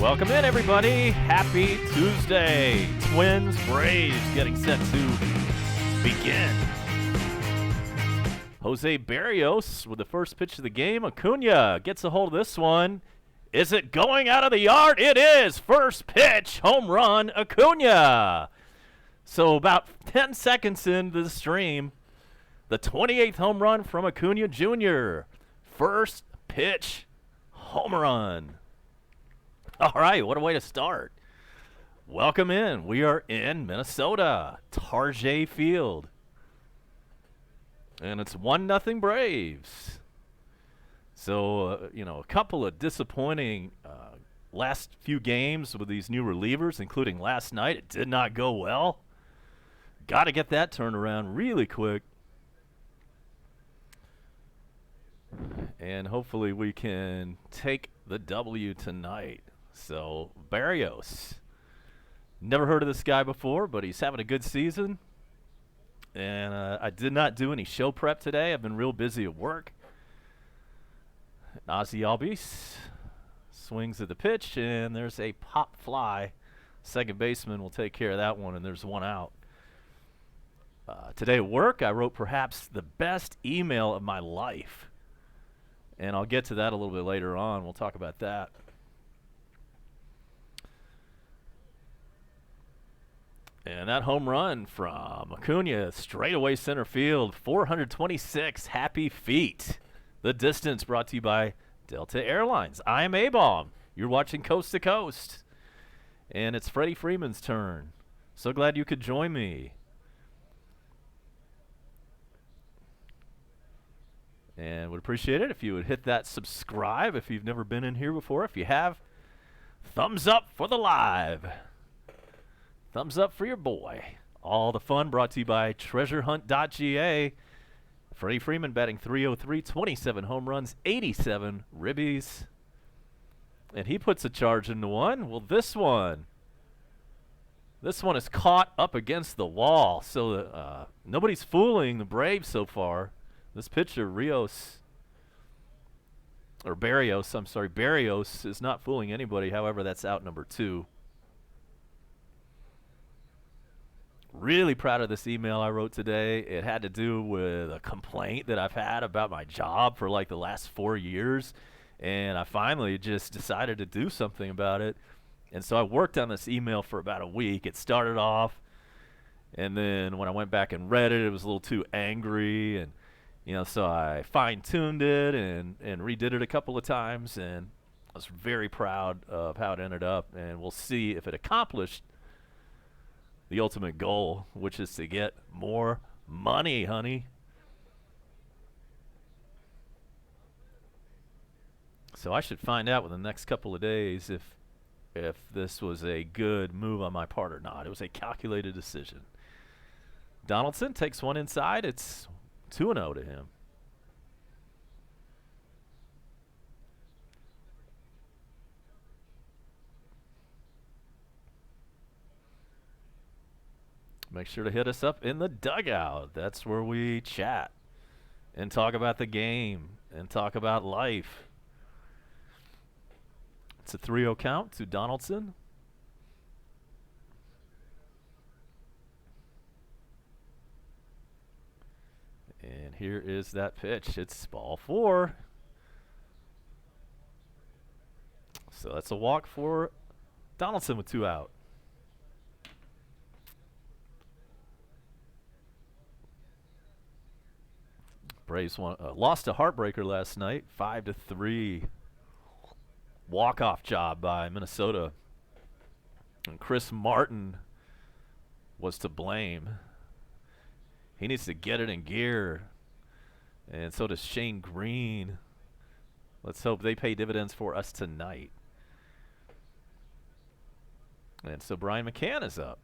Welcome in, everybody. Happy Tuesday. Twins, Braves getting set to begin. Jose Barrios with the first pitch of the game. Acuna gets a hold of this one. Is it going out of the yard? It is. First pitch, home run, Acuna. So about 10 seconds into the stream, the 28th home run from Acuna Jr. First pitch, home run. All right, what a way to start. Welcome in. We are in Minnesota, Tarjay Field. And it's 1-0 Braves. So, a couple of disappointing last few games with these new relievers, including last night. It did not go well. Got to get that turned around really quick. And hopefully we can take the W tonight. So, Barrios. Never heard of this guy before, but he's having a good season. And I did not do any show prep today. I've been real busy at work. Ozzy Albies swings at the pitch, and there's a pop fly. Second baseman will take care of that one, and there's one out. Today at work, I wrote perhaps the best email of my life. And I'll get to that a little bit later on. We'll talk about that. And that home run from Acuna, straightaway center field, 426 happy feet. The distance brought to you by Delta Airlines. I am A-Bomb. You're watching Coast to Coast. And it's Freddie Freeman's turn. So glad you could join me. And would appreciate it if you would hit that subscribe if you've never been in here before. If you have, thumbs up for the live. Thumbs up for your boy. All the fun brought to you by treasurehunt.ga. Freddie Freeman batting .303, 27 home runs, 87 ribbies. And he puts a charge into one. Well, this one is caught up against the wall. So nobody's fooling the Braves so far. This pitcher, Barrios is not fooling anybody. However, that's out number 2. Really proud of this email I wrote today. It had to do with a complaint that I've had about my job for like the last 4 years. And I finally just decided to do something about it. And so I worked on this email for about a week. It started off, and then when I went back and read it, it was a little too angry. And, so I fine-tuned it and redid it a couple of times. And I was very proud of how it ended up. And we'll see if it accomplished the ultimate goal, which is to get more money, honey. So I should find out within the next couple of days if this was a good move on my part or not. It was a calculated decision. Donaldson takes one inside. It's 2-0 to him. Make sure to hit us up in the dugout. That's where we chat and talk about the game and talk about life. It's a 3-0 count to Donaldson. And here is that pitch. It's ball 4. So that's a walk for Donaldson with 2 out. Braves lost a heartbreaker last night, 5-3. Walk-off job by Minnesota. And Chris Martin was to blame. He needs to get it in gear. And so does Shane Green. Let's hope they pay dividends for us tonight. And so Brian McCann is up.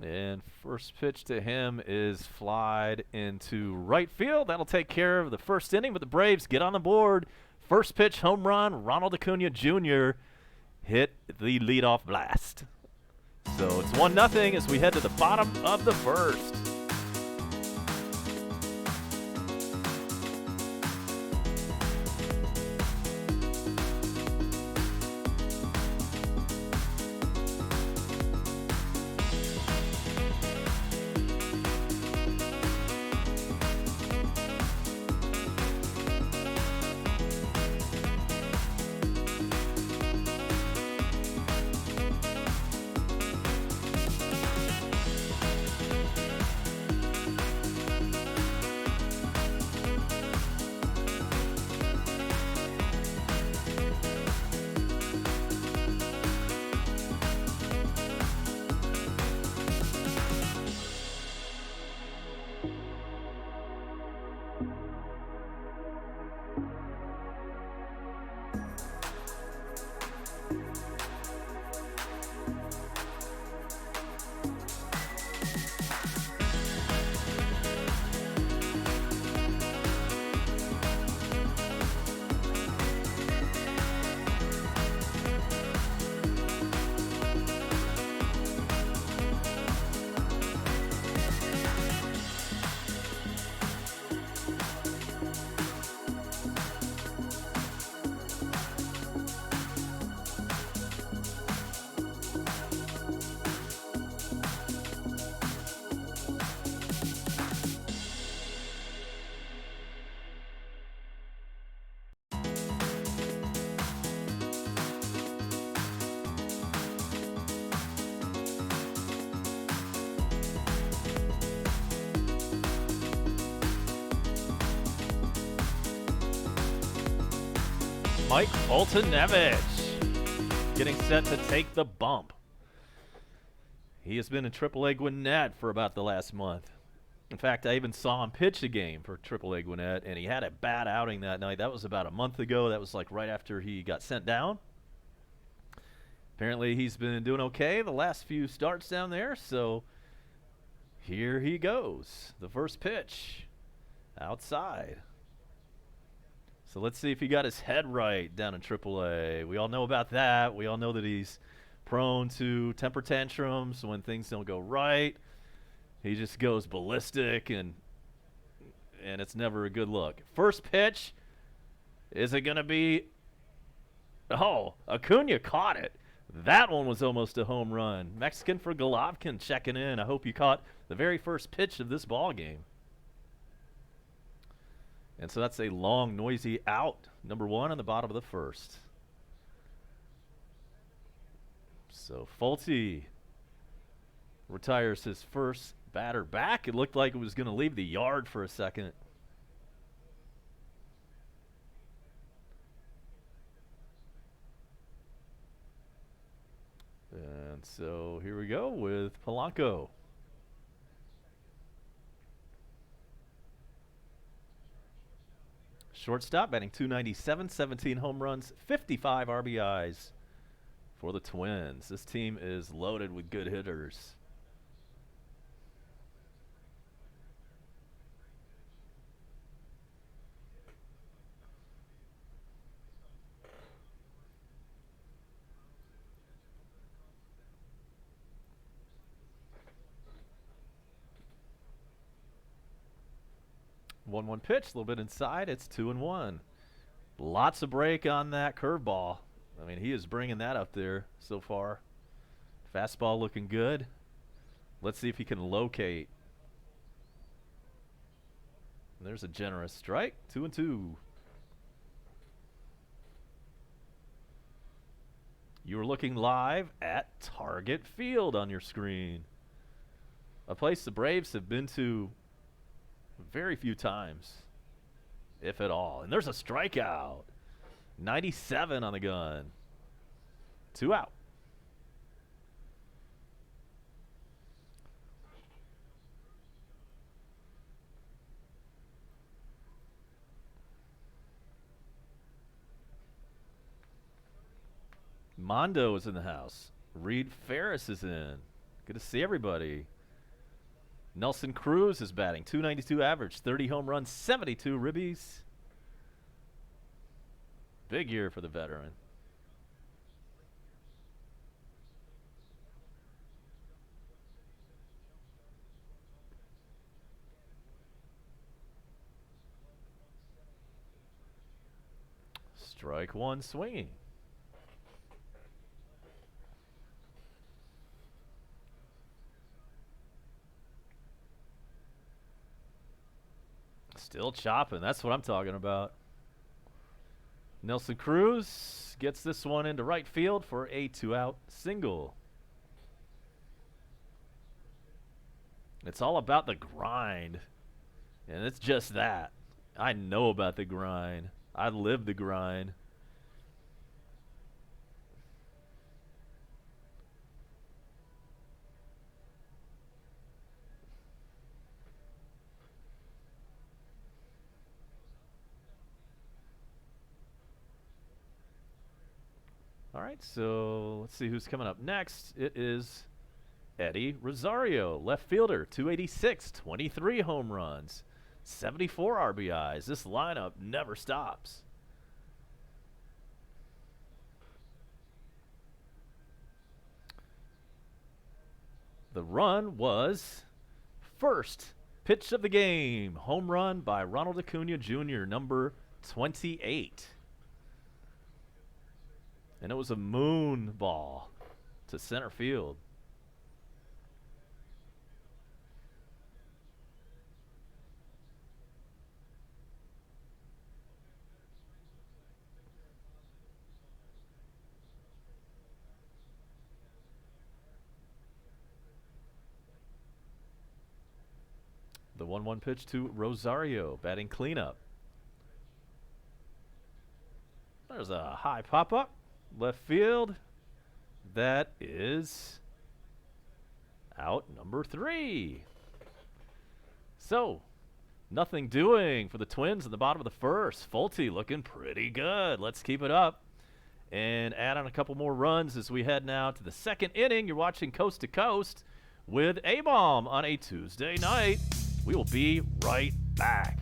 And first pitch to him is flied into right field. That'll take care of the first inning, but the Braves get on the board. First pitch home run, Ronald Acuna Jr. hit the leadoff blast. So it's 1-0 as we head to the bottom of the first. Mike Foltynewicz getting set to take the bump. He has been in AAA Gwinnett for about the last month. In fact, I even saw him pitch a game for AAA Gwinnett, and he had a bad outing that night. That was about a month ago. That was like right after he got sent down. Apparently, he's been doing okay the last few starts down there, so here he goes. The first pitch outside. So let's see if he got his head right down in AAA. We all know about that. We all know that he's prone to temper tantrums when things don't go right. He just goes ballistic, and it's never a good look. First pitch, is it going to be? Oh, Acuna caught it. That one was almost a home run. Mexican for Golovkin checking in. I hope you caught the very first pitch of this ball game. And so that's a long, noisy out. Number 1 on the bottom of the first. So Folty retires his first batter back. It looked like it was going to leave the yard for a second. And so here we go with Polanco. Shortstop, batting .297, 17 home runs, 55 RBIs for the Twins. This team is loaded with good hitters. One pitch, a little bit inside. It's 2-1. Lots of break on that curveball. I mean, he is bringing that up there so far. Fastball looking good. Let's see if he can locate. And there's a generous strike. 2-2. You are looking live at Target Field on your screen. A place the Braves have been to very few times, if at all. And there's a strikeout. 97 on the gun. 2 out. Mondo is in the house. Reed Ferris is in. Good to see everybody. Nelson Cruz is batting. .292 average, 30 home runs, 72 ribbies. Big year for the veteran. Strike one swinging. Still chopping. That's what I'm talking about. Nelson Cruz gets this one into right field for a 2-out single. It's all about the grind. And it's just that. I know about the grind. I live the grind. All right, so let's see who's coming up next. It is Eddie Rosario, left fielder, 286, 23 home runs, 74 RBIs. This lineup never stops. The run was first pitch of the game, home run by Ronald Acuna Jr., number 28. And it was a moon ball to center field. The 1-1 pitch to Rosario, batting cleanup. There's a high pop-up. Left field. That is out number 3. So, nothing doing for the Twins in the bottom of the first. Folty looking pretty good. Let's keep it up and add on a couple more runs as we head now to the second inning. You're watching Coast to Coast with A-Bomb on a Tuesday night. We will be right back.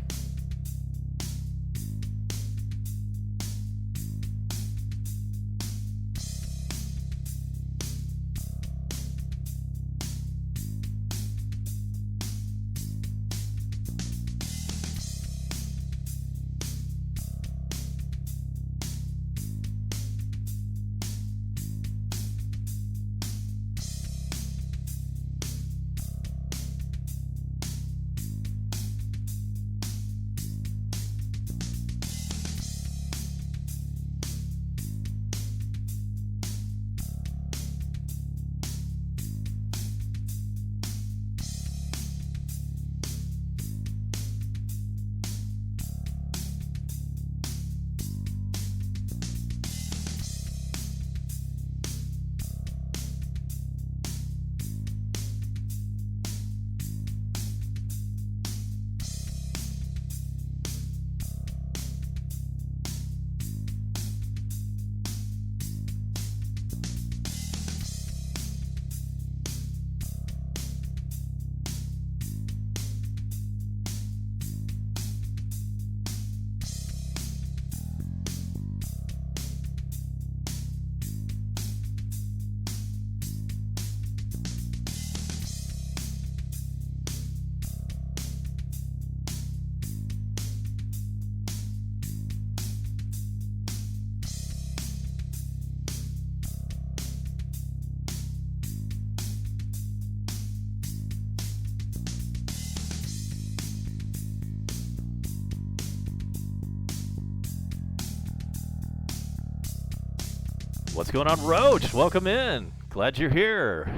What's going on, Roach? Welcome in. Glad you're here.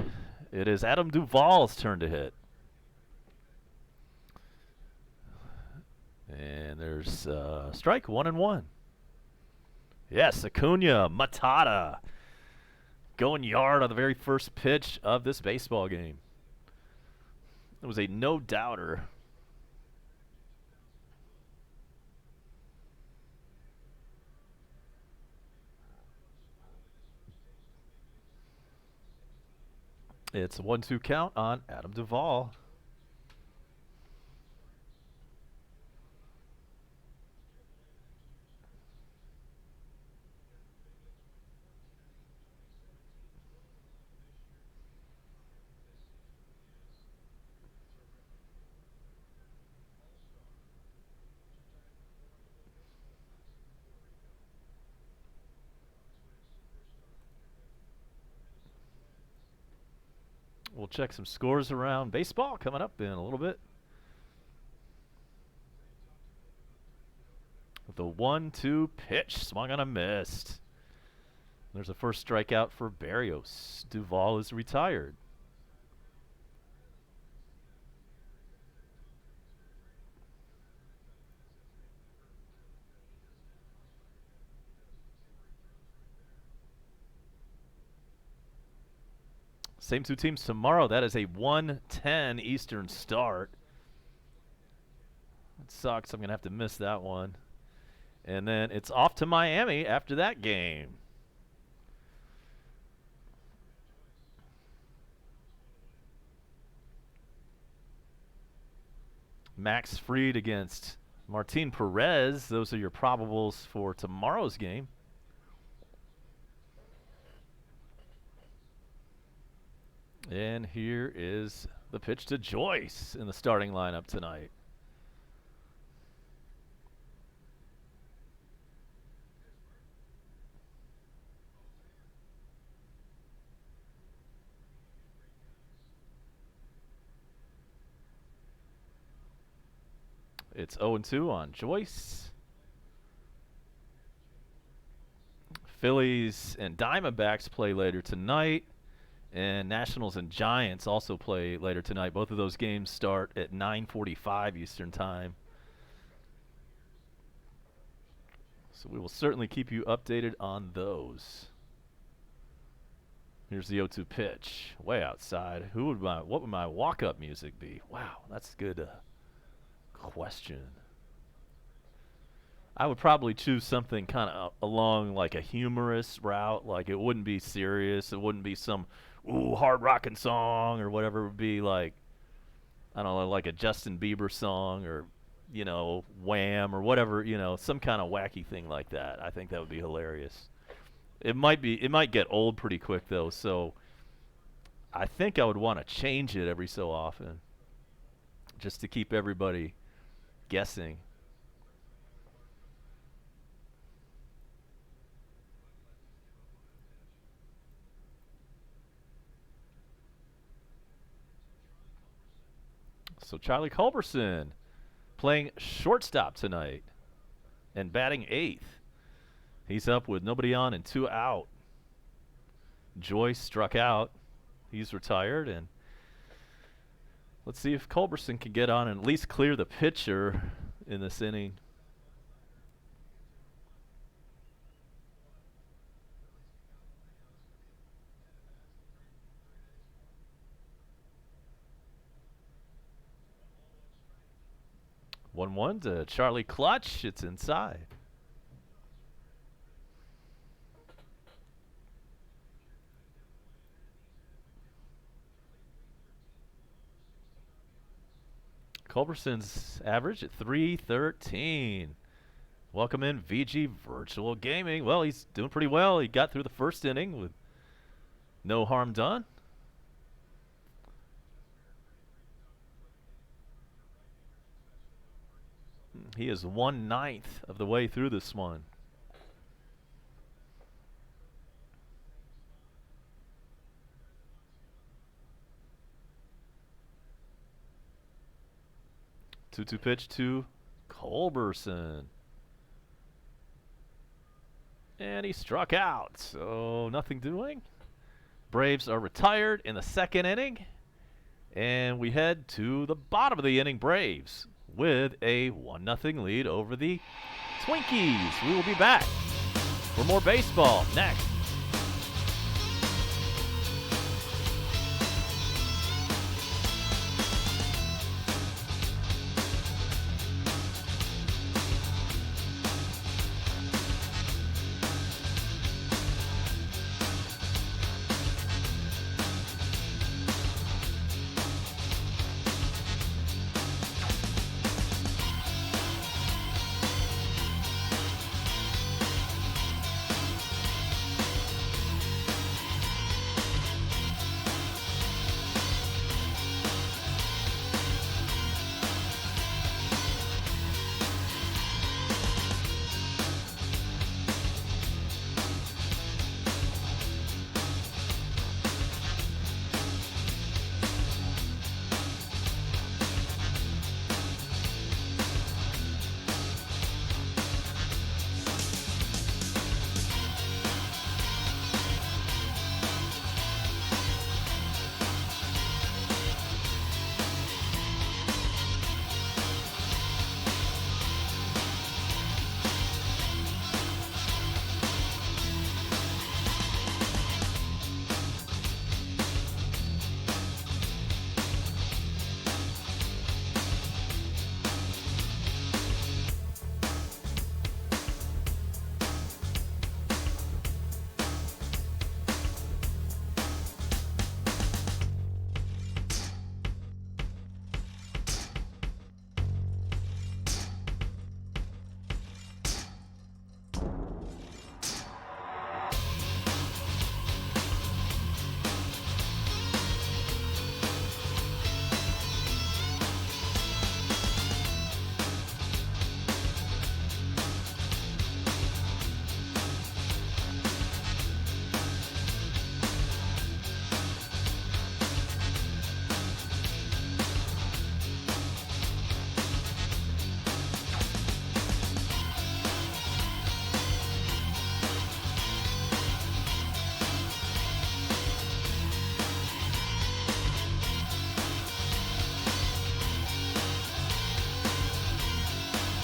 It is Adam Duvall's turn to hit. And there's strike 1-1. Yes, Acuna Matata going yard on the very first pitch of this baseball game. It was a no-doubter. It's a 1-2 count on Adam Duvall. check some scores around baseball coming up in a little bit. The 1-2 pitch swung on a missed. There's a first strikeout for Barrios. Duvall is retired. Same two teams tomorrow. That is a 1:10 Eastern start. That sucks. I'm going to have to miss that one. And then it's off to Miami after that game. Max Fried against Martin Perez. Those are your probables for tomorrow's game. And here is the pitch to Joyce in the starting lineup tonight. It's 0-2 on Joyce. Phillies and Diamondbacks play later tonight. And Nationals and Giants also play later tonight. Both of those games start at 9:45 Eastern Time. So we will certainly keep you updated on those. Here's the 0-2 pitch, way outside. What would my walk-up music be? Wow, that's a good question. I would probably choose something kind of along like a humorous route. Like it wouldn't be serious. It wouldn't be some hard rocking song or whatever. It would be like, I don't know, like a Justin Bieber song or, you know, Wham or whatever, you know, some kind of wacky thing like that. I think that would be hilarious. It might get old pretty quick though, so I think I would want to change it every so often just to keep everybody guessing. So Charlie Culberson playing shortstop tonight and batting 8th. He's up with nobody on and 2 out. Joyce struck out. He's retired, and let's see if Culberson can get on and at least clear the pitcher in this inning. One to Charlie Clutch. It's inside. Culberson's average at 313. Welcome in VG Virtual Gaming. Well, he's doing pretty well. He got through the first inning with no harm done. He is 1/9 of the way through this one. Two pitch to Culberson. And he struck out, so nothing doing. Braves are retired in the second inning. And we head to the bottom of the inning. Braves with a 1-0 lead over the Twinkies. We will be back for more baseball next.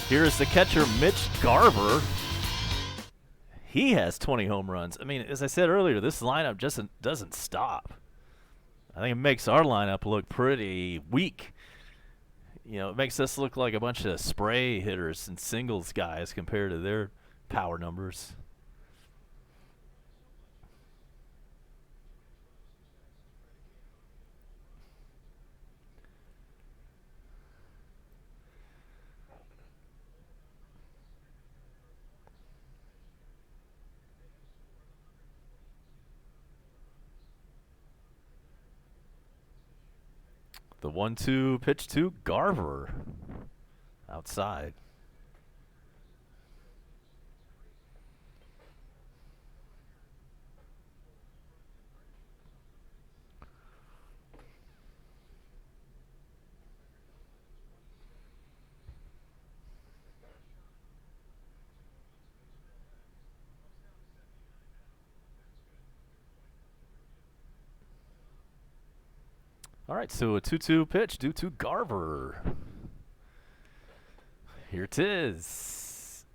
Here is the catcher, Mitch Garver. He has 20 home runs. I mean, as I said earlier, this lineup just doesn't stop. I think it makes our lineup look pretty weak. You know, it makes us look like a bunch of spray hitters and singles guys compared to their power numbers. The 1-2 pitch to Garver. Outside. All right, so a 2-2 pitch due to Garver. Here it is.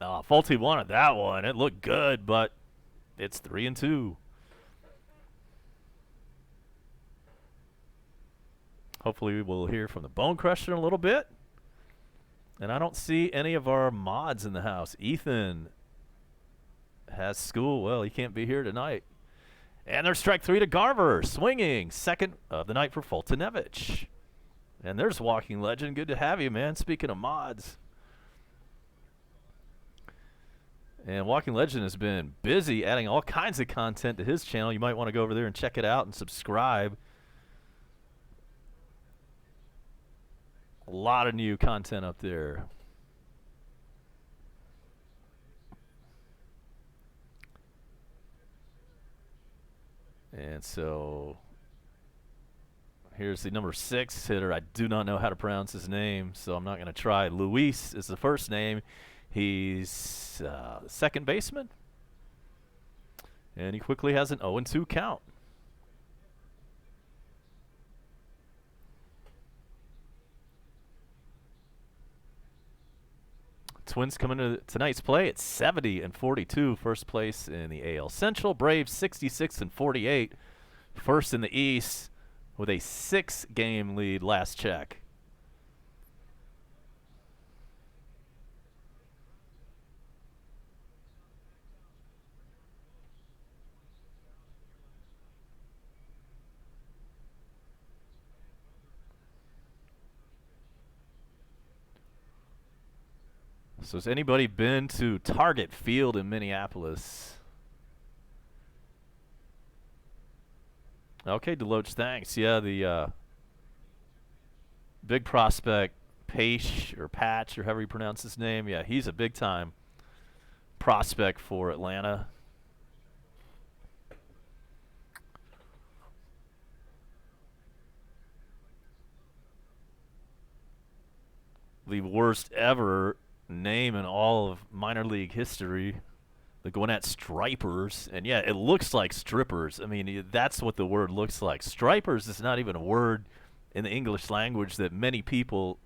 Folty wanted that one. It looked good, but it's 3-2. Hopefully we'll hear from the Bone Crusher in a little bit. And I don't see any of our mods in the house. Ethan has school. Well, he can't be here tonight. And there's strike 3 to Garver, swinging. Second of the night for Foltynewicz. And there's Walking Legend. Good to have you, man. Speaking of mods. And Walking Legend has been busy adding all kinds of content to his channel. You might want to go over there and check it out and subscribe. A lot of new content up there. And so here's the number 6 hitter. I do not know how to pronounce his name, so I'm not going to try. Luis is the first name. He's second baseman. And he quickly has an 0-2 count. Twins coming to tonight's play at 70-42, first place in the AL Central. Braves 66-48, first in the East with a 6-game lead last check. So has anybody been to Target Field in Minneapolis? Okay, Deloach, thanks. Yeah, the big prospect, Pache or Patch or however you pronounce his name. Yeah, he's a big-time prospect for Atlanta. The worst ever name in all of minor league history, the Gwinnett Stripers. And yeah, it looks like strippers. I mean, that's what the word looks like. Stripers is not even a word in the English language that many people,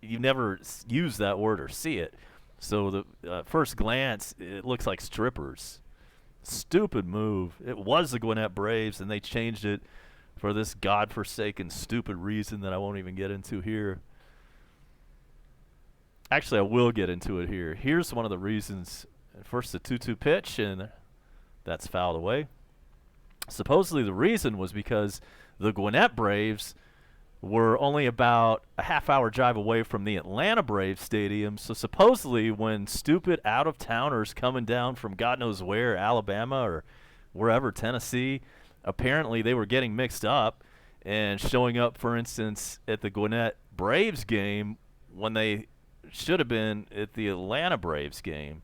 you never use that word or see it. So the first glance, it looks like strippers. Stupid move. It was the Gwinnett Braves, and they changed it for this godforsaken stupid reason that I won't even get into here. Actually, I will get into it here. Here's one of the reasons. First, the 2-2 pitch, and that's fouled away. Supposedly, the reason was because the Gwinnett Braves were only about a half-hour drive away from the Atlanta Braves stadium. So supposedly, when stupid out-of-towners coming down from God knows where, Alabama or wherever, Tennessee, apparently they were getting mixed up and showing up, for instance, at the Gwinnett Braves game when they should have been at the Atlanta Braves game.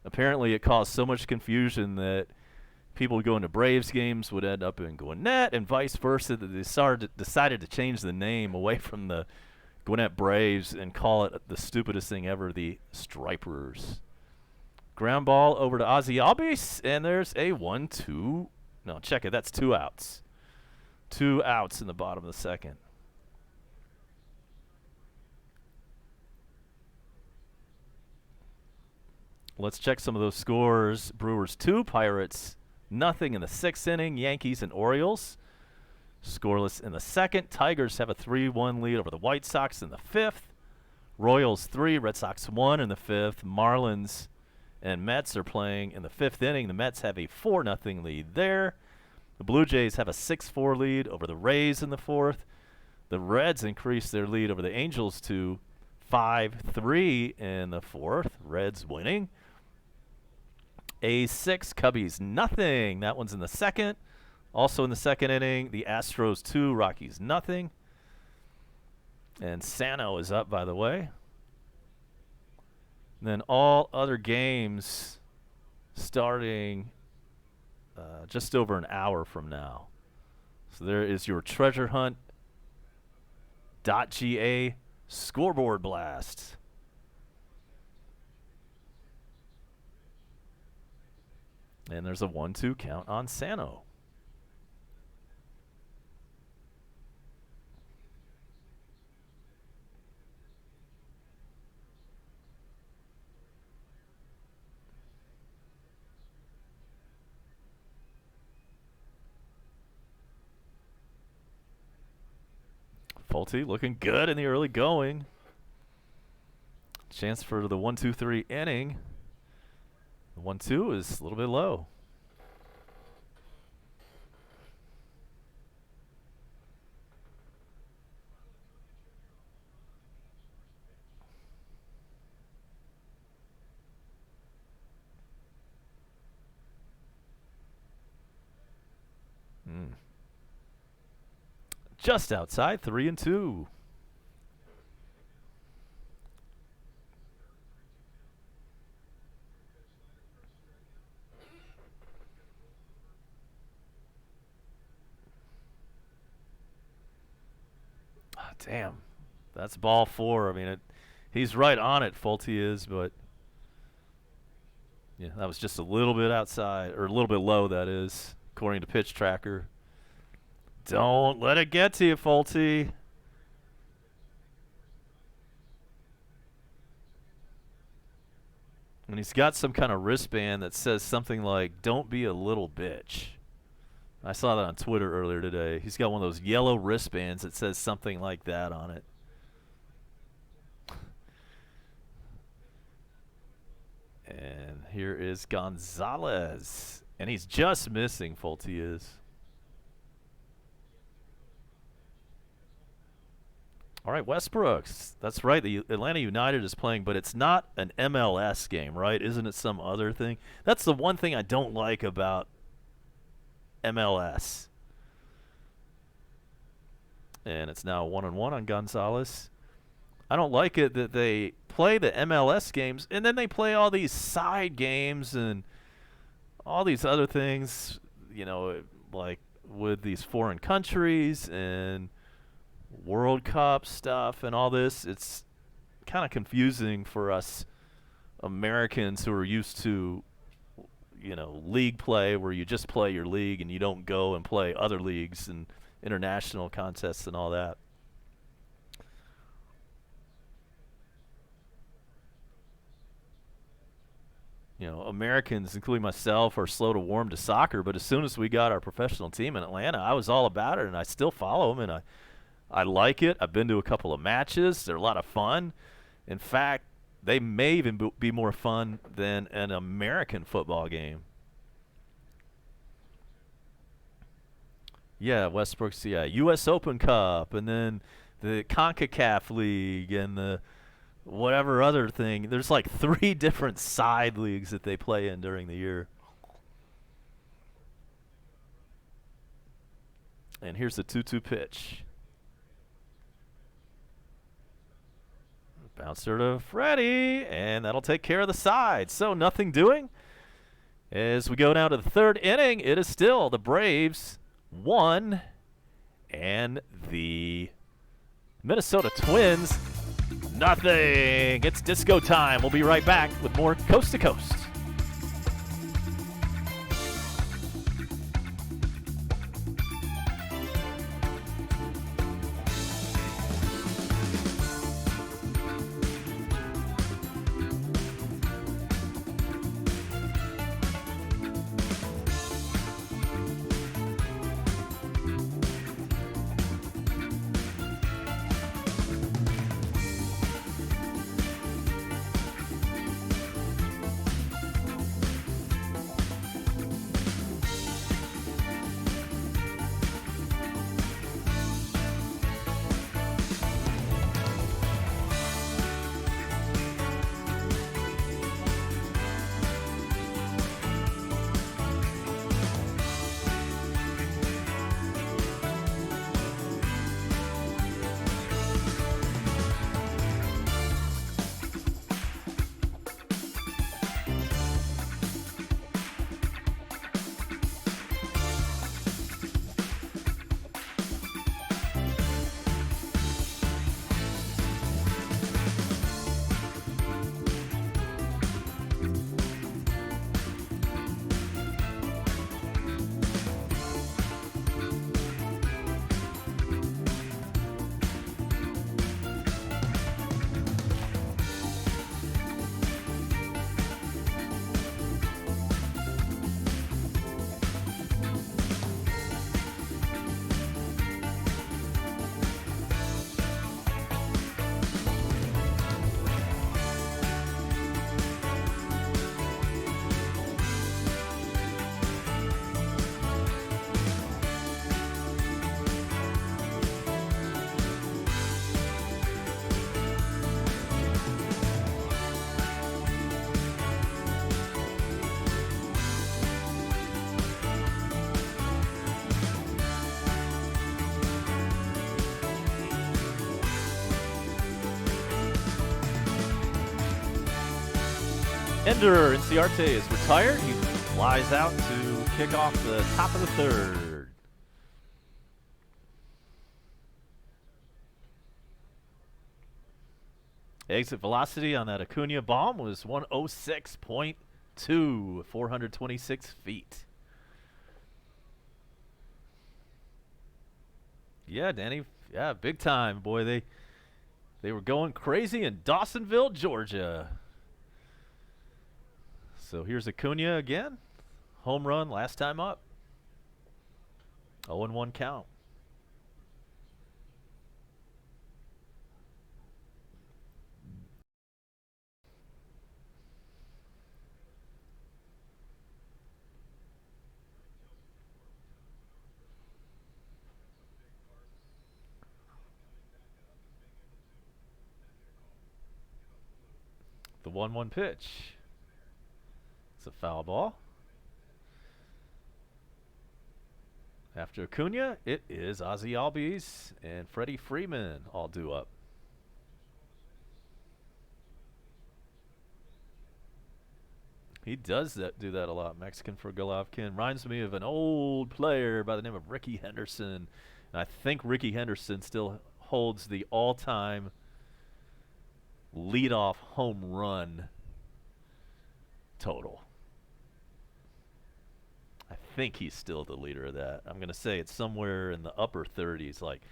Apparently, it caused so much confusion that people going to Braves games would end up in Gwinnett and vice versa, that they decided to change the name away from the Gwinnett Braves and call it the stupidest thing ever, the Stripers. Ground ball over to Ozzy Albies, and there's a 1-2. No, check it. That's 2 outs. 2 outs in the bottom of the second. Let's check some of those scores. Brewers 2, Pirates nothing in the 6th inning. Yankees and Orioles scoreless in the 2nd. Tigers have a 3-1 lead over the White Sox in the 5th. Royals 3, Red Sox 1 in the 5th. Marlins and Mets are playing in the 5th inning. The Mets have a 4-0 lead there. The Blue Jays have a 6-4 lead over the Rays in the 4th. The Reds increase their lead over the Angels to 5-3 in the 4th. Reds winning. A's 6, Cubbies nothing. That one's in the 2nd. Also in the 2nd inning, the Astros 2, Rockies nothing. And Sano is up, by the way. And then all other games starting just over an hour from now. So there is your treasure hunt .ga scoreboard blast. And there's a 1-2 count on Sano. Folty looking good in the early going. Chance for the 1-2-3 inning. The 1-2 is a little bit low. Just outside, 3-2. Damn, that's ball 4. I mean, he's right on it, Folty is, but yeah, that was just a little bit outside, or a little bit low, that is, according to Pitch Tracker. Don't let it get to you, Folty. And he's got some kind of wristband that says something like, "Don't be a little bitch." I saw that on Twitter earlier today. He's got one of those yellow wristbands that says something like that on it. And here is Gonzalez. And he's just missing, Folty is. All right, Westbrooks. That's right. The Atlanta United is playing, but it's not an MLS game, right? Isn't it some other thing? That's the one thing I don't like about MLS. And it's now 1-1 on Gonzalez. I don't like it that they play the MLS games and then they play all these side games and all these other things, you know, like with these foreign countries and World Cup stuff and all this. It's kind of confusing for us Americans who are used to, you know, league play where you just play your league and you don't go and play other leagues and international contests and all that. You know, Americans, including myself, are slow to warm to soccer, but as soon as we got our professional team in Atlanta, I was all about it, and I still follow them, and I like it. I've been to a couple of matches. They're a lot of fun. In fact, they may even be more fun than an American football game. Yeah, Westbrook's, yeah, U.S. Open Cup, and then the CONCACAF League, and the whatever other thing. There's like 3 different side leagues that they play in during the year. And here's the 2-2 pitch. Bouncer to Freddie, and that'll take care of the side. So nothing doing. As we go down to the 3rd inning, it is still the Braves 1 and the Minnesota Twins nothing. It's disco time. We'll be right back with more Coast to Coast. Ender Inciarte is retired. He flies out to kick off the top of the third. Exit velocity on that Acuna bomb was 106.2, 426 feet. Yeah, Danny. Yeah, big time, boy. They were going crazy in Dawsonville, Georgia. So here's Acuna again. Home run last time up. 0-1 count. The 1-1 pitch. It's a foul ball. After Acuna, it is Ozzie Albies and Freddie Freeman all due up. He does do that a lot. Mexican for Golovkin. Reminds me of an old player by the name of Ricky Henderson. And I think Ricky Henderson still holds the all-time leadoff home run total. I think he's still the leader of that. I'm going to say it's somewhere in the upper 30s, like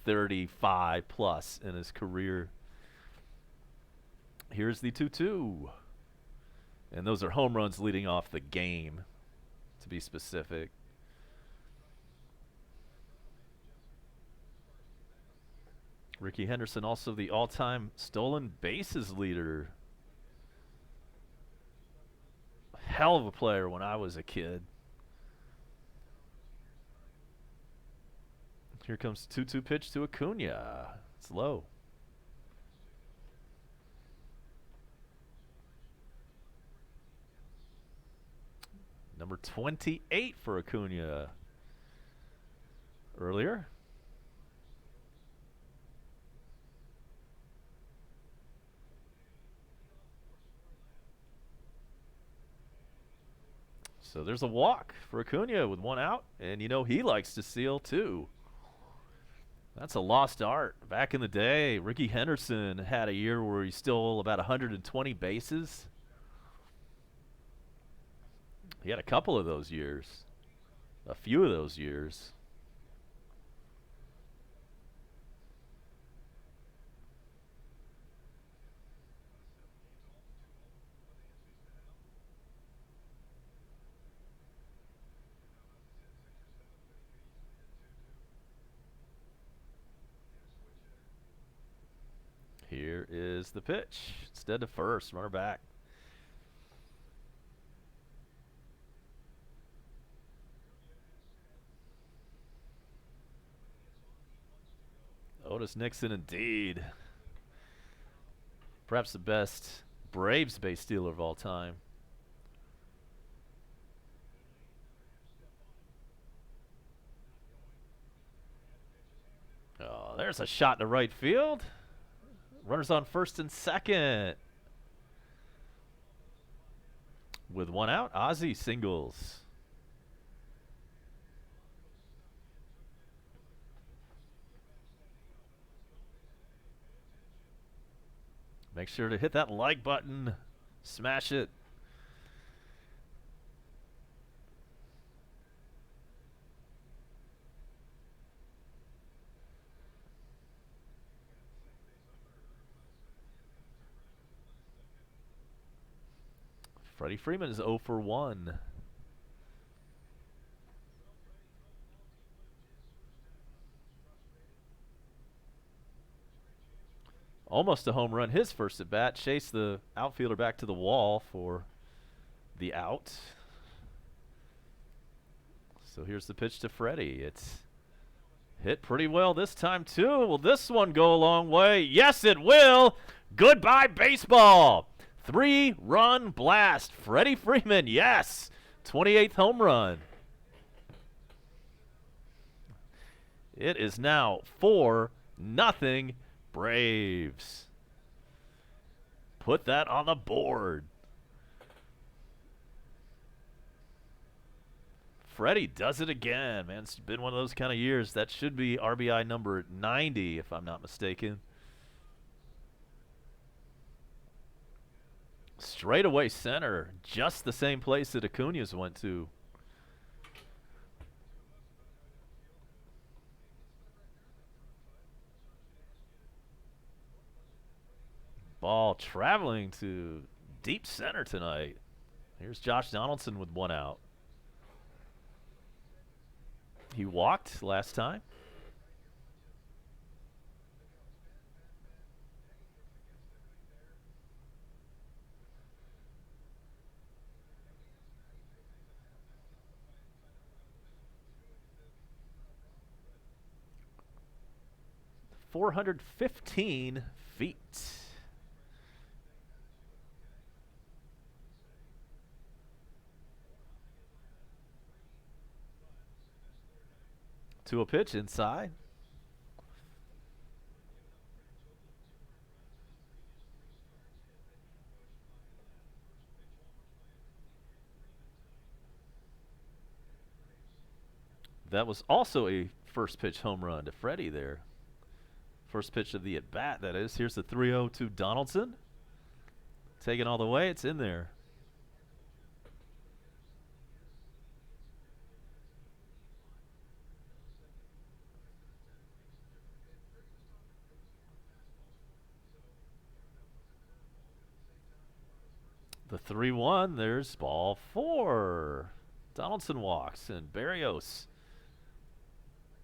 35 plus in his career. Here's the 2-2. And those are home runs leading off the game, to be specific. Ricky Henderson also the all-time stolen bases leader. Hell of a player when I was a kid. Here comes 2-2 pitch to Acuna. It's low. Number 28 for Acuna. Earlier. So there's a walk for Acuna with one out, and you know he likes to steal too. That's a lost art. Back in the day, Ricky Henderson had a year where he stole about 120 bases. He had a couple of those years. A few of those years. Here is the pitch. Instead of first, runner back. Otis Nixon indeed. Perhaps the best Braves base stealer of all time. Oh, there's a shot to right field. Runners on first and second. With one out, Ozzie singles. Make sure to hit that like button. Smash it. Freddie Freeman is 0 for 1. Almost a home run. His first at bat. Chased the outfielder back to the wall for the out. So here's the pitch to Freddie. It's hit pretty well this time too. Will this one go a long way? Yes, it will. Goodbye, baseball. 3-run blast. Freddie Freeman, yes. 28th home run. It is now 4-0 Braves. Put that on the board. Freddie does it again, man. It's been one of those kind of years. That should be RBI number 90, if I'm not mistaken. Straightaway center, just the same place that Acuna's went to. Ball traveling to deep center tonight. Here's Josh Donaldson with one out. He walked last time. .415 feet. To a pitch inside. That was also a first pitch home run to Freddie there. First pitch of the at-bat, that is. Here's the 3-0 to Donaldson. Taking all the way. It's in there. The 3-1. There's ball 4. Donaldson walks, and Berrios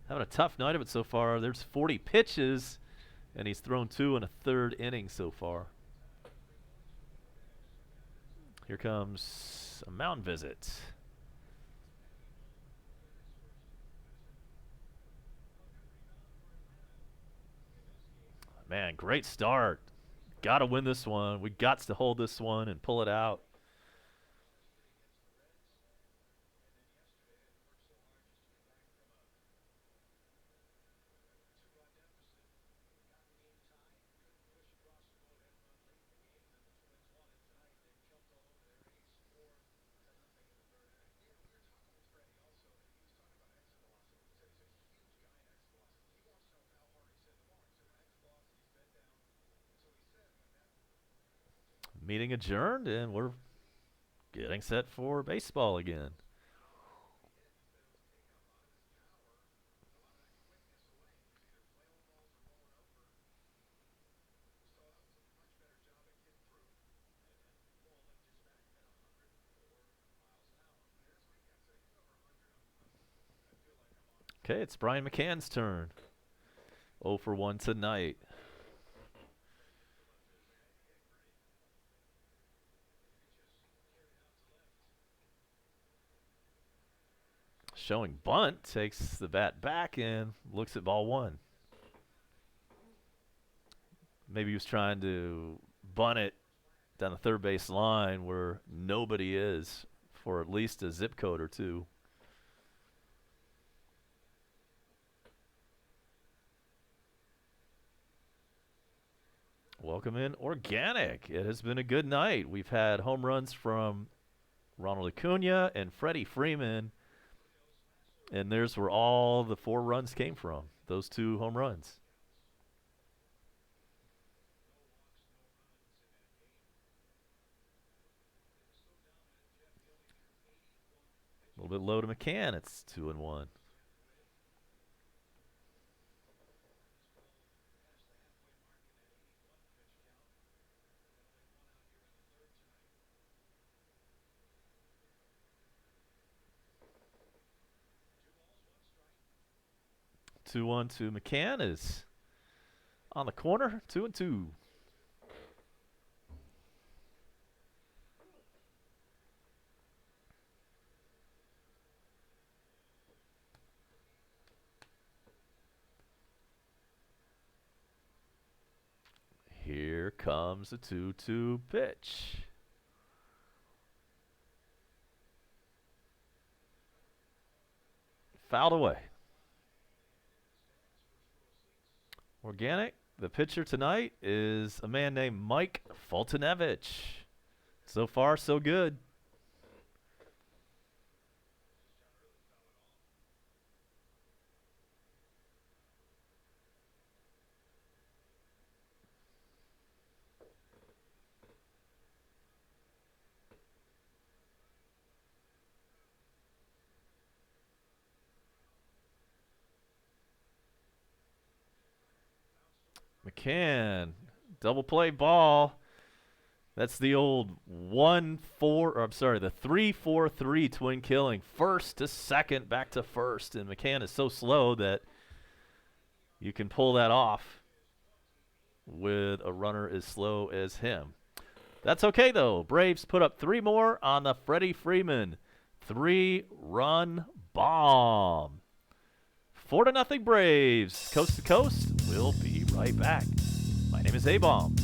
having a tough night of it so far. There's 40 pitches, and he's thrown 2 in a third inning so far. Here comes a mound visit. Man, great start. Got to win this one. We got to hold this one and pull it out. Meeting adjourned, and we're getting set for baseball again. Okay, it's Brian McCann's turn. 0 for 1 tonight. Showing bunt, takes the bat back and looks at ball 1. Maybe he was trying to bunt it down the third base line where nobody is for at least a zip code or 2. Welcome in Organic. It has been a good night. We've had home runs from Ronald Acuna and Freddie Freeman. And there's where all the 4 runs came from, those 2 home runs. A little bit low to McCann. It's 2-1. Two one to McCann is on the corner. 2-2. Here comes the 2-2 pitch. Fouled away. Organic, the pitcher tonight is a man named Mike Foltynewicz. So far, so good. McCann, double play ball. That's the old 1-4, or I'm sorry, the 3-4-3 twin killing. First to second, back to first. And McCann is so slow that you can pull that off with a runner as slow as him. That's okay, though. Braves put up 3 more on the Freddie Freeman 3-run bomb. 4-0 Braves. Coast to coast. We'll be right back. My name is A-Bomb.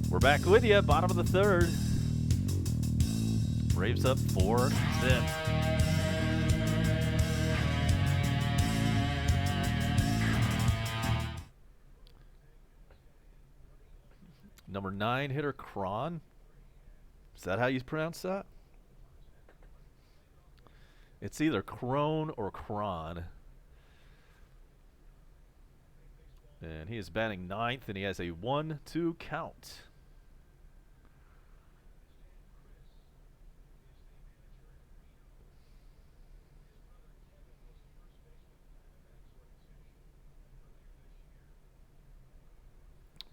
We're back with you, bottom of the third. Braves up 4-0. Number 9 hitter Cron. Is that how you pronounce that? It's either Crone or Cron. And he is batting 9th, and he has a 1-2 count.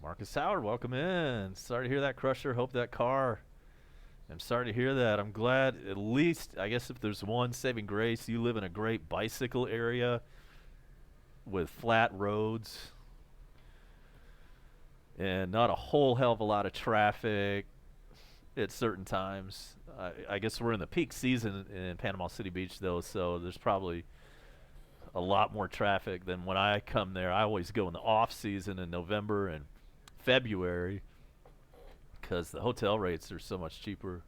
Marcus Howard, welcome in. Sorry to hear that, Crusher. Hope that car. I'm sorry to hear that. I'm glad, at least, I guess if there's one saving grace, you live in a great bicycle area with flat roads and not a whole hell of a lot of traffic at certain times. I guess we're in the peak season in Panama City Beach, though, so there's probably a lot more traffic than when I come there. I always go in the off season in November and February because the hotel rates are so much cheaper.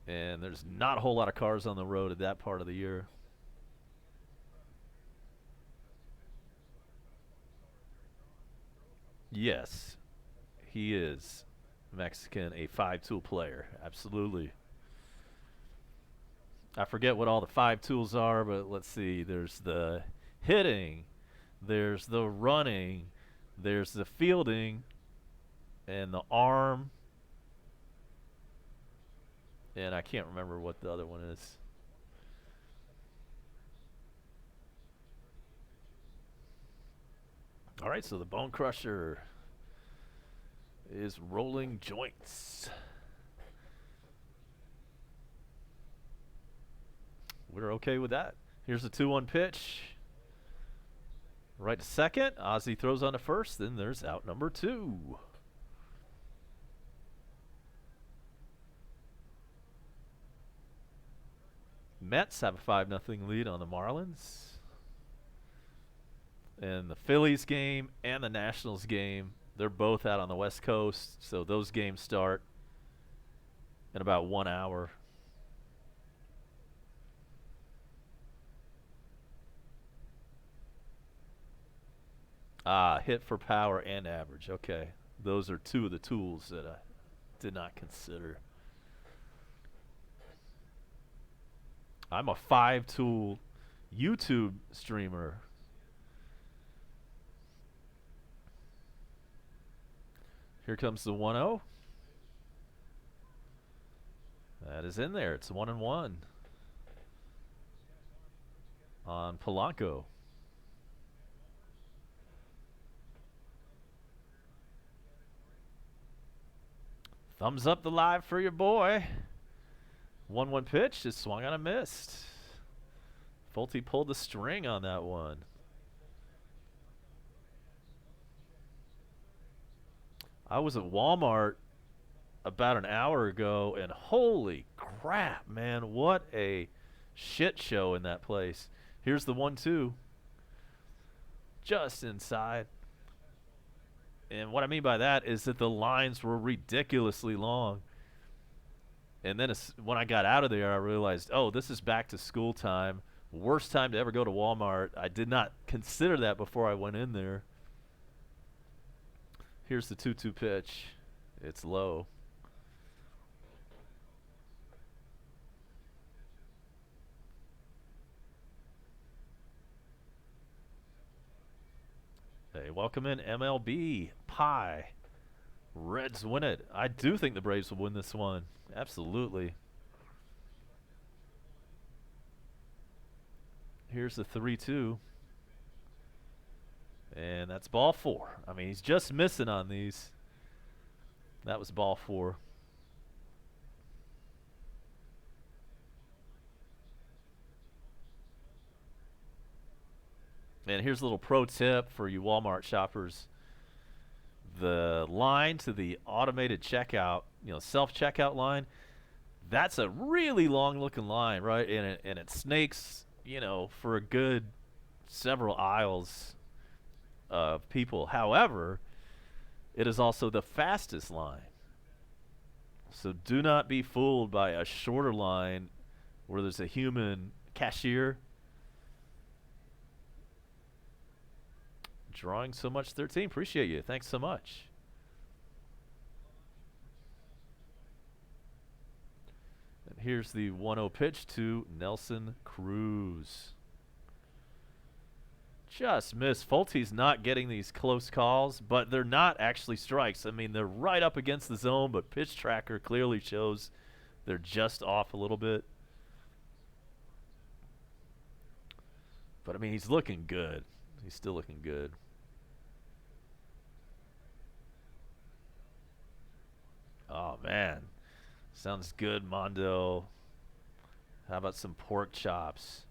And there's not a whole lot of cars on the road at that part of the year. Yes, he is Mexican, a 5-tool player. Absolutely. I forget what all the 5 tools are, but let's see. There's the hitting, there's the running, there's the fielding, and the arm. And I can't remember what the other one is. All right, so the Bone Crusher is rolling joints. We're okay with that. Here's the 2-1 pitch. Right to second. Ozzie throws on to first. Then there's out number 2. Mets have a 5-0 lead on the Marlins. And the Phillies game and the Nationals game, they're both out on the West Coast, so those games start in about 1 hour. Hit for power and average. Okay. Those are two of the tools that I did not consider. I'm a 5-tool YouTube streamer. Here comes the 1-0. That is in there. It's 1-1 on Polanco. Thumbs up the live for your boy. 1-1 pitch, just swung on a missed. Folty pulled the string on that one. I was at Walmart about an hour ago, and holy crap, man, what a shit show in that place. Here's the 1-2. Just inside. And what I mean by that is that the lines were ridiculously long. And then when I got out of there, I realized, oh, this is back to school time. Worst time to ever go to Walmart. I did not consider that before I went in there. Here's the 2-2 pitch. It's low. Hey, welcome in MLB Pie. Reds win it. I do think the Braves will win this one. Absolutely. Here's the 3-2. And that's ball 4. I mean, he's just missing on these. That was ball 4. And here's a little pro tip for you Walmart shoppers. The line to the automated checkout, self-checkout line, that's a really long-looking line, right? And it snakes, for a good several aisles of people. However, it is also the fastest line. So do not be fooled by a shorter line where there's a human cashier. Drawing so much 13. Appreciate you. Thanks so much. And here's the 1-0 pitch to Nelson Cruz. Just missed. Folty's not getting these close calls, but they're not actually strikes. I mean, they're right up against the zone, but pitch tracker clearly shows they're just off a little bit. But, I mean, he's looking good. He's still looking good. Oh, man. Sounds good, Mondo. How about some pork chops?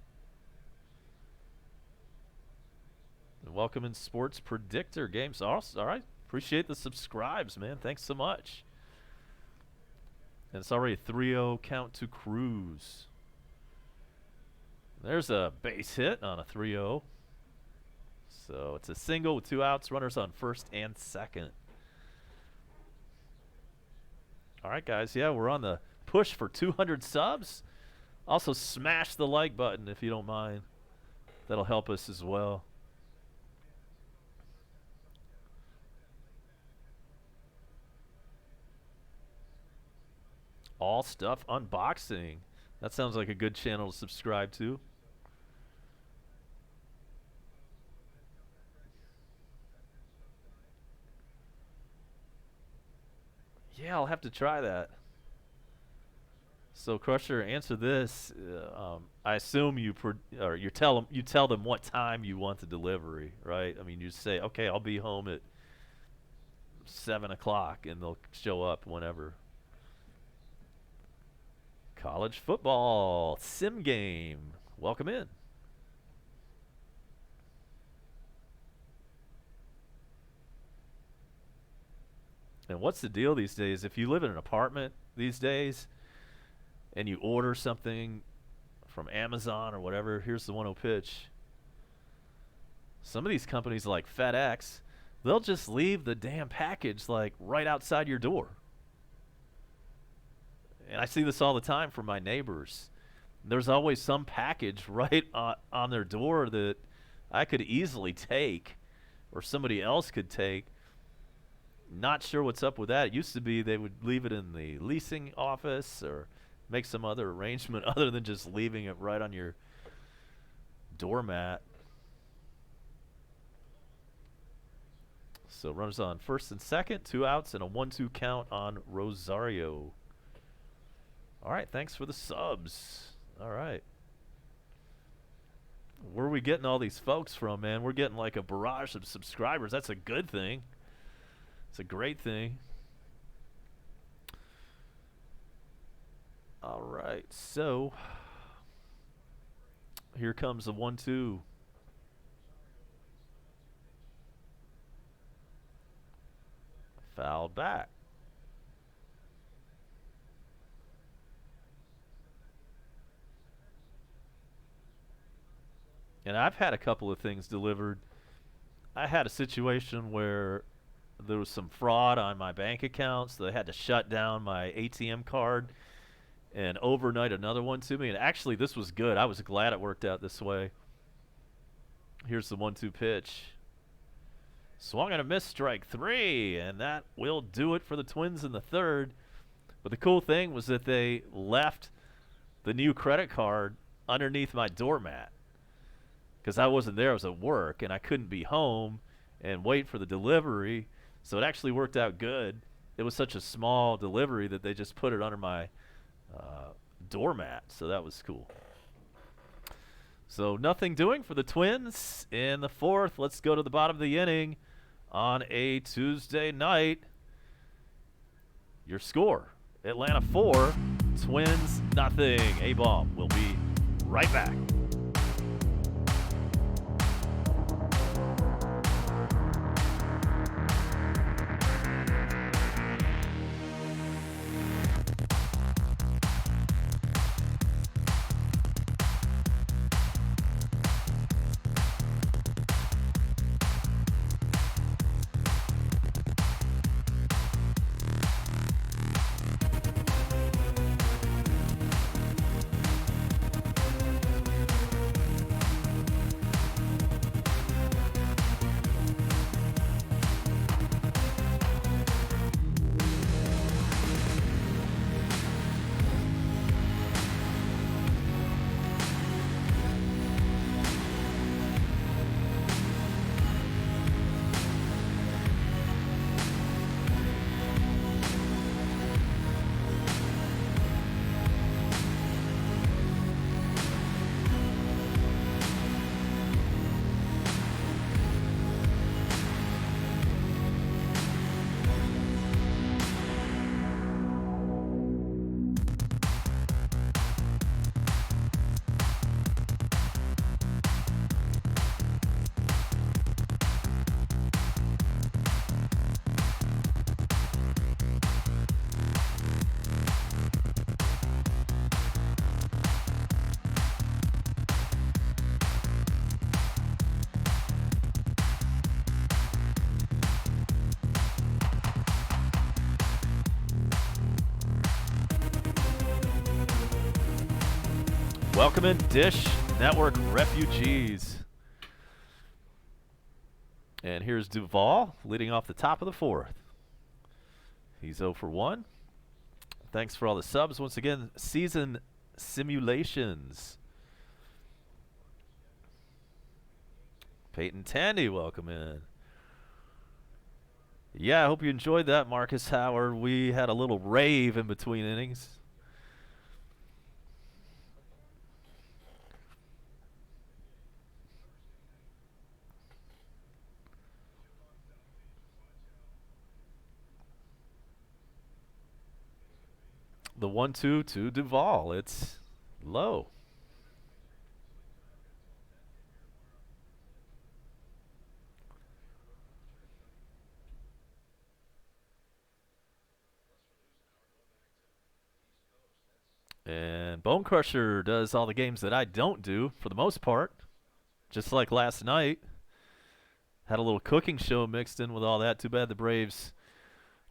And welcome in Sports Predictor Games. All right. Appreciate the subscribes, man. Thanks so much. And it's already a 3-0 count to Cruz. There's a base hit on a 3-0. So it's a single with 2 outs, runners on first and second. All right, guys. Yeah, we're on the push for 200 subs. Also, smash the like button if you don't mind. That'll help us as well. All Stuff Unboxing. That sounds like a good channel to subscribe to. Yeah, I'll have to try that. So, Crusher, answer this. I assume you tell them what time you want the delivery, right? I mean, you say, okay, I'll be home at 7 o'clock, and they'll show up whenever. College football sim game. Welcome in. And what's the deal these days? If you live in an apartment these days and you order something from Amazon or whatever. Here's the 1-0 pitch. Some of these companies like FedEx, they'll just leave the damn package like right outside your door. And I see this all the time from my neighbors. There's always some package right on their door that I could easily take or somebody else could take. Not sure what's up with that. It used to be they would leave it in the leasing office or make some other arrangement other than just leaving it right on your doormat. So runners on first and second, 2 outs, and a 1-2 count on Rosario. All right, thanks for the subs. All right. Where are we getting all these folks from, man? We're getting like a barrage of subscribers. That's a good thing. It's a great thing. All right, so here comes the 1-2. Fouled back. And I've had a couple of things delivered. I had a situation where there was some fraud on my bank account, so they had to shut down my ATM card and overnight another one to me. And actually, this was good. I was glad it worked out this way. Here's the 1-2 pitch. Swung and a miss, strike 3, and that will do it for the Twins in the third. But the cool thing was that they left the new credit card underneath my doormat because I wasn't there. I was at work, and I couldn't be home and wait for the delivery. So it actually worked out good. It was such a small delivery that they just put it under my doormat, so that was cool. So nothing doing for the Twins in the fourth. Let's go to the bottom of the inning on a Tuesday night. Your score, Atlanta 4, Twins nothing. A-bomb. We'll be right back. Welcome in, Dish Network refugees. And here's Duvall leading off the top of the fourth. He's 0 for 1. Thanks for all the subs. Once again, season simulations. Peyton Tandy, welcome in. Yeah, I hope you enjoyed that, Marcus Howard. We had a little rave in between innings. The 1-2 to Duvall. It's low. And And Bone Crusher does all the games that I don't do for the most part. Just like last night. Had a little cooking show mixed in with all that. Too bad the Braves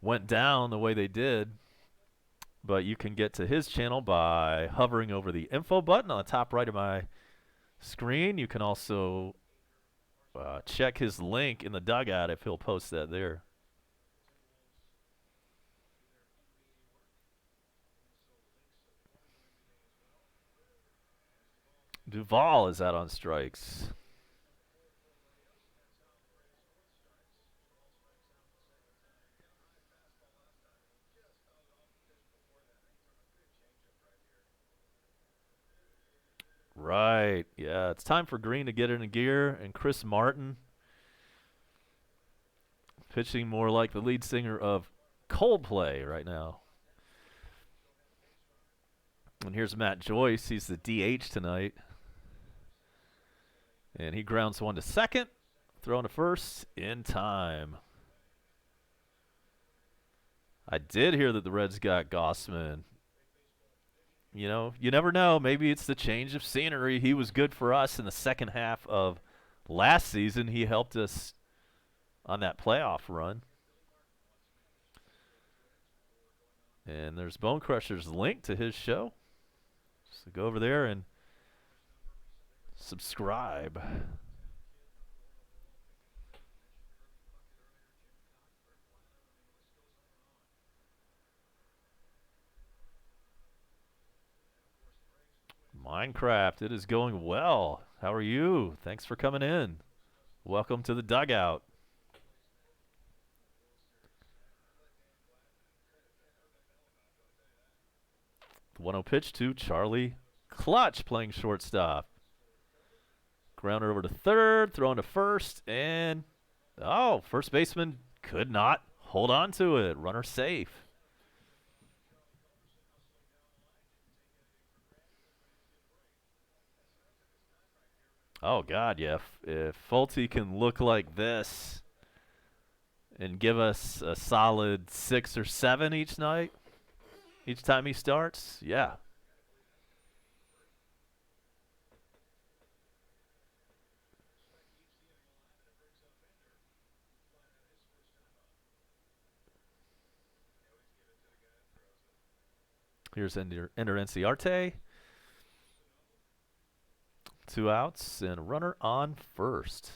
went down the way they did. But you can get to his channel by hovering over the info button on the top right of my screen. You can also check his link in the dugout if he'll post that there. Duvall is out on strikes. Right. Yeah, it's time for Green to get in a gear. And Chris Martin pitching more like the lead singer of Coldplay right now. And here's Matt Joyce. He's the DH tonight. And he grounds one to second. Throwing to first in time. I did hear that the Reds got Gossman. You know, you never know. Maybe it's the change of scenery. He was good for us in the second half of last season. He helped us on that playoff run. And there's Bone Crusher's link to his show. So go over there and subscribe. Minecraft, it is going well. How are you? Thanks for coming in. Welcome to the dugout. The 1-0 pitch to Charlie Clutch playing shortstop. Grounder over to third, throwing to first, and first baseman could not hold on to it. Runner safe. Oh, God, yeah. If Folty can look like this and give us a solid 6 or 7 each night, each time he starts, yeah. Here's Ender Enciarte. 2 outs and a runner on first.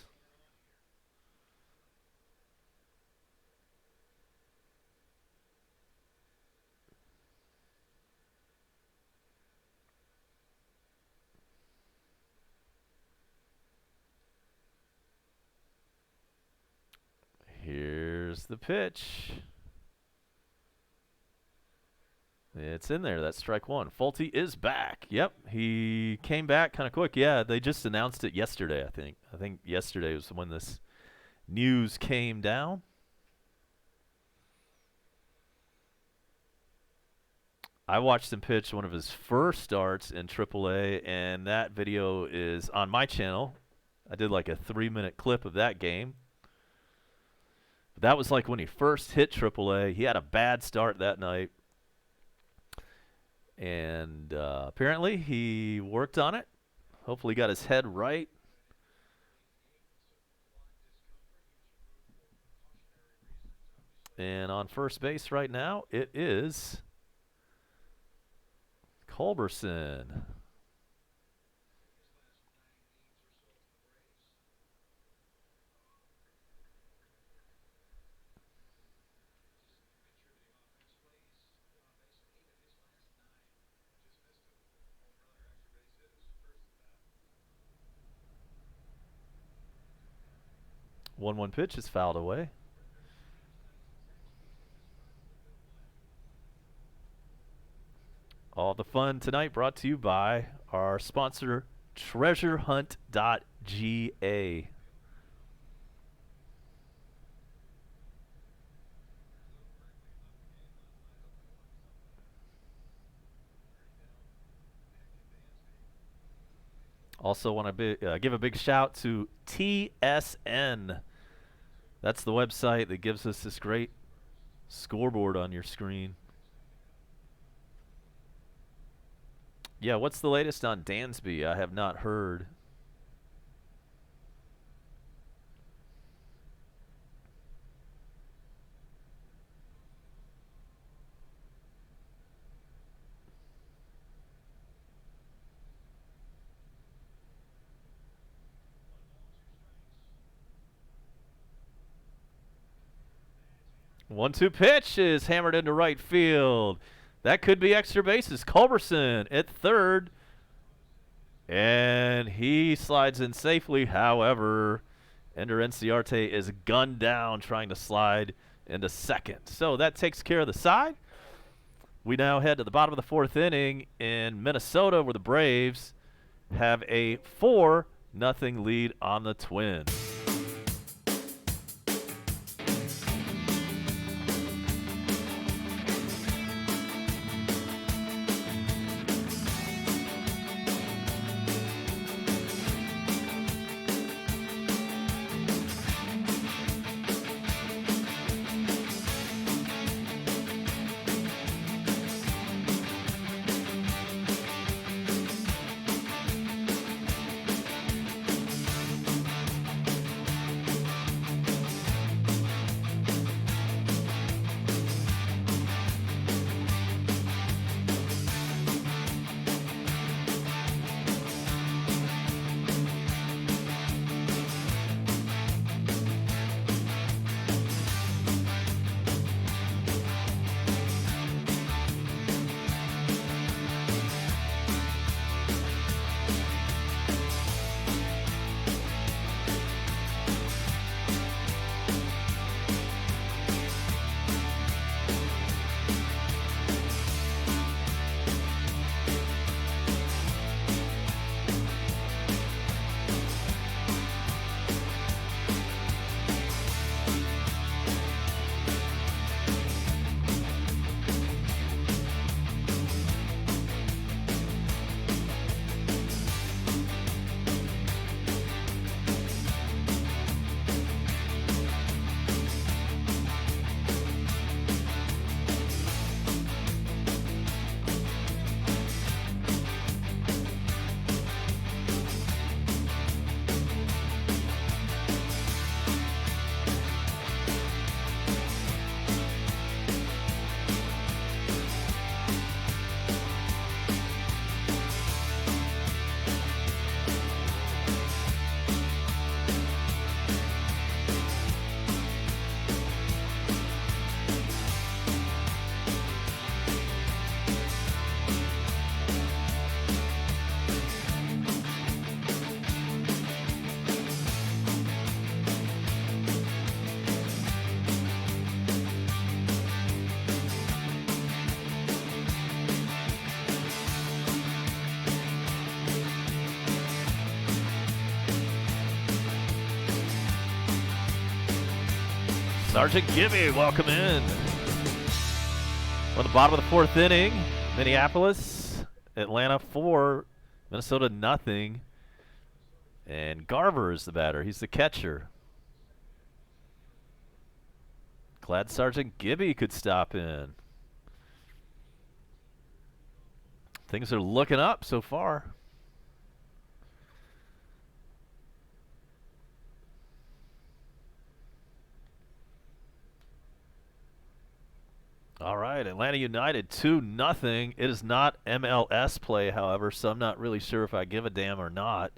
Here's the pitch. It's in there. That's strike one. Folty is back. Yep, he came back kind of quick. Yeah, they just announced it yesterday, I think. I think yesterday was when this news came down. I watched him pitch one of his first starts in AAA, and that video is on my channel. I did like a 3-minute clip of that game. But that was like when he first hit AAA. He had a bad start that night. And apparently he worked on it. Hopefully got his head right. And on first base right now, it is Culberson. One pitch is fouled away. All the fun tonight brought to you by our sponsor, treasurehunt.ga. Also want to give a big shout to TSN. That's the website that gives us this great scoreboard on your screen. Yeah, what's the latest on Dansby? I have not heard. One-two pitch is hammered into right field. That could be extra bases. Culberson at third. And he slides in safely. However, Ender Enciarte is gunned down trying to slide into second. So that takes care of the side. We now head to the bottom of the fourth inning in Minnesota, where the Braves have a 4-0 lead on the Twins. Sergeant Gibby, welcome in. On the bottom of the fourth inning, Minneapolis, Atlanta 4, Minnesota nothing. And Garver is the batter. He's the catcher. Glad Sergeant Gibby could stop in. Things are looking up so far. All right, Atlanta United 2-0. It is not MLS play, however, so I'm not really sure if I give a damn or not.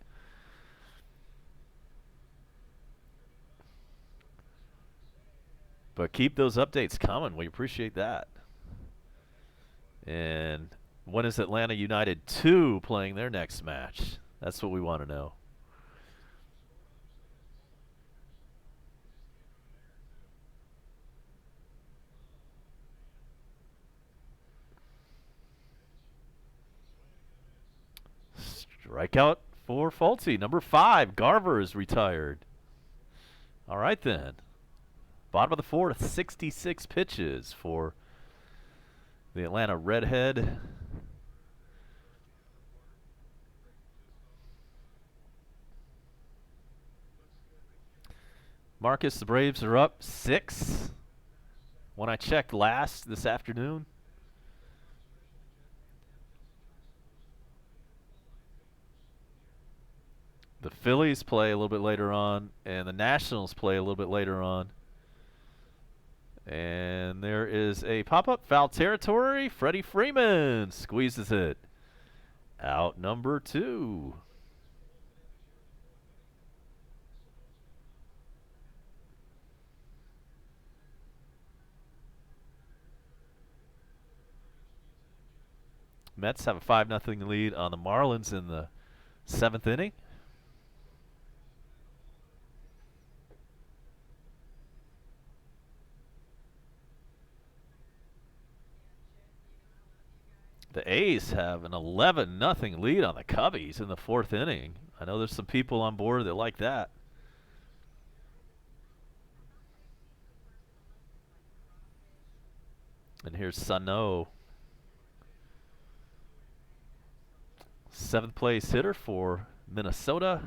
But keep those updates coming. We appreciate that. And when is Atlanta United 2 playing their next match? That's what we want to know. Strikeout for Folty. Number 5, Garver is retired. All right, then. Bottom of the fourth, 66 pitches for the Atlanta Redhead. Marcus, the Braves are up 6 when I checked last this afternoon. The Phillies play a little bit later on, and the Nationals play a little bit later on. And there is a pop-up foul territory. Freddie Freeman squeezes it. Out number 2. Mets have a 5-0 lead on the Marlins in the 7th inning. The A's have an 11-0 lead on the Cubbies in the 4th inning. I know there's some people on board that like that. And here's Sano, 7th place hitter for Minnesota.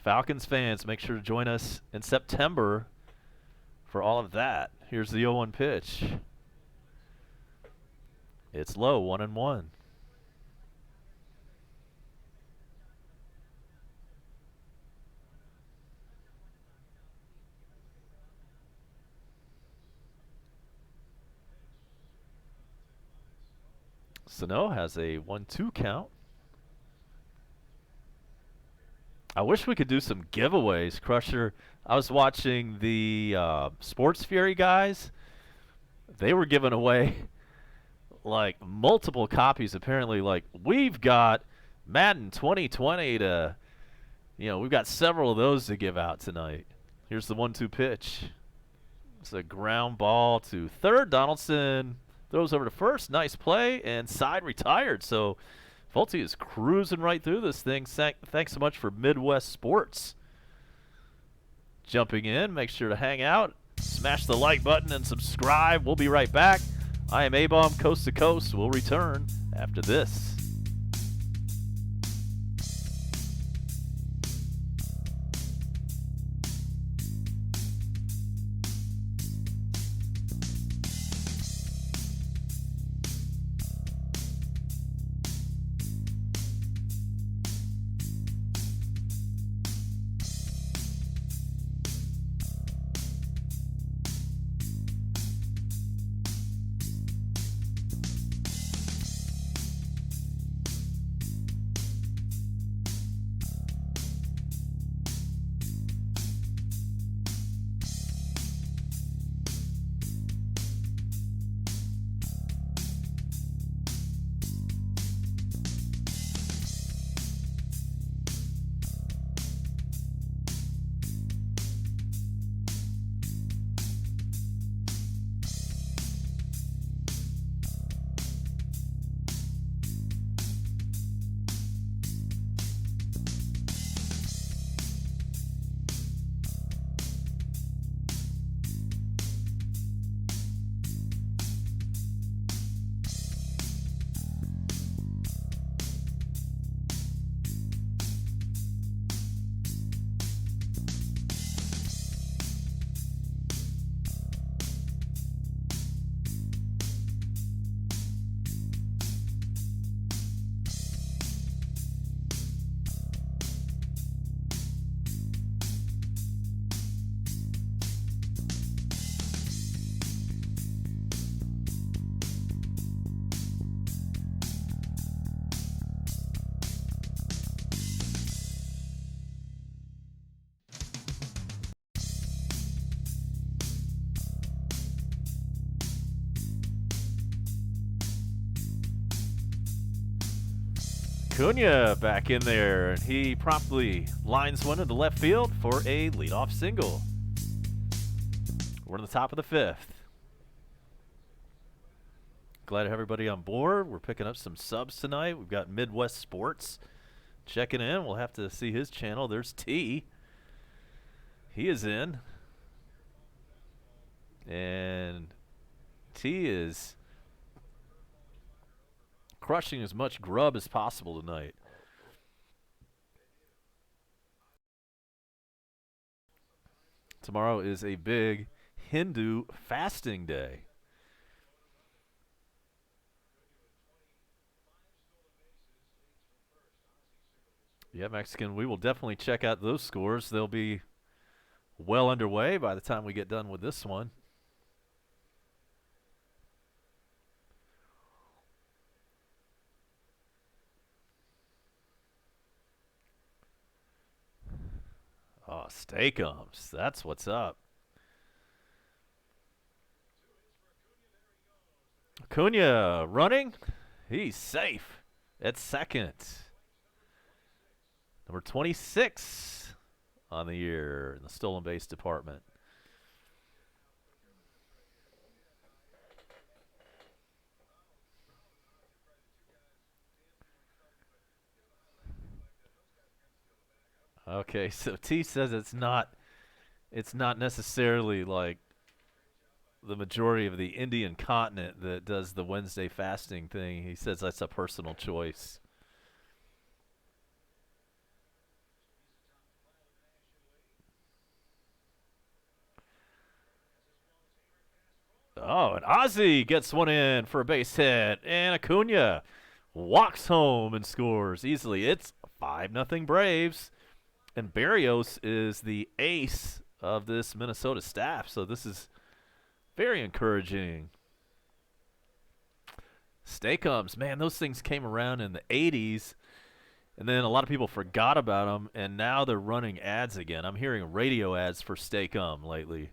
Falcons fans, make sure to join us in September for all of that. Here's the 0-1 pitch. It's low, 1-1. Sano has a 1-2 count. I wish we could do some giveaways, Crusher. I was watching the Sports Fury guys. They were giving away like multiple copies. Apparently, like we've got Madden 2020 to, we've got several of those to give out tonight. Here's the 1-2 pitch. It's a ground ball to third. Donaldson throws over to first. Nice play, and side retired. So Folty is cruising right through this thing. Thanks so much for Midwest Sports jumping in. Make sure to hang out, smash the like button, and subscribe. We'll be right back. I am A-Bomb Coast to Coast. We'll return after this. Cunha back in there, and he promptly lines one into left field for a leadoff single. We're in the top of the 5th. Glad to have everybody on board. We're picking up some subs tonight. We've got Midwest Sports checking in. We'll have to see his channel. There's T. He is in. And T is crushing as much grub as possible tonight. Tomorrow is a big Hindu fasting day. Yeah, Mexican, we will definitely check out those scores. They'll be well underway by the time we get done with this one. Oh, Steakums. That's what's up. Acuna running. He's safe at second. Number 26 on the year in the stolen base department. Okay, so T says it's not necessarily like the majority of the Indian continent that does the Wednesday fasting thing. He says that's a personal choice. Oh, and Ozzy gets one in for a base hit, and Acuna walks home and scores easily. It's 5-0 Braves, and Barrios is the ace of this Minnesota staff, so this is very encouraging. Steakums, man, those things came around in the 80s, and then a lot of people forgot about them, and now they're running ads again. I'm hearing radio ads for Steakum lately.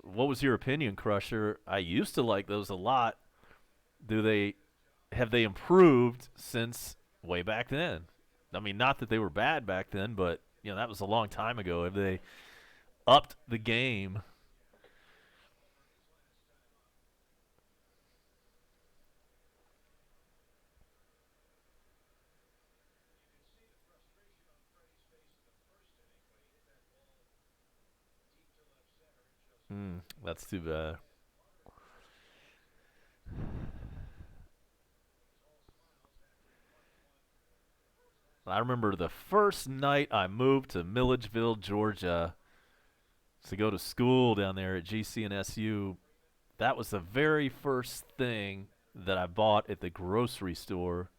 What was your opinion, Crusher? I used to like those a lot. Have they improved since way back then? I mean, not that they were bad back then, but that was a long time ago. Have they upped the game? That's too bad. I remember the first night I moved to Milledgeville, Georgia, to go to school down there at GC and SU. That was the very first thing that I bought at the grocery store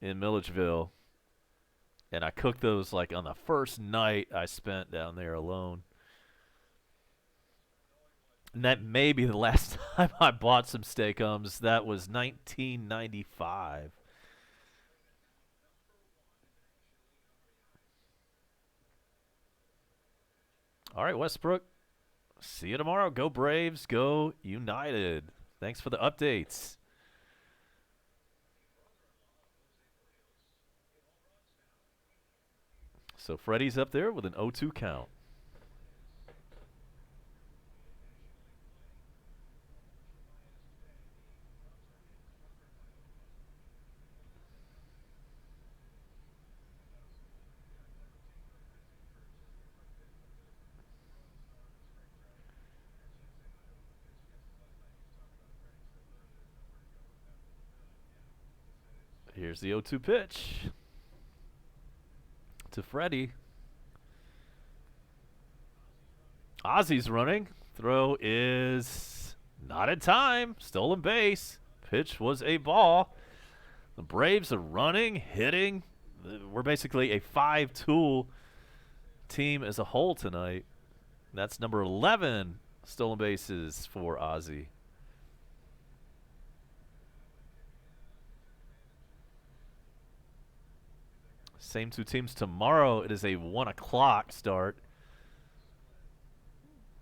in Milledgeville. And I cooked those like on the first night I spent down there alone. And that may be the last time I bought some Steakums. That was 1995. All right, Westbrook. See you tomorrow. Go Braves. Go United. Thanks for the updates. So Freddie's up there with an 0-2 count. Here's the 0-2 pitch to Freddie. Ozzy's running. Throw is not in time. Stolen base. Pitch was a ball. The Braves are running, hitting. We're basically a 5-tool team as a whole tonight. That's number 11 stolen bases for Ozzy. Same two teams tomorrow. It is a 1 o'clock start.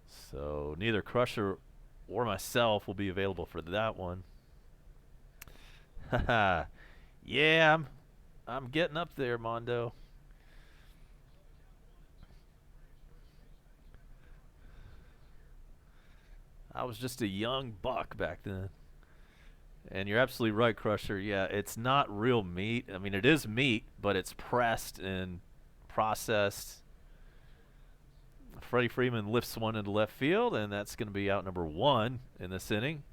So neither Crusher or myself will be available for that one. Yeah, I'm getting up there, Mondo. I was just a young buck back then. And you're absolutely right, Crusher. Yeah, it's not real meat. I mean, it is meat, but it's pressed and processed. Freddie Freeman lifts one into left field, and that's going to be out number 1 in this inning.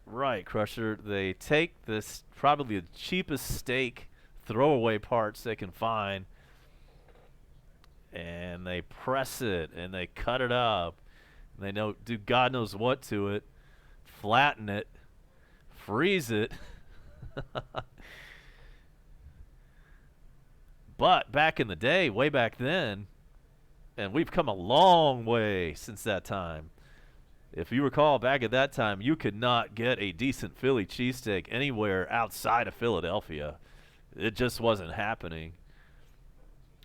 Right, Crusher. They take this probably the cheapest steak throwaway parts they can find, and they press it, and they cut it up, and they do God knows what to it, flatten it, freeze it. But back in the day, way back then, and we've come a long way since that time. If you recall, back at that time, you could not get a decent Philly cheesesteak anywhere outside of Philadelphia. It just wasn't happening.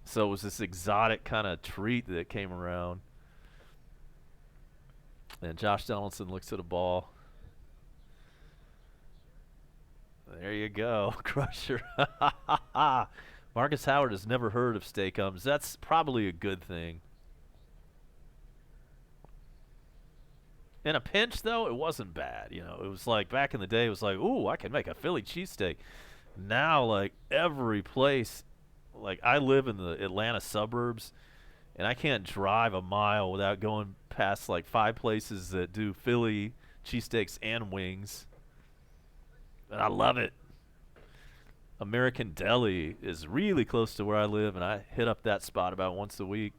So it was this exotic kind of treat that came around. And Josh Donaldson looks at the ball. There you go, Crusher. Marcus Howard has never heard of steakums. That's probably a good thing. In a pinch, though, it wasn't bad. You know, it was like back in the day, it was like, ooh, I can make a Philly cheesesteak. Now, like, every place, like, I live in the Atlanta suburbs, and I can't drive a mile without going past, like, 5 places that do Philly cheesesteaks and wings. And I love it. American Deli is really close to where I live, and I hit up that spot about once a week.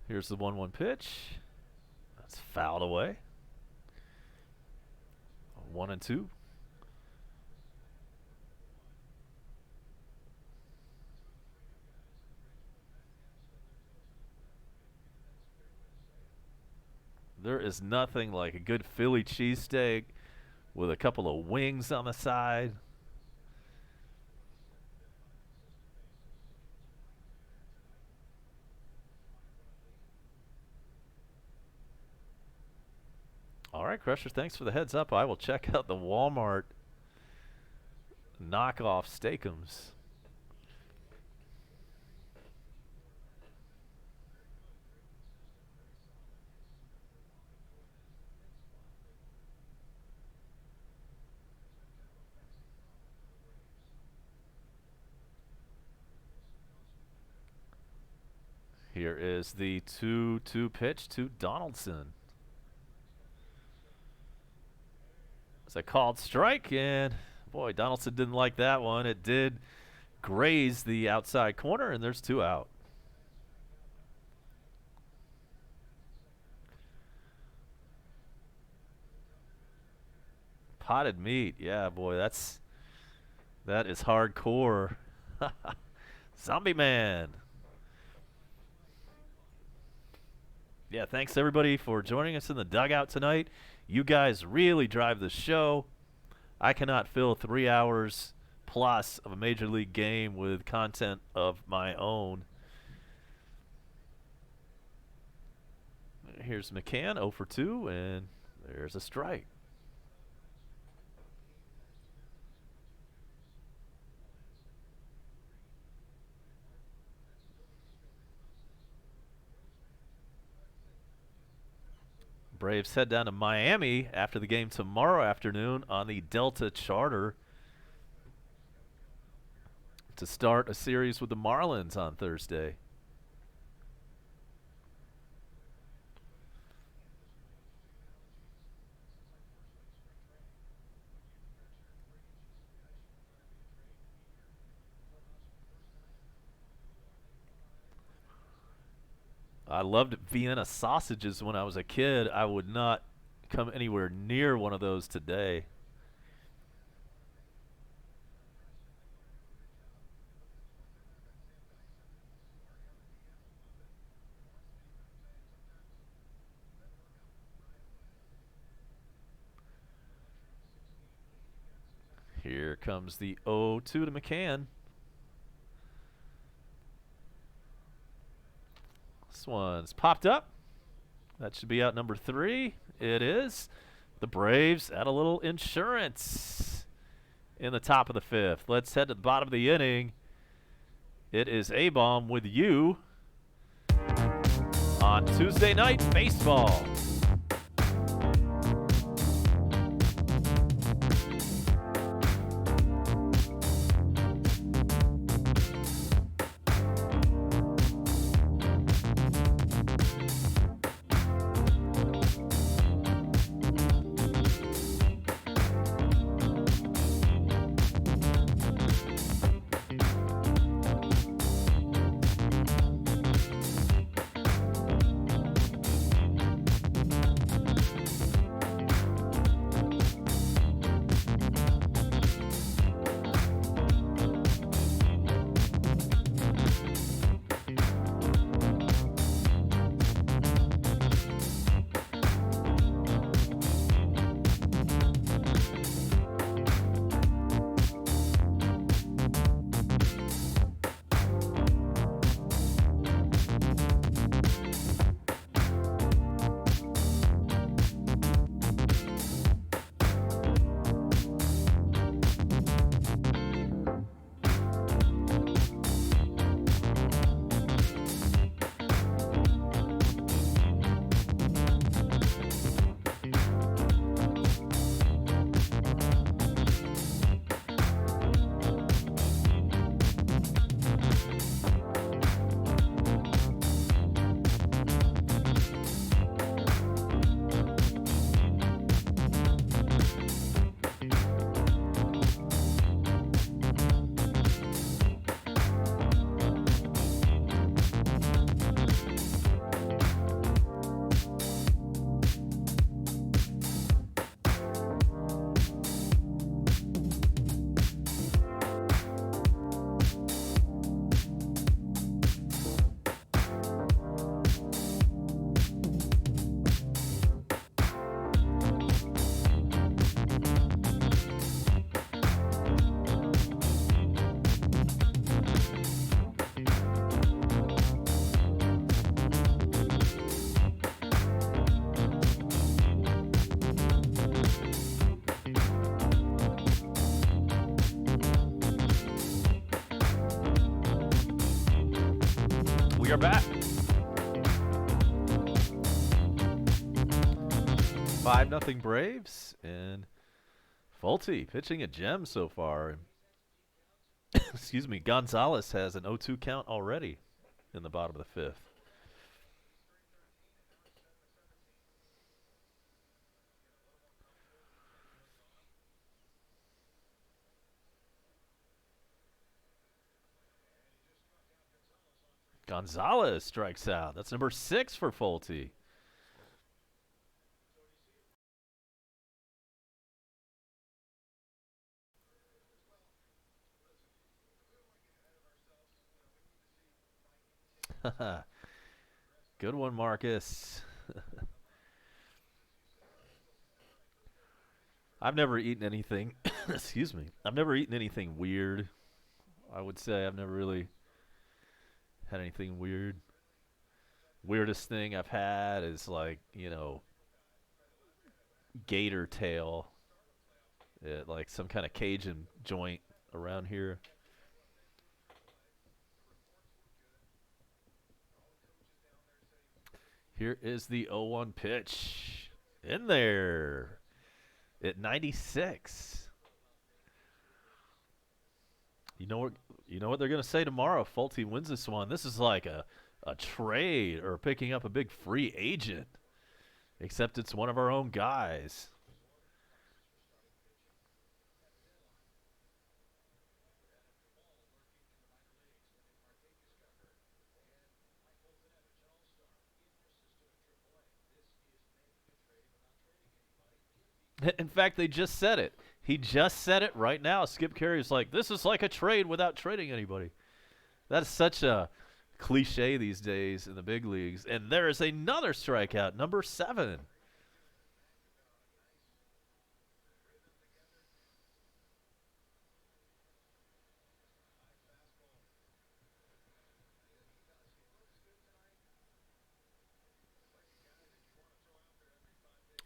Here's the 1-1 pitch. That's fouled away. 1-2. There is nothing like a good Philly cheesesteak with a couple of wings on the side. All right, Crusher, thanks for the heads up. I will check out the Walmart knockoff steakums. Here is the 2-2 pitch to Donaldson. It's a called strike, and boy, Donaldson didn't like that one. It did graze the outside corner, and there's 2 out. Potted meat, yeah, boy, that is hardcore. Zombie Man. Yeah, thanks everybody for joining us in the dugout tonight. You guys really drive the show. I cannot fill 3 hours plus of a major league game with content of my own. Here's McCann, 0 for 2, and there's a strike. Braves head down to Miami after the game tomorrow afternoon on the Delta Charter to start a series with the Marlins on Thursday. I loved Vienna sausages when I was a kid. I would not come anywhere near one of those today. Here comes the 0-2 to McCann. This one's popped up. That should be out number 3. It is. The Braves add a little insurance in the top of the 5th. Let's head to the bottom of the inning. It is A-Bomb with you on Tuesday Night Baseball. We are back. 5-0 Braves, and Folty pitching a gem so far. Excuse me, Gonzalez has an 0-2 count already in the bottom of the fifth. Gonzalez strikes out. That's number 6 for Folty. Good one, Marcus. I've never eaten anything. Excuse me. I've never eaten anything weird. I would say I've never really had anything weird. Weirdest thing I've had is like, gator tail at like some kind of Cajun joint around here. Here is the 0-1 pitch. In there at 96. You know what they're going to say tomorrow if Folty wins this one? This is like a trade or picking up a big free agent. Except it's one of our own guys. In fact, they just said it. He just said it right now. Skip Carey's like, this is like a trade without trading anybody. That's such a cliche these days in the big leagues. And there is another strikeout, number 7.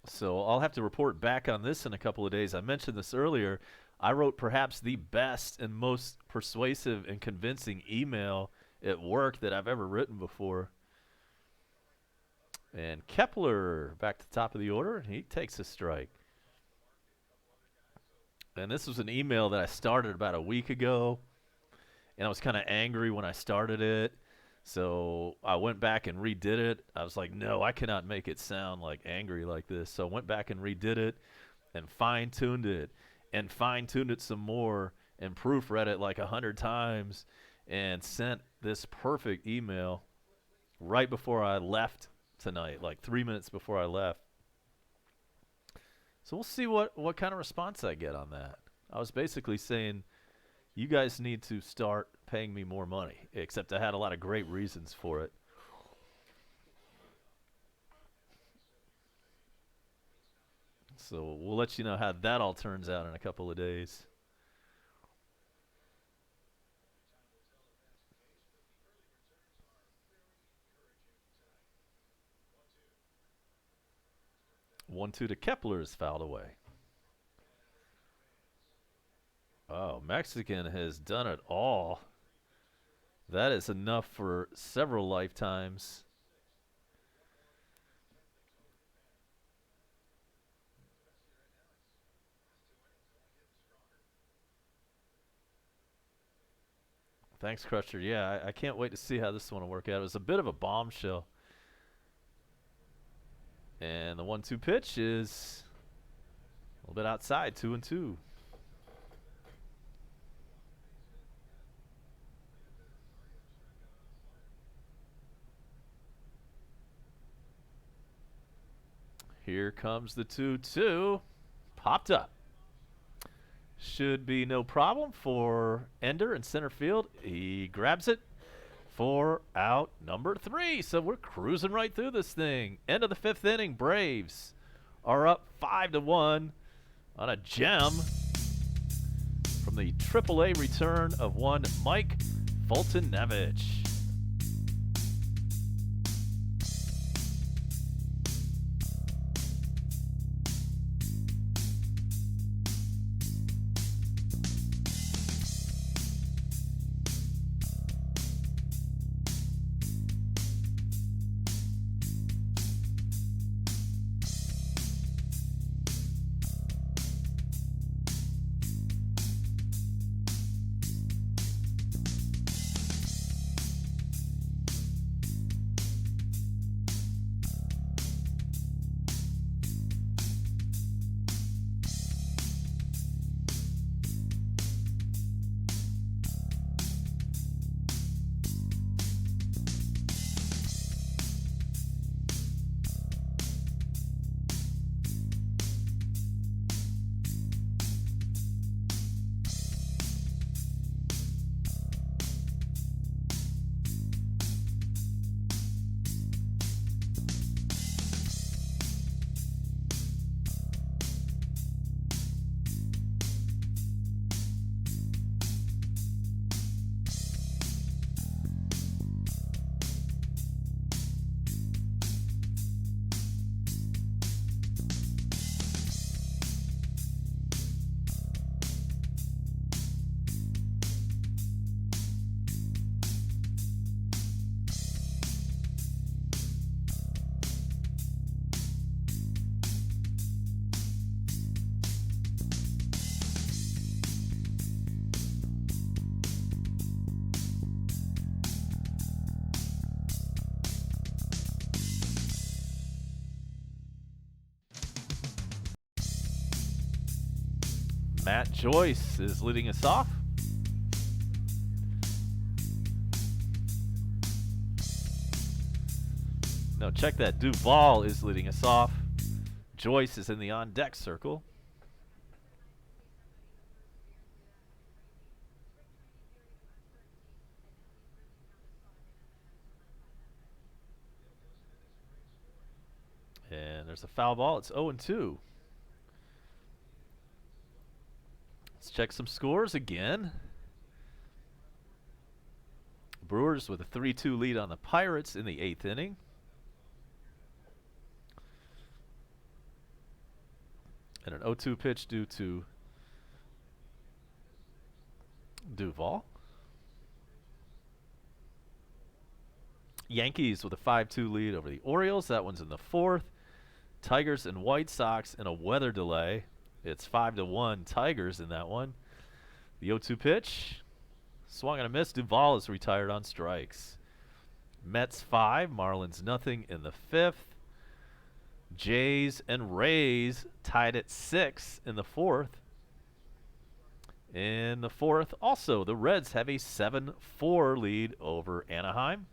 So I'll have to report back on this in a couple of days. I mentioned this earlier. I wrote perhaps the best and most persuasive and convincing email at work that I've ever written before. And Kepler back to the top of the order, and he takes a strike. And this was an email that I started about a week ago, and I was kind of angry when I started it. So I went back and redid it. I was like, no, I cannot make it sound like angry like this. So I went back and redid it and fine-tuned it and fine-tuned it some more and proofread it like 100 times and sent this perfect email right before I left tonight, like 3 minutes before I left. So we'll see what kind of response I get on that. I was basically saying, you guys need to start paying me more money, except I had a lot of great reasons for it. So we'll let you know how that all turns out in a couple of days. One, two to Kepler is fouled away. Oh, Mexican has done it all. That is enough for several lifetimes. Thanks, Crusher. Yeah, I can't wait to see how this one will work out. It was a bit of a bombshell. And the 1-2 pitch is a little bit outside, 2-2. Here comes the 2-2. Popped up. Should be no problem for Ender in center field. He grabs it for out number 3. So we're cruising right through this thing. End of the 5th inning. Braves are up 5-1 on a gem from the AAA return of one Mike Foltynewicz. Matt Joyce is leading us off. No, check that. Duvall is leading us off. Joyce is in the on-deck circle. And there's a foul ball. It's 0-2. Let's check some scores again. Brewers with a 3-2 lead on the Pirates in the 8th inning. And an 0-2 pitch due to Duvall. Yankees with a 5-2 lead over the Orioles. That one's in the 4th. Tigers and White Sox in a weather delay. It's 5-1 Tigers in that one. The 0-2 pitch. Swung and a miss. Duvall is retired on strikes. Mets 5, Marlins nothing in the 5th. Jays and Rays tied at 6 in the 4th. In the 4th, also, the Reds have a 7-4 lead over Anaheim.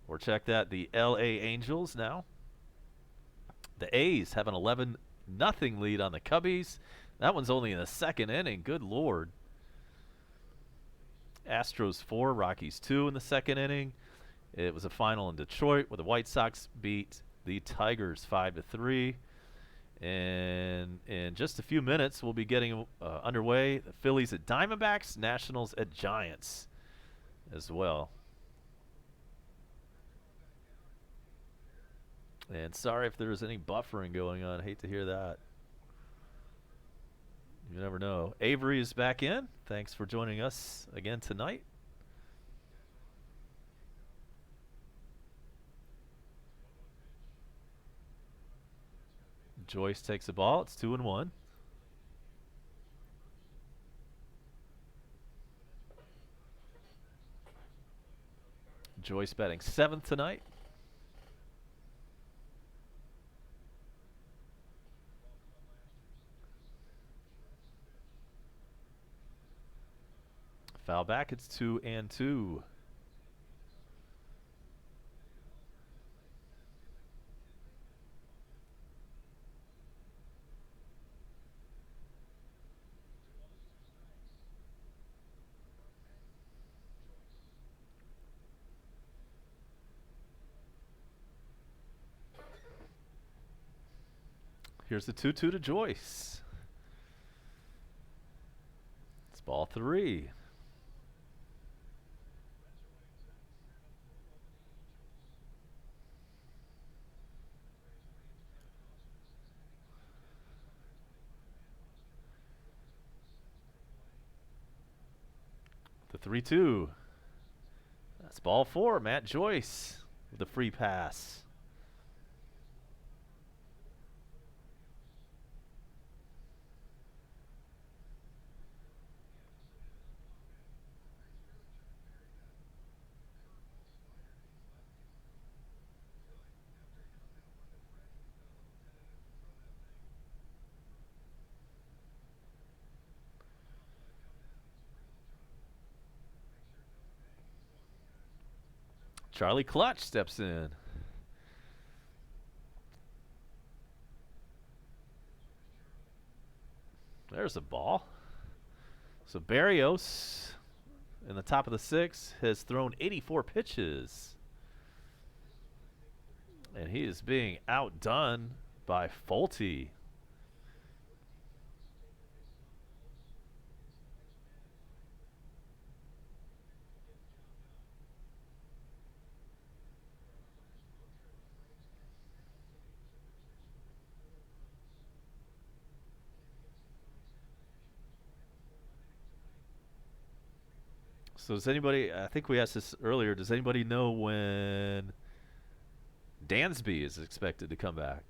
Or check that, the LA Angels now. The A's have an 11-0 lead on the Cubbies. That one's only in the 2nd inning. Good Lord. Astros 4, Rockies 2 in the 2nd inning. It was a final in Detroit where the White Sox beat the Tigers 5-3. And in just a few minutes, we'll be getting underway. The Phillies at Diamondbacks, Nationals at Giants as well. And sorry if there's any buffering going on. I hate to hear that. You never know. Avery is back in. Thanks for joining us again tonight. Joyce takes the ball. It's 2-1. Joyce batting 7th tonight. Foul back, it's 2-2. Here's the 2-2 to Joyce. It's ball 3. The 3-2. That's ball 4. Matt Joyce with a free pass. Charlie Clutch steps in. There's a ball. So Barrios in the top of the 6th has thrown 84 pitches. And he is being outdone by Folty. So does anybody, I think we asked this earlier, does anybody know when Dansby is expected to come back?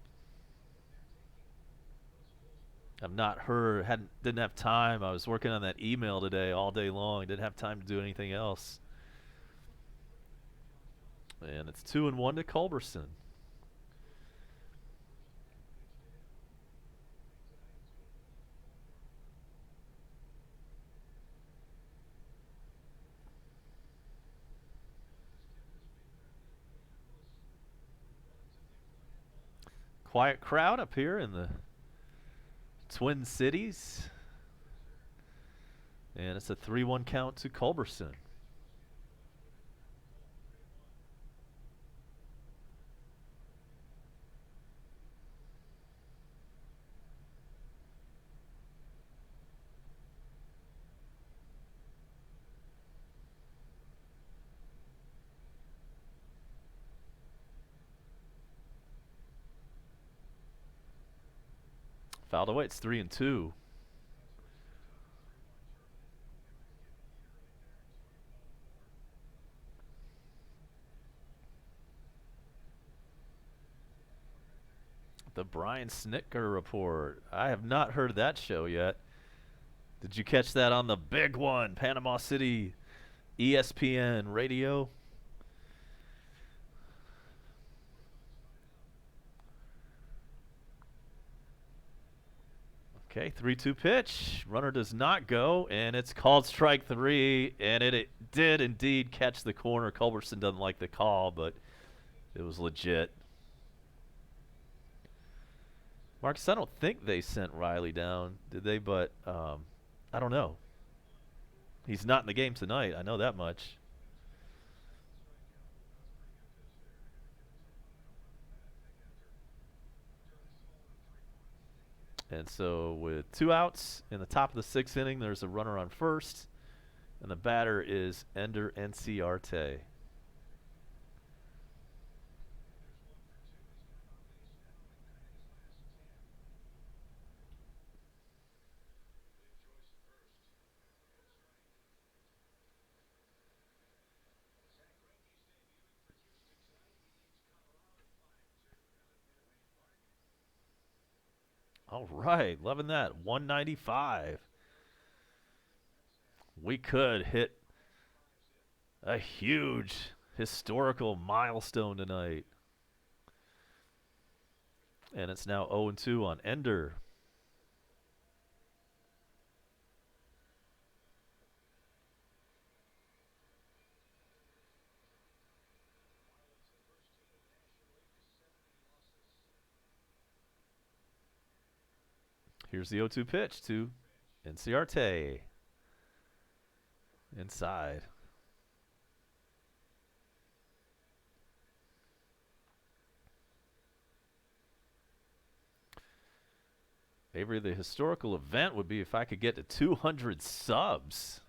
I've not heard, didn't have time. I was working on that email today all day long. Didn't have time to do anything else. And it's 2-1 to Culberson. quiet crowd up here in the Twin Cities. And it's a 3-1 count to Culberson. Fouled away. It's 3-2. The Brian Snitker report. I have not heard that show yet. Did you catch that on the big one, Panama City, ESPN radio? Okay, 3-2 pitch. Runner does not go, and it's called strike 3, and it did indeed catch the corner. Culberson doesn't like the call, but it was legit. Marcus, I don't think they sent Riley down, did they? But I don't know. He's not in the game tonight. I know that much. And so with 2 outs in the top of the 6th inning, there's a runner on first, and the batter is Ender Enciarte. All right, loving that. 195. We could hit a huge historical milestone tonight. And it's now 0-2 on Ender. Here's the 0-2 pitch to Enciarte. Inside. Avery, the historical event would be if I could get to 200 subs.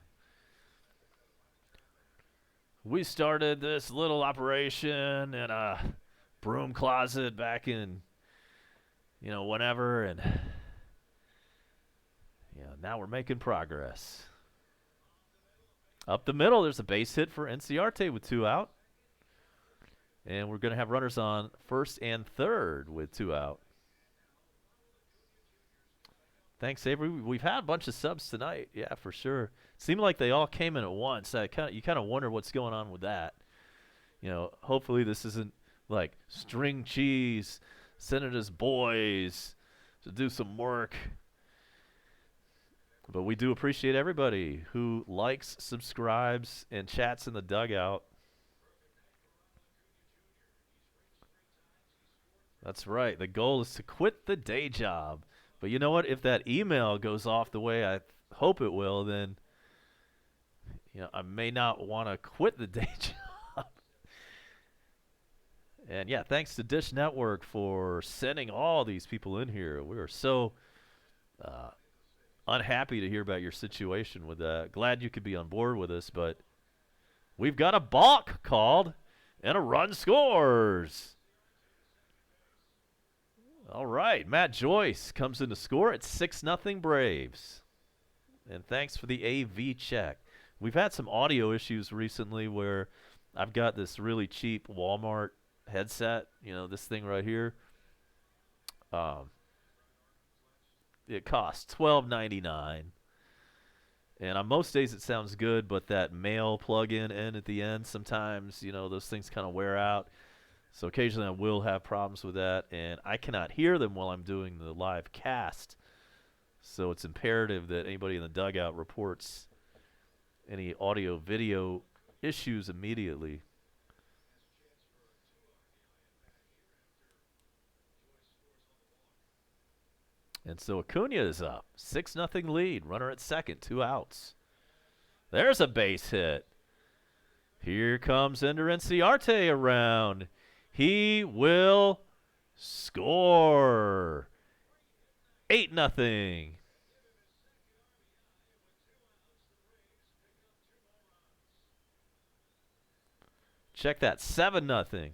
We started this little operation in a broom closet back in, whenever, and now we're making progress. Up the middle, there's a base hit for Enciarte with 2 out. And we're going to have runners on first and third with 2 out. Thanks, Avery. We've had a bunch of subs tonight. Yeah, for sure. Seemed like they all came in at once. You kind of wonder what's going on with that. Hopefully this isn't like string cheese sending us boys to do some work. But we do appreciate everybody who likes, subscribes, and chats in the dugout. That's right. The goal is to quit the day job. But you know what? If that email goes off the way I hope it will, then I may not want to quit the day job. And yeah, thanks to Dish Network for sending all these people in here. We are so unhappy to hear about your situation with that. Glad you could be on board with us, but we've got a balk called and a run scores. All right, Matt Joyce comes in to score at 6-0 Braves. And thanks for the AV check. We've had some audio issues recently where I've got this really cheap Walmart headset, this thing right here. It costs $12.99. And on most days it sounds good, but that male plug-in at the end, sometimes, those things kind of wear out. So occasionally I will have problems with that, and I cannot hear them while I'm doing the live cast. So it's imperative that anybody in the dugout reports any audio-video issues immediately. And so Acuna is up. 6-0 lead. Runner at second. 2 outs. There's a base hit. Here comes Ender Inciarte around. He will score. 8-0. Check that. 7-0.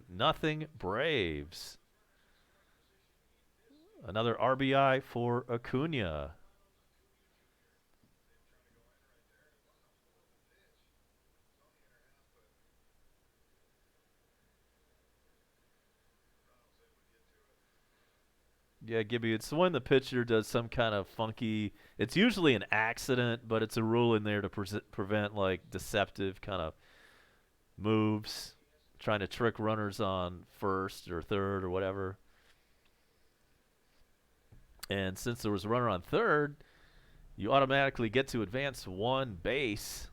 Nothing Braves. Another RBI for Acuna. Yeah, Gibby, it's when the pitcher does some kind of funky, it's usually an accident, but it's a rule in there to prevent like deceptive kind of moves, trying to trick runners on first or third or whatever. And since there was a runner on third, you automatically get to advance 1 base.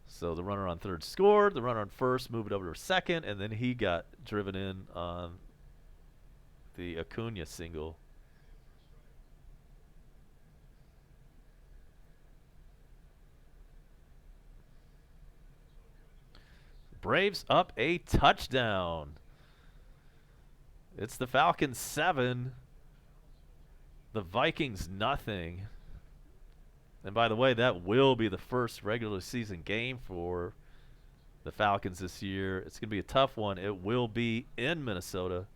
So the runner on third scored, the runner on first moved over to second, and then he got driven in on the Acuna single. Braves up a touchdown. It's the Falcons 7, the Vikings nothing. And by the way, that will be the first regular season game for the Falcons this year. It's going to be a tough one. It will be in Minnesota.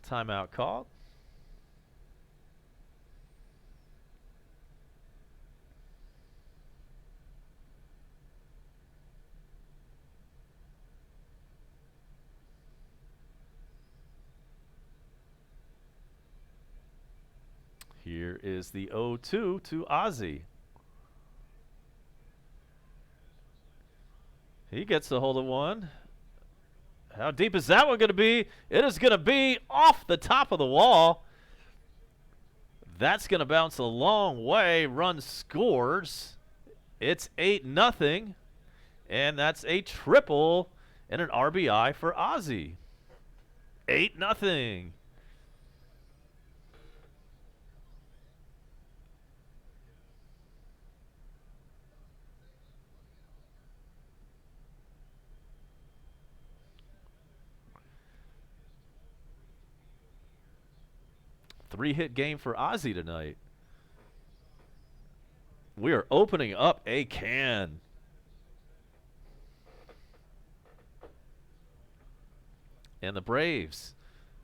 Timeout called. Here is the 0-2 to Ozzie. He gets a hold of one. How deep is that one going to be? It is going to be off the top of the wall. That's going to bounce a long way. Run scores. It's 8-0. And that's a triple and an RBI for Ozzie. 8-0. Three-hit game for Ozzie tonight. We are opening up a can. And the Braves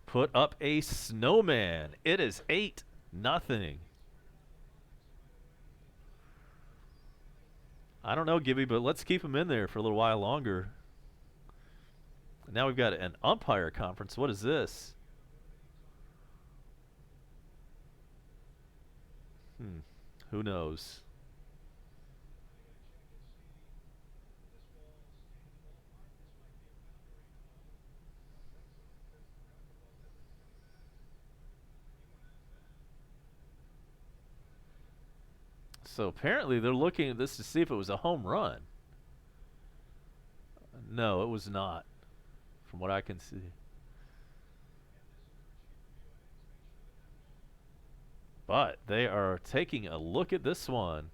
put up a snowman. It is 8-0. I don't know, Gibby, but let's keep him in there for a little while longer. Now we've got an umpire conference. What is this? Who knows? So apparently they're looking at this to see if it was a home run. No, it was not, from what I can see. But they are taking a look at this one.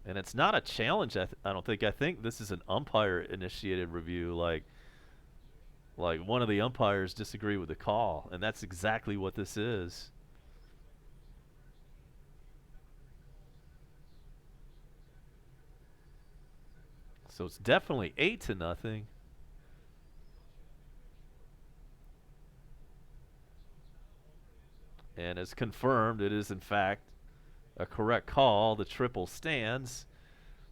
And it's not a challenge, I don't think. I think this is an umpire-initiated review. Like one of the umpires disagree with the call. And that's exactly what this is. So it's definitely 8-0. And as confirmed, it is in fact a correct call. The triple stands.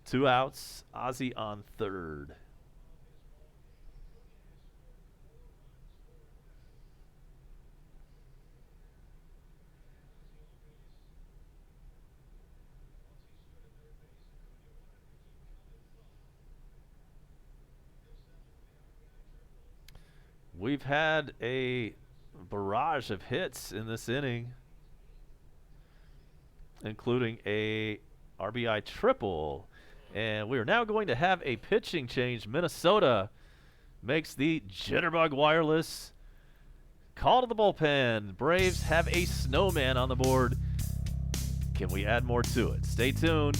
2 outs. Ozzie on third. We've had a barrage of hits in this inning, including a RBI triple. And we are now going to have a pitching change. Minnesota makes the Jitterbug Wireless call to the bullpen. Braves have a snowman on the board. Can we add more to it? Stay tuned.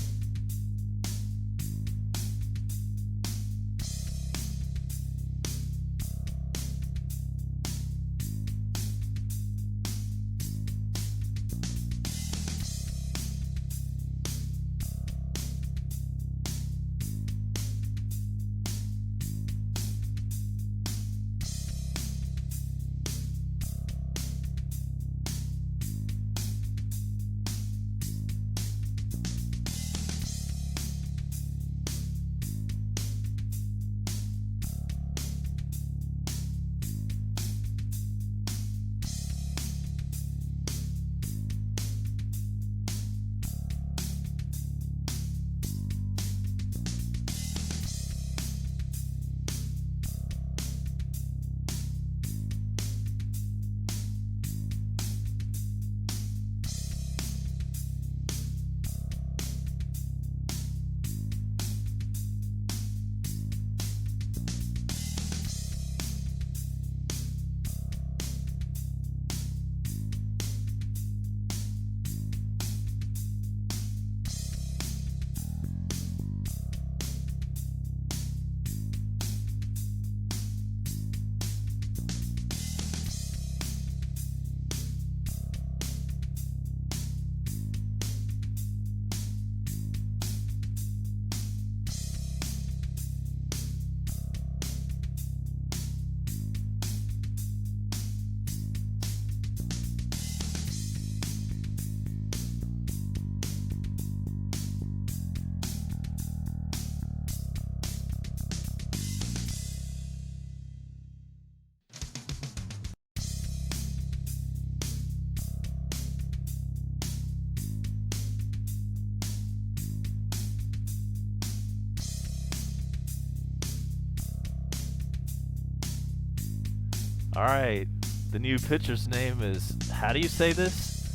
All right, the new pitcher's name is, how do you say this?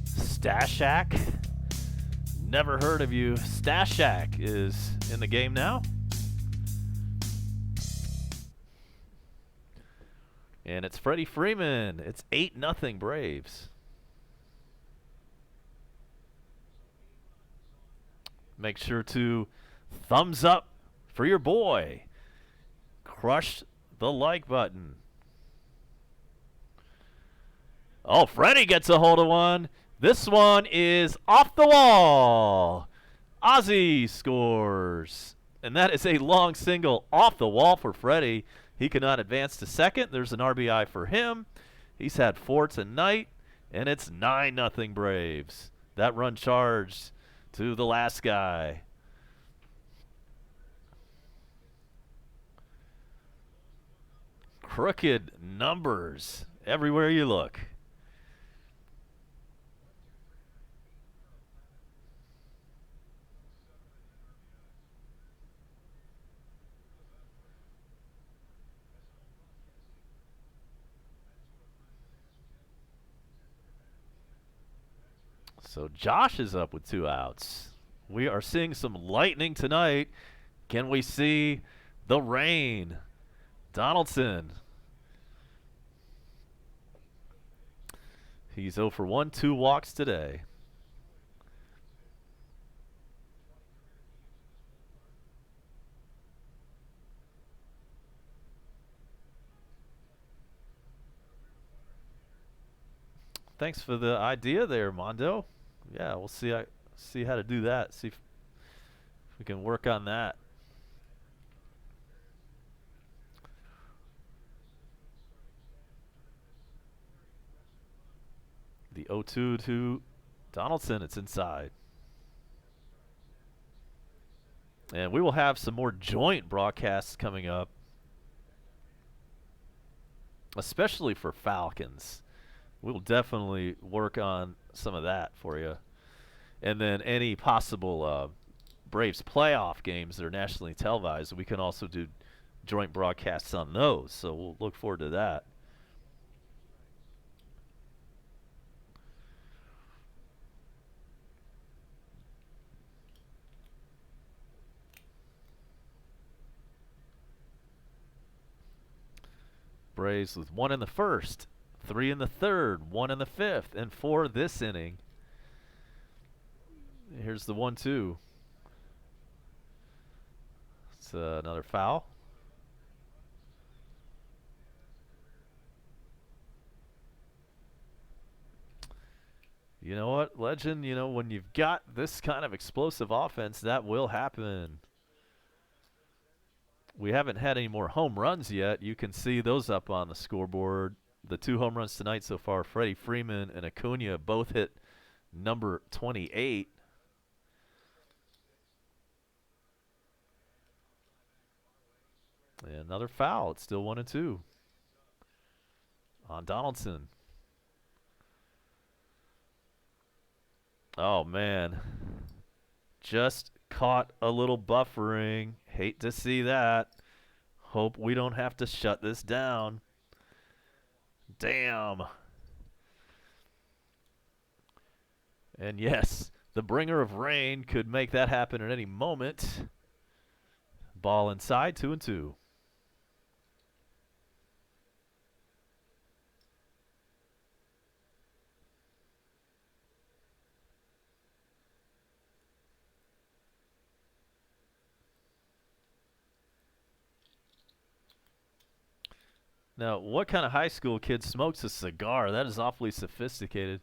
Stashak? Never heard of you. Stashak is in the game now. And it's Freddie Freeman. It's 8-0 Braves. Make sure to thumbs up for your boy. Crush the like button. Oh, Freddie gets a hold of one. This one is off the wall. Ozzy scores. And that is a long single off the wall for Freddie. He cannot advance to second. There's an RBI for him. He's had 4 tonight, and it's 9-0 Braves. That run charged to the last guy. Crooked numbers everywhere you look. So Josh is up with 2 outs. We are seeing some lightning tonight. Can we see the rain? Donaldson. He's 0 for 1, 2 walks today. Thanks for the idea there, Mondo. Yeah, we'll see how to do that. See if we can work on that. The 0-2 to Donaldson. It's inside. And we will have some more joint broadcasts coming up, especially for Falcons. We'll definitely work on some of that for you. And then any possible Braves playoff games that are nationally televised, we can also do joint broadcasts on those, so we'll look forward to that. Braves with 1 in the first, 3 in the third, 1 in the fifth, and 4 this inning. Here's the 1-2. It's another foul. You know what, Legend? You know, when you've got this kind of explosive offense, that will happen. We haven't had any more home runs yet. You can see those up on the scoreboard. The 2 home runs tonight so far, Freddie Freeman and Acuna both hit number 28. And another foul. It's still 1-2 on Donaldson. Oh, man. Just caught a little buffering. Hate to see that. Hope we don't have to shut this down. Damn. And yes, the bringer of rain could make that happen at any moment. Ball inside, 2-2. Now, what kind of high school kid smokes a cigar? That is awfully sophisticated.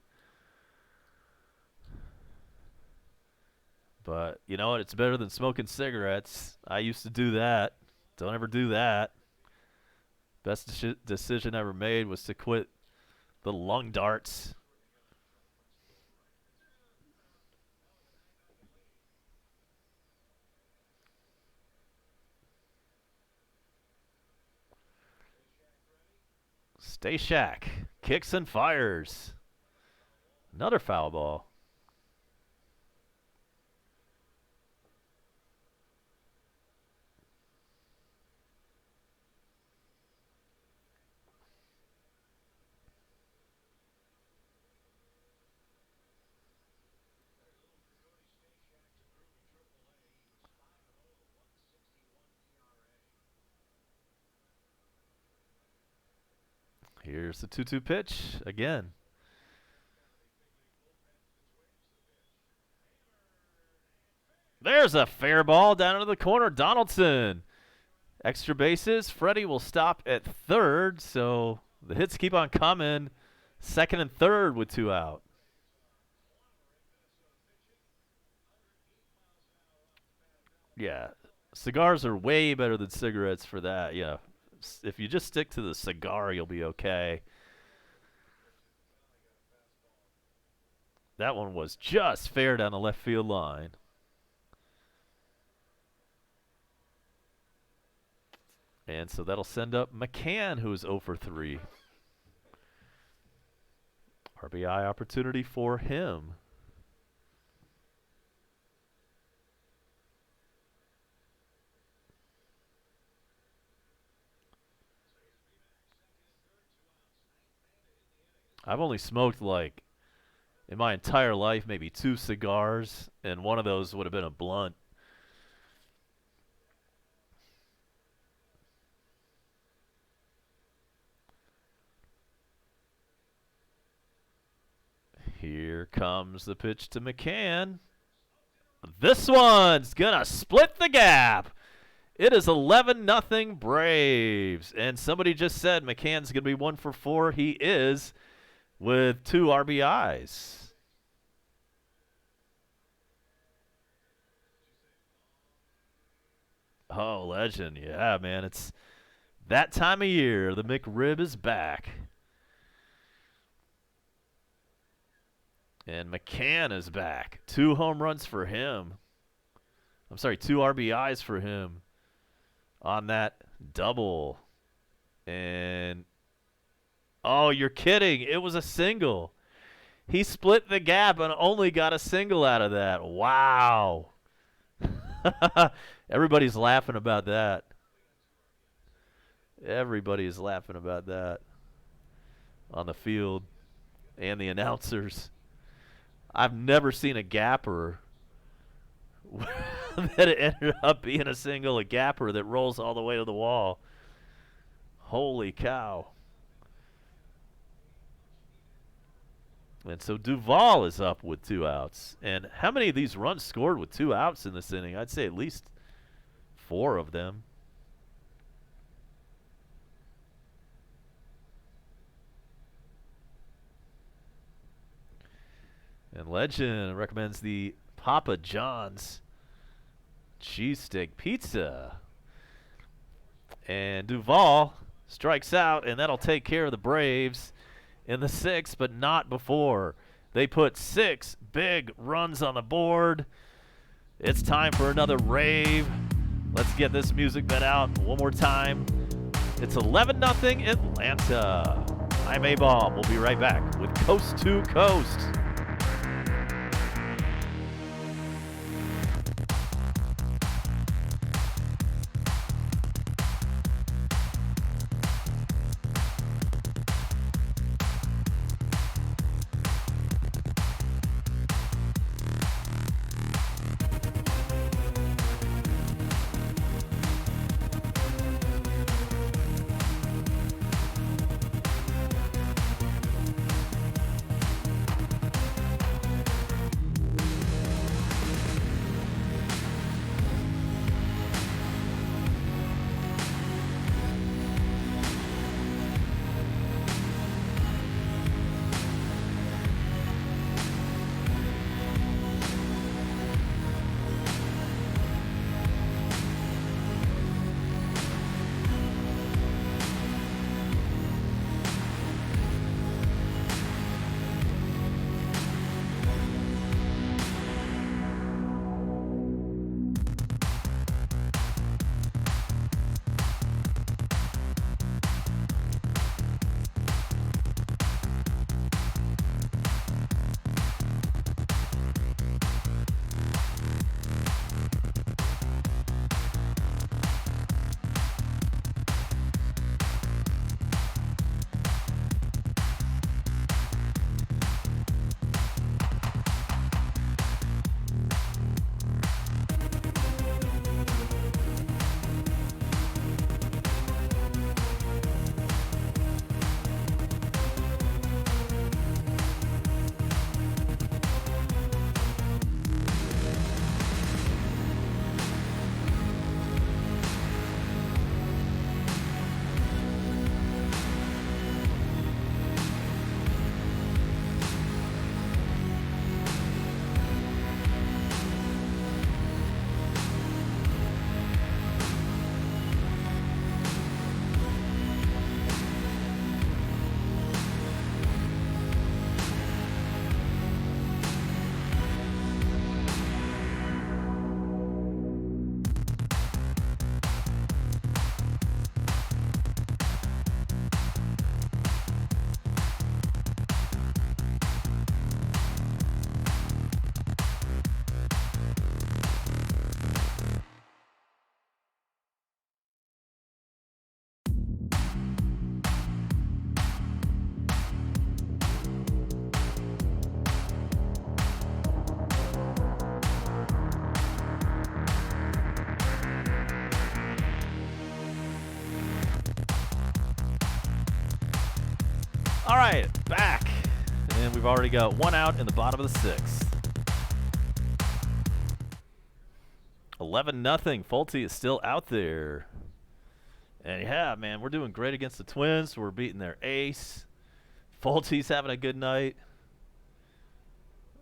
But you know what? It's better than smoking cigarettes. I used to do that. Don't ever do that. Best decision I ever made was to quit the lung darts. Stay Shack kicks and fires. Another foul ball. Here's the 2-2 pitch again. There's a fair ball down into the corner. Donaldson. Extra bases. Freddie will stop at third, so the hits keep on coming. Second and third with 2 out. Yeah, cigars are way better than cigarettes for that. Yeah, if you just stick to the cigar, you'll be okay. That one was just fair down the left field line. And so that'll send up McCann, who is 0 for 3. RBI opportunity for him. I've only smoked, like, in my entire life, maybe 2 cigars, and one of those would have been a blunt. Here comes the pitch to McCann. This one's gonna split the gap. It is 11-0 Braves. And somebody just said McCann's gonna be 1 for 4. He is, with 2 RBIs. Oh, Legend. Yeah, man. It's that time of year. The McRib is back. And McCann is back. 2 home runs for him. I'm sorry, 2 RBIs for him on that double. And, oh, you're kidding. It was a single. He split the gap and only got a single out of that. Wow. Everybody's laughing about that. Everybody is laughing about that on the field and the announcers. I've never seen a gapper that it ended up being a single, a gapper that rolls all the way to the wall. Holy cow. And so Duvall is up with 2 outs. And how many of these runs scored with 2 outs in this inning? I'd say at least 4 of them. And Legend recommends the Papa John's cheesesteak pizza. And Duvall strikes out, and that'll take care of the Braves in the 6th, but not before. They put 6 big runs on the board. It's time for another rave. Let's get this music bed out one more time. It's 11-0 Atlanta. I'm A-Bomb. We'll be right back with Coast to Coast. All right, back. And we've already got 1 out in the bottom of the 6th. 11-0. Folty is still out there. And yeah, man, we're doing great against the Twins. We're beating their ace. Folty's having a good night.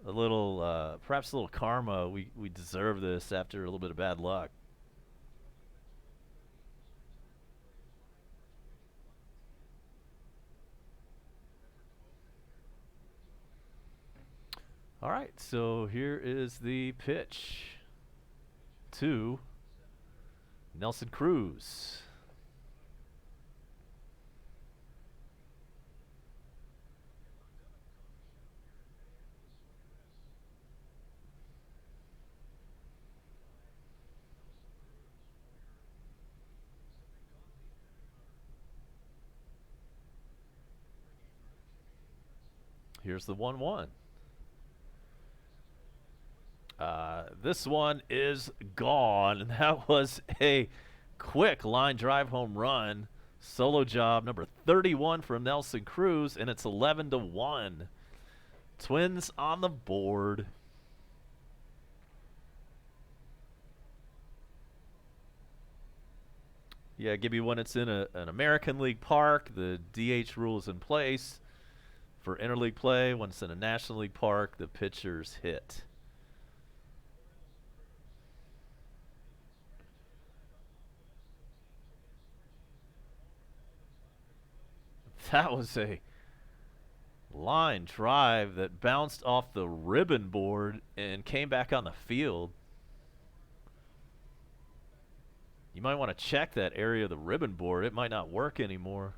A little, perhaps a little karma. We deserve this after a little bit of bad luck. All right, so here is the pitch to Nelson Cruz. Here's the 1-1. This one is gone. That was a quick line drive home run. Solo job number 31 from Nelson Cruz, and it's 11-1. Twins on the board. Yeah, Gibby, when it's in an American League park, the DH rule is in place for interleague play. When it's in a National League park, the pitchers hit. That was a line drive that bounced off the ribbon board and came back on the field. You might want to check that area of the ribbon board. It might not work anymore.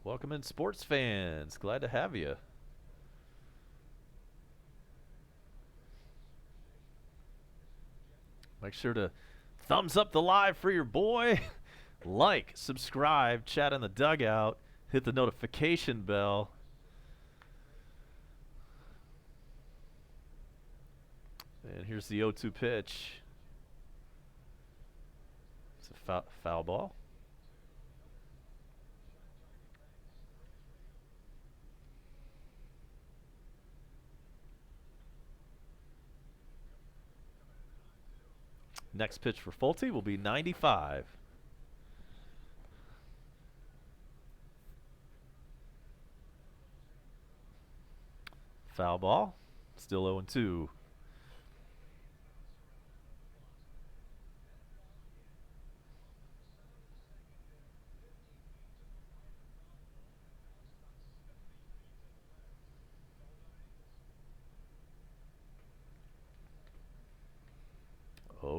Welcome in, sports fans. Glad to have you. Make sure to thumbs up the live for your boy. Like, subscribe, chat in the dugout, hit the notification bell. And here's the 0-2 pitch. It's a foul ball. Next pitch for Folty will be 95. Foul ball. Still 0-2.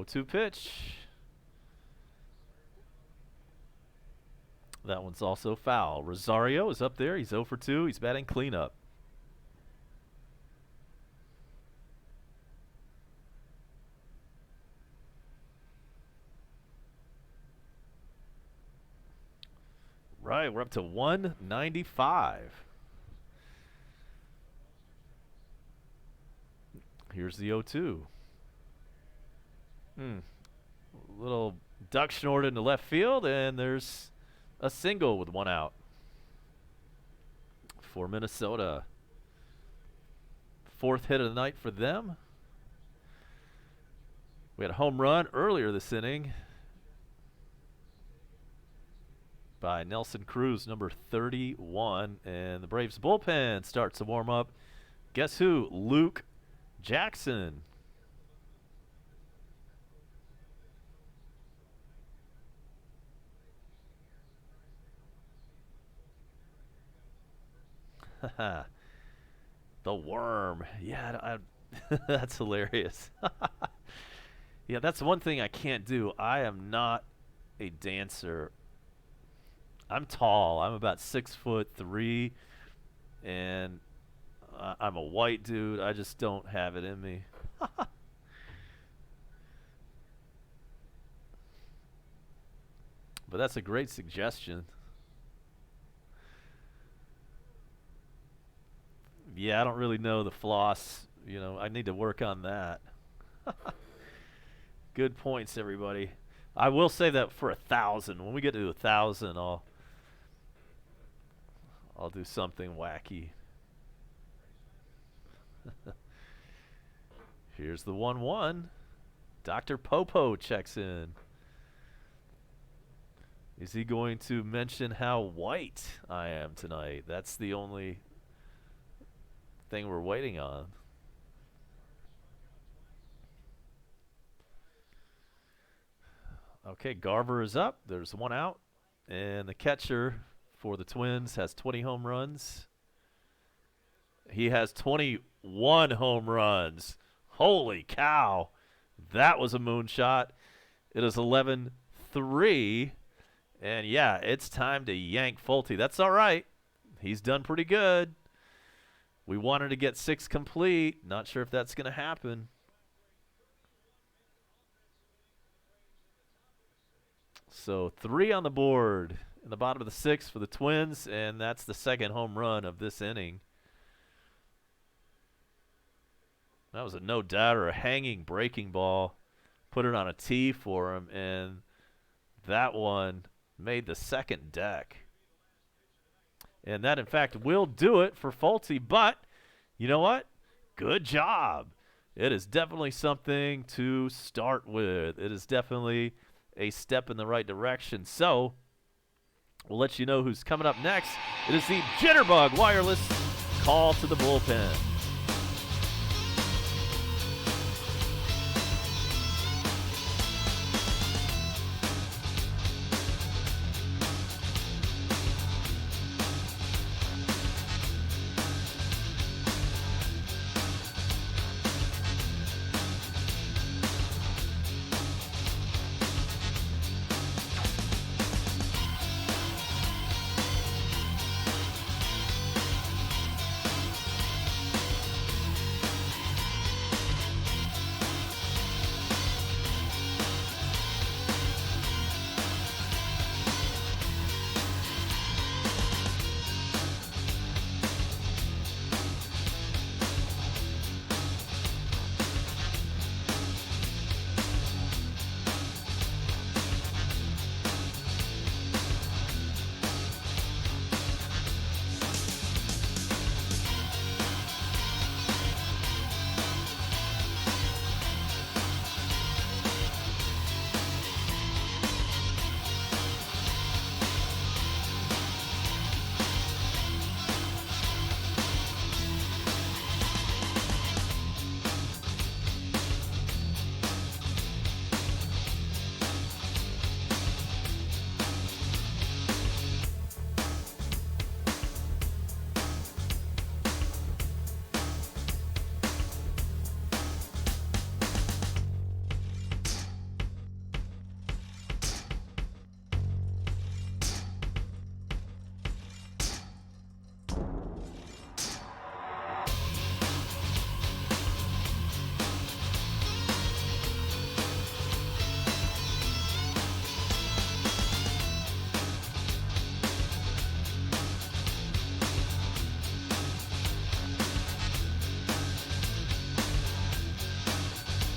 To pitch. That one's also foul. Rosario is up there. He's 0 for 2. He's batting cleanup. Right, we're up to 195. Here's the 0-2. Little duck snorted into left field, and there's a single with one out for Minnesota. Fourth hit of the night for them. We had a home run earlier this inning by Nelson Cruz, number 31, and the Braves bullpen starts to warm up. Guess who? Luke Jackson. The worm. Yeah, that's hilarious. Yeah, that's one thing I can't do. I am not a dancer. I'm tall. I'm about 6'3", and I'm a white dude. I just don't have it in me. But that's a great suggestion. Yeah, I don't really know the floss. You know, I need to work on that. Good points, everybody. I will say that for 1,000. When we get to 1,000, I'll do something wacky. Here's the 1-1. Dr. Popo checks in. Is he going to mention how white I am tonight? That's the only thing we're waiting on. Okay, Garver is up. There's one out. And the catcher for the Twins has 20 home runs. He has 21 home runs. Holy cow. That was a moonshot. It is 11-3. And yeah, it's time to yank Folty. That's all right. He's done pretty good. We wanted to get 6 complete. Not sure if that's going to happen. So 3 on the board in the bottom of the 6th for the Twins, and that's the second home run of this inning. That was a no-doubter, a hanging breaking ball. Put it on a tee for him, and that one made the second deck. And that, in fact, will do it for Folty, but you know what? Good job. It is definitely something to start with. It is definitely a step in the right direction. So we'll let you know who's coming up next. It is the Jitterbug Wireless Call to the Bullpen.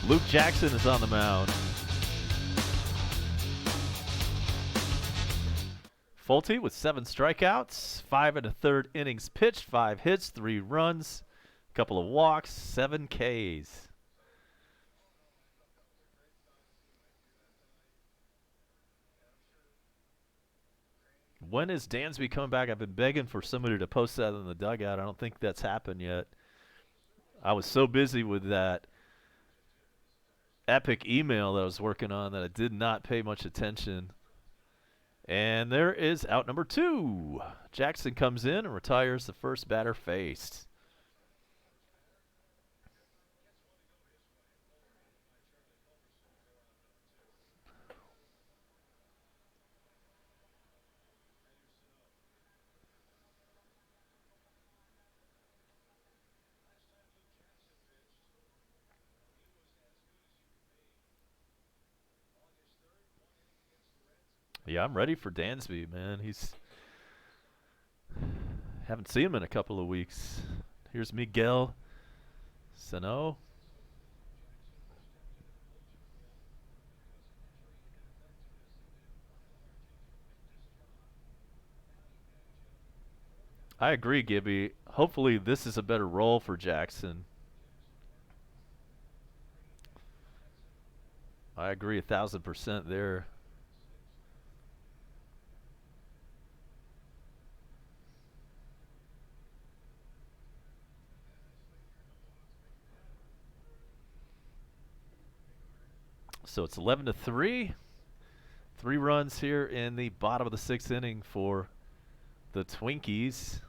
Luke Jackson is on the mound. Folty with 7 strikeouts, 5 1/3 innings pitched, 5 hits, 3 runs, a couple of walks, 7 Ks. When is Dansby coming back? I've been begging for somebody to post that in the dugout. I don't think that's happened yet. I was so busy with that epic email that I was working on that I did not pay much attention. And there is out number 2. Jackson comes in and retires the first batter faced. Yeah, I'm ready for Dansby, man. Haven't seen him in a couple of weeks. Here's Miguel Sano. I agree, Gibby. Hopefully this is a better role for Jackson. I agree 1,000% there. So it's 11-3. 3 runs here in the bottom of the 6th inning for the Twinkies.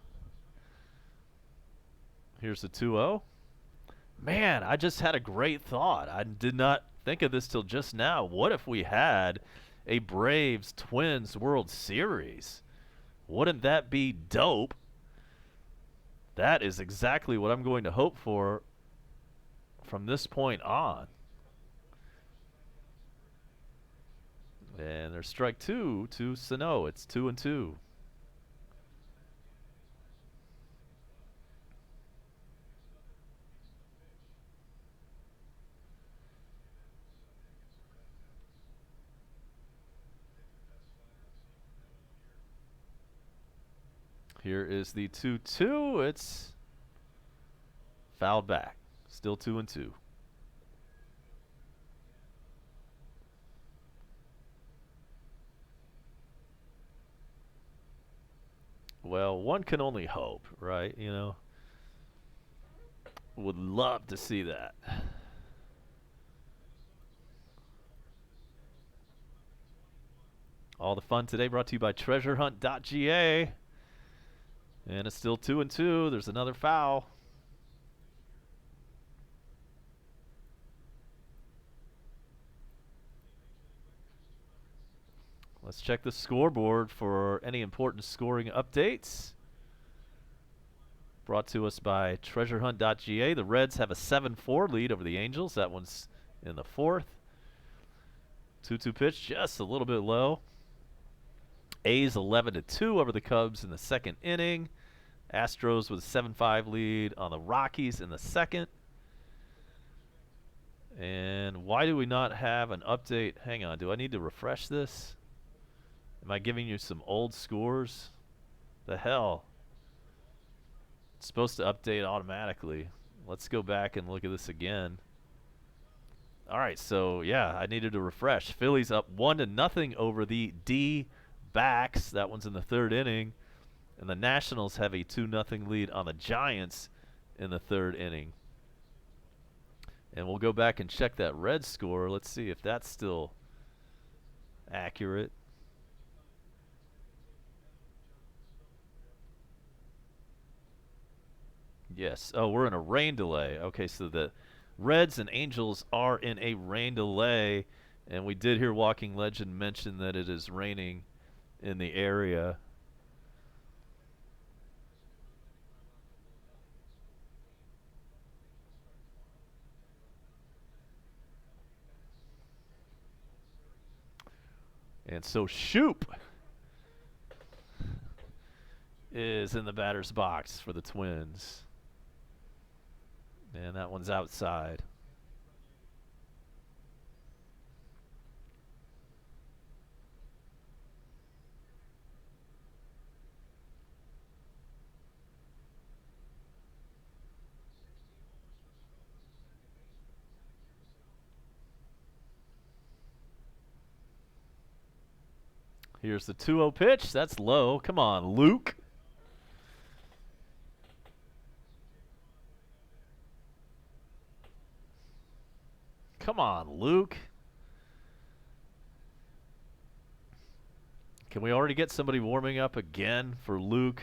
Here's the 2-0. Man, I just had a great thought. I did not think of this till just now. What if we had a Braves Twins World Series? Wouldn't that be dope? That is exactly what I'm going to hope for from this point on. And there's strike 2 to Sano. It's 2-2. Here is the 2-2. It's fouled back. Still 2-2. Well, one can only hope, right? You know, would love to see that. All the fun today brought to you by treasurehunt.ga. And it's still 2-2. There's another foul. Let's check the scoreboard for any important scoring updates. Brought to us by treasurehunt.ga. The Reds have a 7-4 lead over the Angels. That one's in the 4th. 2-2 pitch, just a little bit low. A's 11-2 over the Cubs in the 2nd inning. Astros with a 7-5 lead on the Rockies in the 2nd. And why do we not have an update? Hang on, do I need to refresh this? Am I giving you some old scores? The hell? It's supposed to update automatically. Let's go back and look at this again. All right, so yeah, I needed to refresh. Phillies up 1-0 over the D-backs. That one's in the 3rd inning. And the Nationals have a 2-0 lead on the Giants in the 3rd inning. And we'll go back and check that red score. Let's see if that's still accurate. Yes. Oh, we're in a rain delay. Okay, so the Reds and Angels are in a rain delay. And we did hear Walking Legend mention that it is raining in the area. And so Shoop is in the batter's box for the Twins. And that one's outside. Here's the 2-0 pitch. That's low. Come on, Luke. Come on, Luke. Can we already get somebody warming up again for Luke?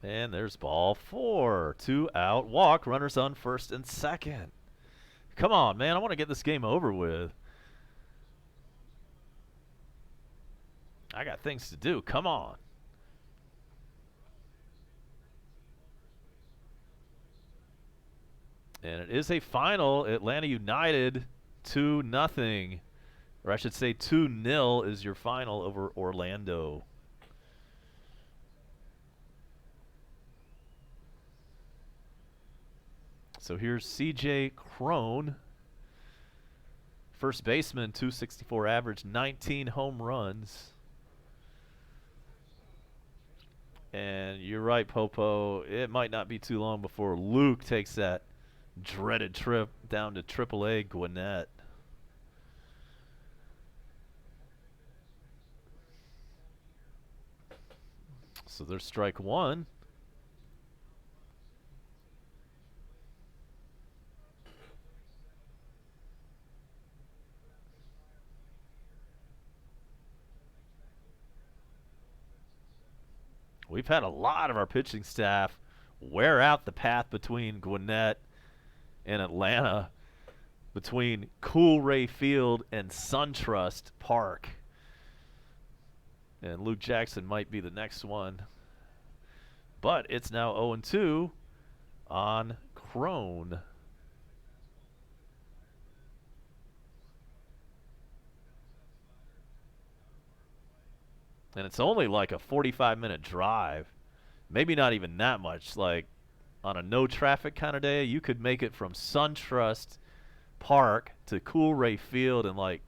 And there's ball 4. 2 out. Walk. Runners on 1st and 2nd. Come on, man. I want to get this game over with. I got things to do. Come on. And it is a final. Atlanta United 2-0. Or I should say 2-0 is your final over Orlando. So here's C.J. Cron. First baseman, 264 average, 19 home runs. And you're right, Popo. It might not be too long before Luke takes that dreaded trip down to AAA Gwinnett. So there's strike 1. We've had a lot of our pitching staff wear out the path between Gwinnett and Atlanta. between Coolray Field and SunTrust Park. And Luke Jackson might be the next one. But it's now 0-2 on Crone. And it's only like a 45-minute drive. Maybe not even that much. Like on a no traffic kind of day, you could make it from SunTrust Park to Coolray Field in like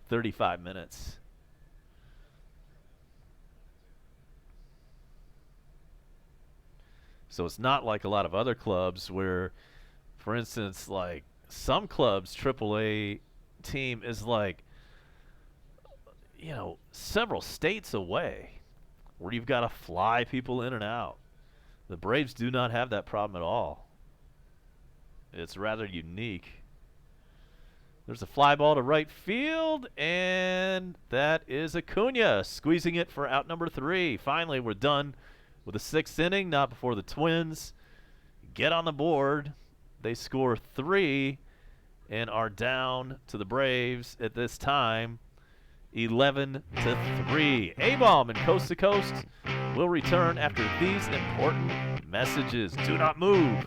35 minutes. So it's not like a lot of other clubs where, for instance, like some clubs, AAA team is like, you know, several states away where you've got to fly people in and out. The Braves do not have that problem at all. It's rather unique. There's a fly ball to right field, and that is Acuna squeezing it for out number 3. Finally, we're done with the 6th inning, not before the Twins get on the board. They score 3 and are down to the Braves at this time 11-3. A-Bomb and Coast to Coast will return after these important messages. Do not move.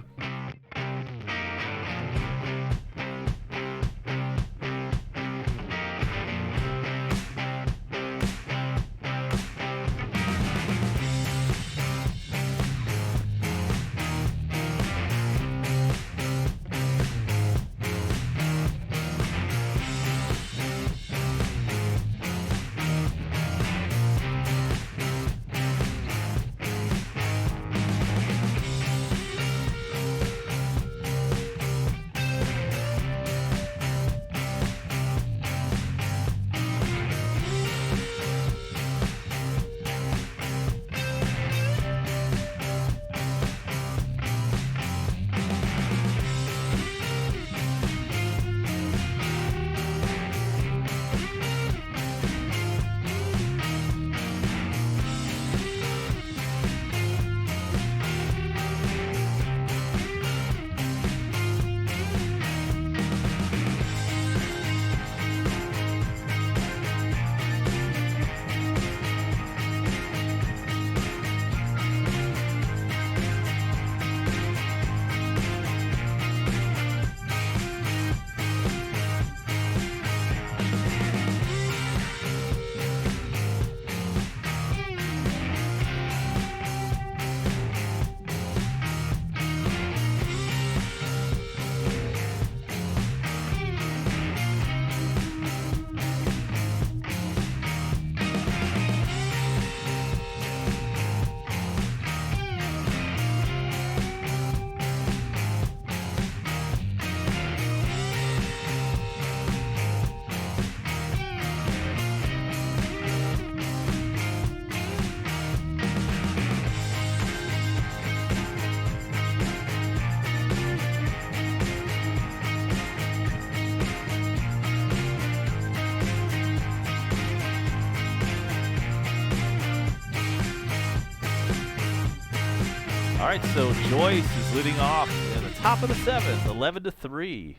All right, so Joyce is leading off in the top of the 7th, 11-3.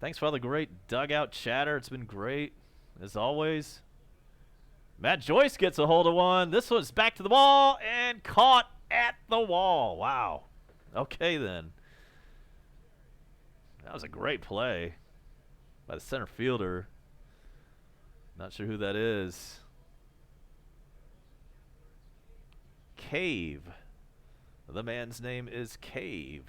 Thanks for all the great dugout chatter. It's been great, as always. Matt Joyce gets a hold of one. This one's back to the wall and caught at the wall. Wow. Okay, then. That was a great play by the center fielder. Not sure who that is. Cave. The man's name is Cave.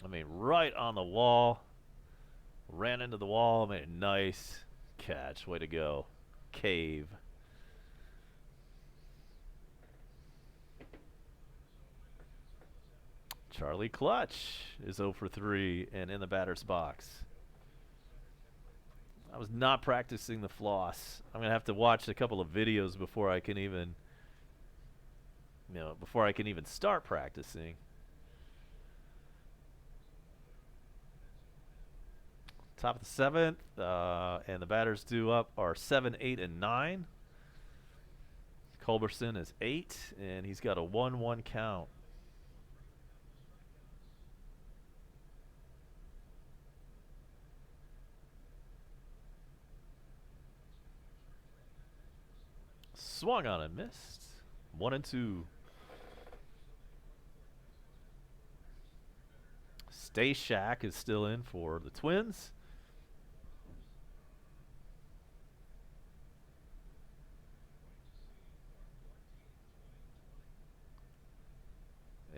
I mean, right on the wall. Ran into the wall. Made a nice catch. Way to go, Cave. Charlie Clutch is 0 for 3 and in the batter's box. I was not practicing the floss. I'm going to have to watch a couple of videos before I can even, before I can even start practicing. Top of the seventh, and the batters due up are 7, 8, and 9. Culberson is 8, and he's got a 1-1 count. Swung on and missed. 1 and 2. Stay Shack is still in for the Twins.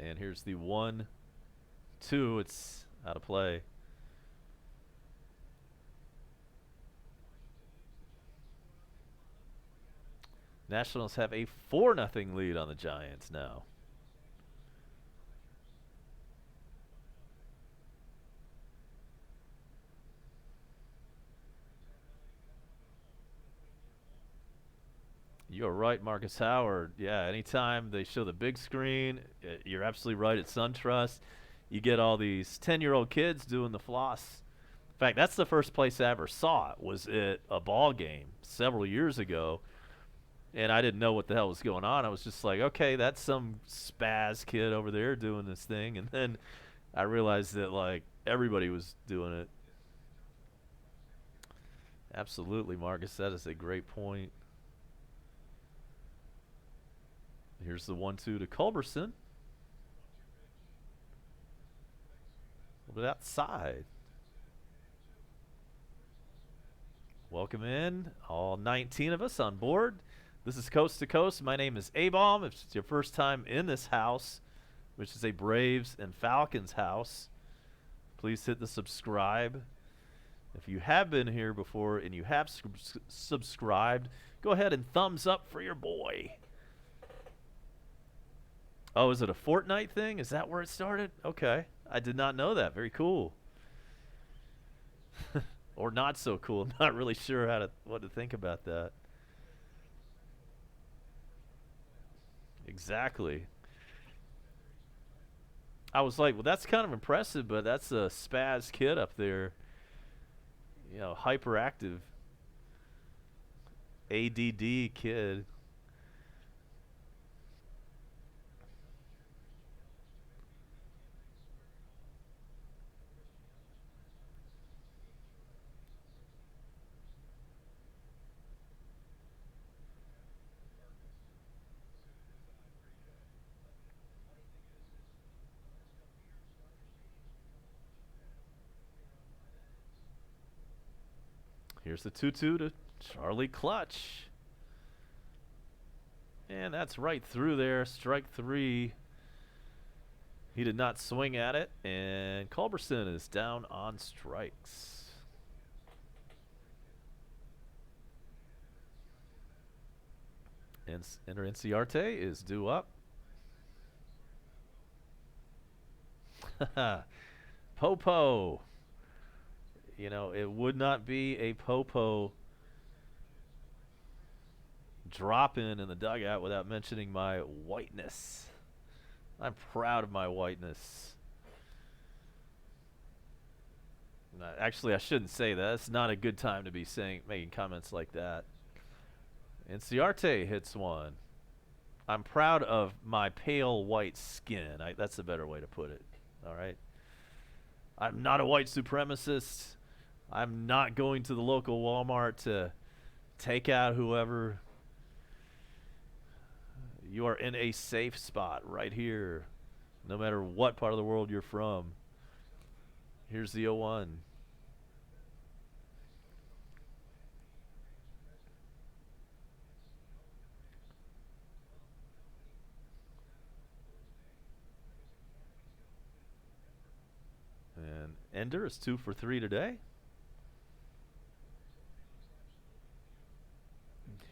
And here's the 1-2. It's out of play. Nationals have a 4-0 lead on the Giants now. You're right, Marcus Howard. Yeah, anytime they show the big screen, you're absolutely right. At SunTrust, you get all these 10-year-old kids doing the floss. In fact, that's the first place I ever saw it, was at a ball game several years ago. And I didn't know what the hell was going on. I was just like, okay, that's some spaz kid over there doing this thing. And then I realized that, like, everybody was doing it. Absolutely, Marcus. That is a great point. Here's the 1-2 to Culberson. A little bit outside. Welcome in, all 19 of us on board. This is Coast to Coast. My name is A-Bomb. If it's your first time in this house, which is a Braves and Falcons house, please hit the subscribe. If you have been here before and you have subscribed, go ahead and thumbs up for your boy. Oh, is it a Fortnite thing? Is that where it started? Okay. I did not know that. Very cool. Or not so cool. Not really sure what to think about that. Exactly. I was like, well, that's kind of impressive, but that's a spaz kid up there. You know, hyperactive ADD kid. Here's the 2-2 to Charlie Clutch. And that's right through there. Strike 3. He did not swing at it. And Culberson is down on strikes. And Enter Inciarte is due up. Popo. You know, it would not be a Popo drop-in the dugout without mentioning my whiteness. I'm proud of my whiteness. Actually, I shouldn't say that. It's not a good time to be making comments like that. Inciarte hits one. I'm proud of my pale white skin. That's a better way to put it. All right. I'm not a white supremacist. I'm not going to the local Walmart to take out whoever. You are in a safe spot right here, no matter what part of the world you're from. Here's the 0-1. And Ender is 2 for 3 today.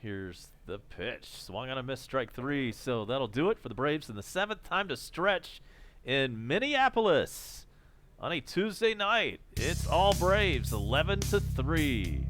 Here's the pitch. Swung on a miss, strike 3. So that'll do it for the Braves in the 7th. Time to stretch in Minneapolis on a Tuesday night. It's all Braves, 11-3.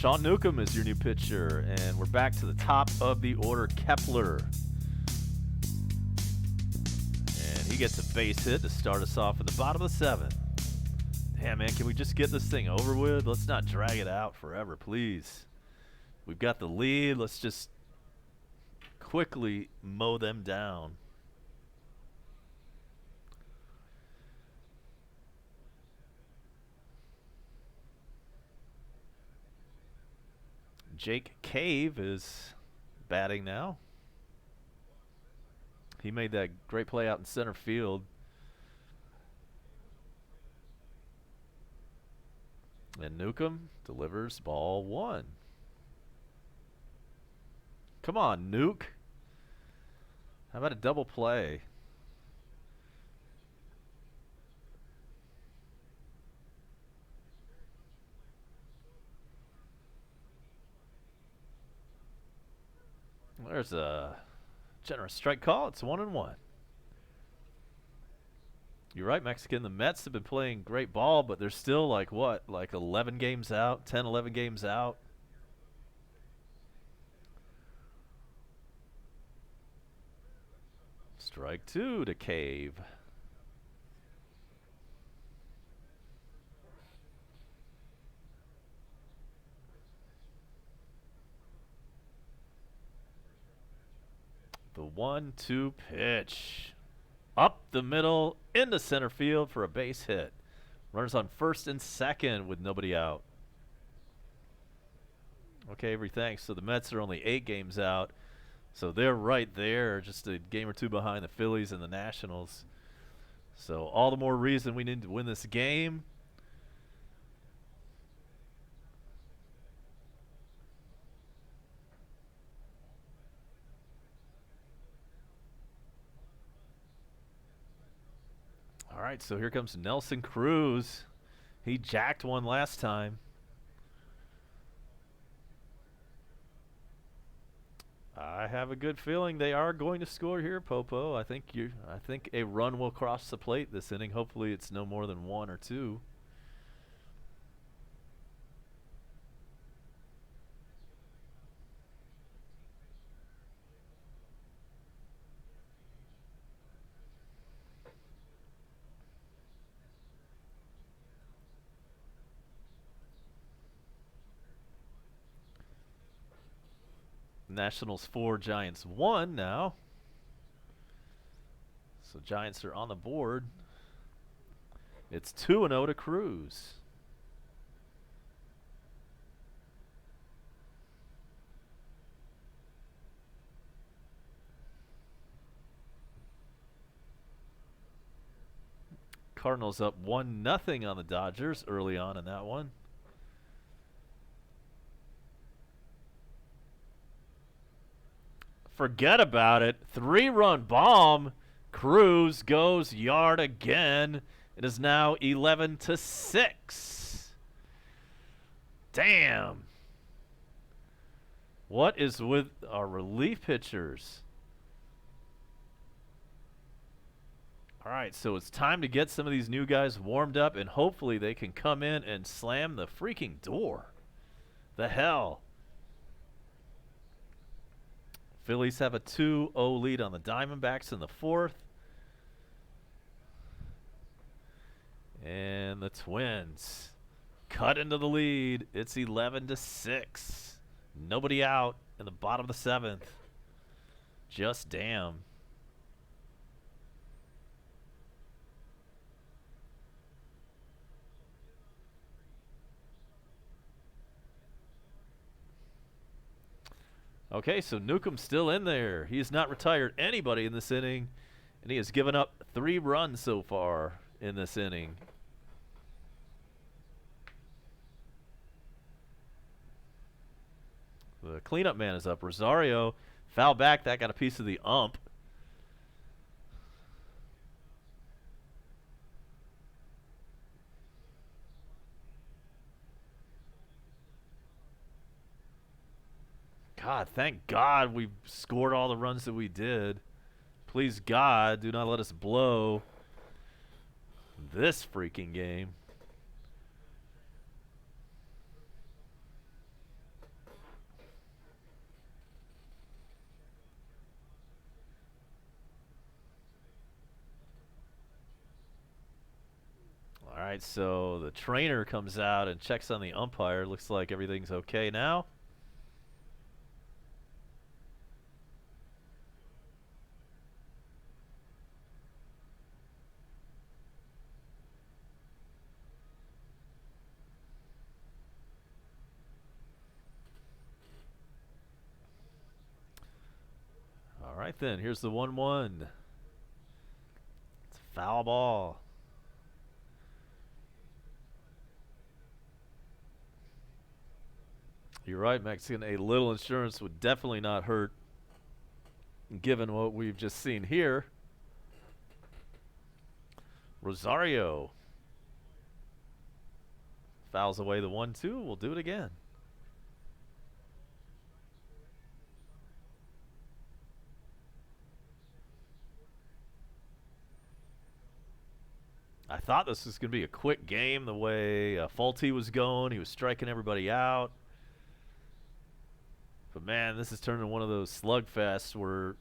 Sean Newcomb is your new pitcher, and we're back to the top of the order, Kepler. And he gets a base hit to start us off at the bottom of the 7th. Damn, man, can we just get this thing over with? Let's not drag it out forever, please. We've got the lead. Let's just quickly mow them down. Jake Cave is batting now. He made that great play out in center field. And Newcomb delivers ball 1. Come on, Nuke. How about a double play? There's a generous strike call. It's 1-1. You're right, Mexican. The Mets have been playing great ball, but they're still like what? Like 11 games out, 10, 11 games out. Strike 2 to Cave. The 1-2 pitch. Up the middle, into center field for a base hit. Runners on first and second with nobody out. Okay, Avery, thanks. So the Mets are only 8 games out. So they're right there, just a game or 2 behind the Phillies and the Nationals. So all the more reason we need to win this game. All right, so here comes Nelson Cruz. He jacked one last time. I have a good feeling they are going to score here, Popo. I think a run will cross the plate this inning. Hopefully it's no more than 1 or 2. Nationals 4, Giants 1 now. So Giants are on the board. It's 2-0 to Cruz. Cardinals up 1-0 on the Dodgers early on in that one. Forget about it. 3-run bomb. Cruz goes yard again. It is now 11-6. Damn. What is with our relief pitchers? All right, so it's time to get some of these new guys warmed up, and hopefully they can come in and slam the freaking door. The hell. Phillies have a 2-0 lead on the Diamondbacks in the 4th. And the Twins cut into the lead. It's 11-6. Nobody out in the bottom of the 7th. Just damn. Okay, so Newcomb's still in there. He has not retired anybody in this inning, and he has given up 3 runs so far in this inning. The cleanup man is up. Rosario foul back. That got a piece of the ump. God, thank God we scored all the runs that we did. Please, God, do not let us blow this freaking game. right, so the trainer comes out and checks on the umpire. Looks like everything's okay now. All right, then. Here's the 1-1. It's a foul ball. You're right, Mexican. A little insurance would definitely not hurt, given what we've just seen here. Rosario fouls away the 1-2. We'll do it again. I thought this was going to be a quick game the way Folty was going. He was striking everybody out. But, man, this is turning one of those slugfests where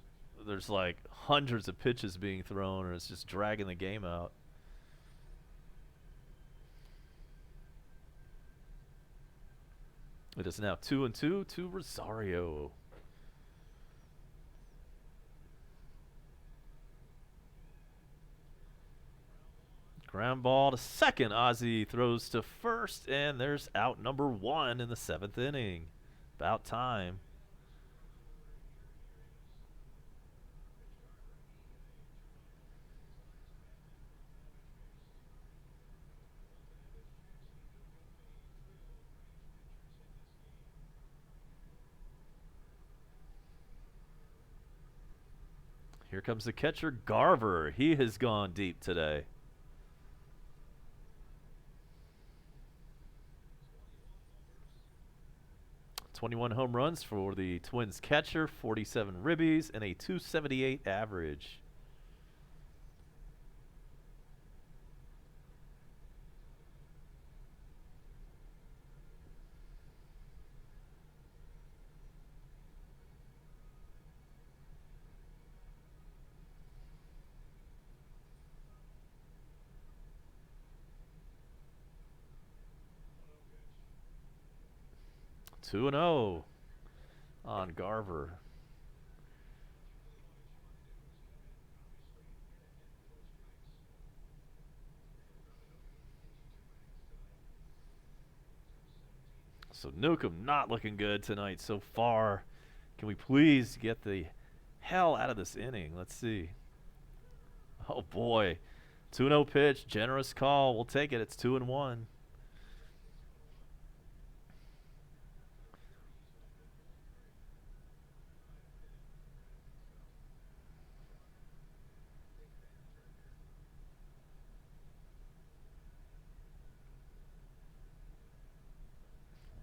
there's like hundreds of pitches being thrown and it's just dragging the game out. It is now 2-2 to Rosario. Ground ball to second. Ozzy throws to first, and there's out number 1 in the 7th inning. About time. Here comes the catcher, Garver. He has gone deep today. 21 home runs for the Twins catcher, 47 ribbies, and a 278 average. Two and 0 on Garver. So Newcomb not looking good tonight so far. Can we please get the hell out of this inning? Let's see. Oh boy. 2-0 pitch, generous call. We'll take it. It's 2-1.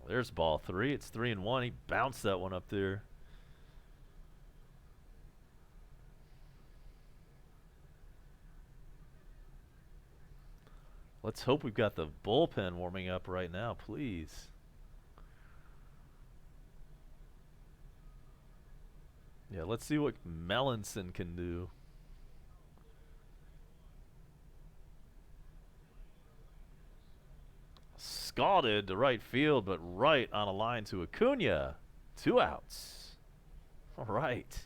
There's ball 3. It's 3-1. He bounced that one up there. Let's hope we've got the bullpen warming up right now, please. Yeah, let's see what Melanson can do. Scalded to right field, but right on a line to Acuna. 2 outs. All right.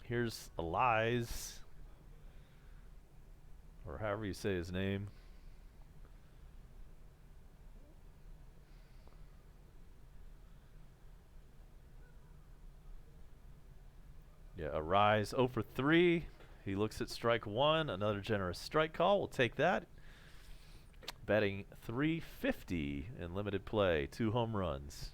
Here's Elias, or however you say his name. Yeah, Arise 0 for 3. He looks at strike 1. Another generous strike call. We'll take that. Batting .350 in limited play. 2 home runs.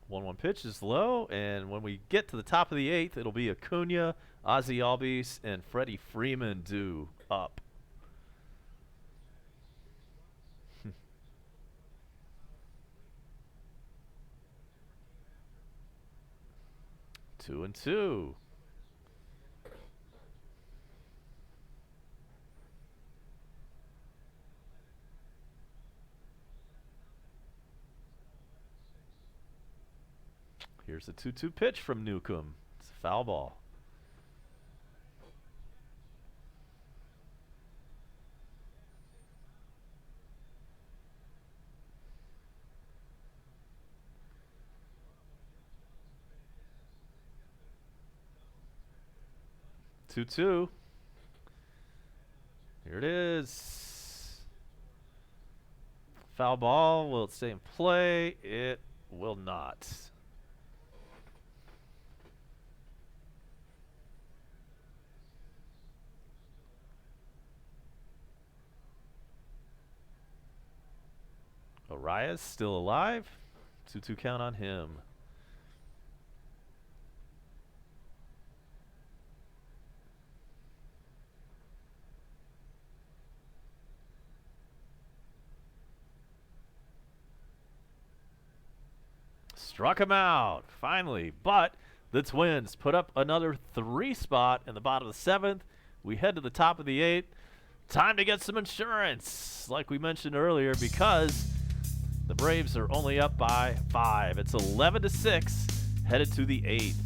One pitch is low, and when we get to the top of the 8th, it'll be Acuna, Ozzy Albies, and Freddie Freeman due up. 2-2. Here's a 2-2 pitch from Newcomb. It's a foul ball. Two. Here it is. Foul ball. Will it stay in play? It will not. Arias still alive. 2-2 count on him. Struck him out, finally. But the Twins put up another 3 spot in the bottom of the 7th. We head to the top of the 8th. Time to get some insurance, like we mentioned earlier, because the Braves are only up by 5. It's 11-6, headed to the 8th.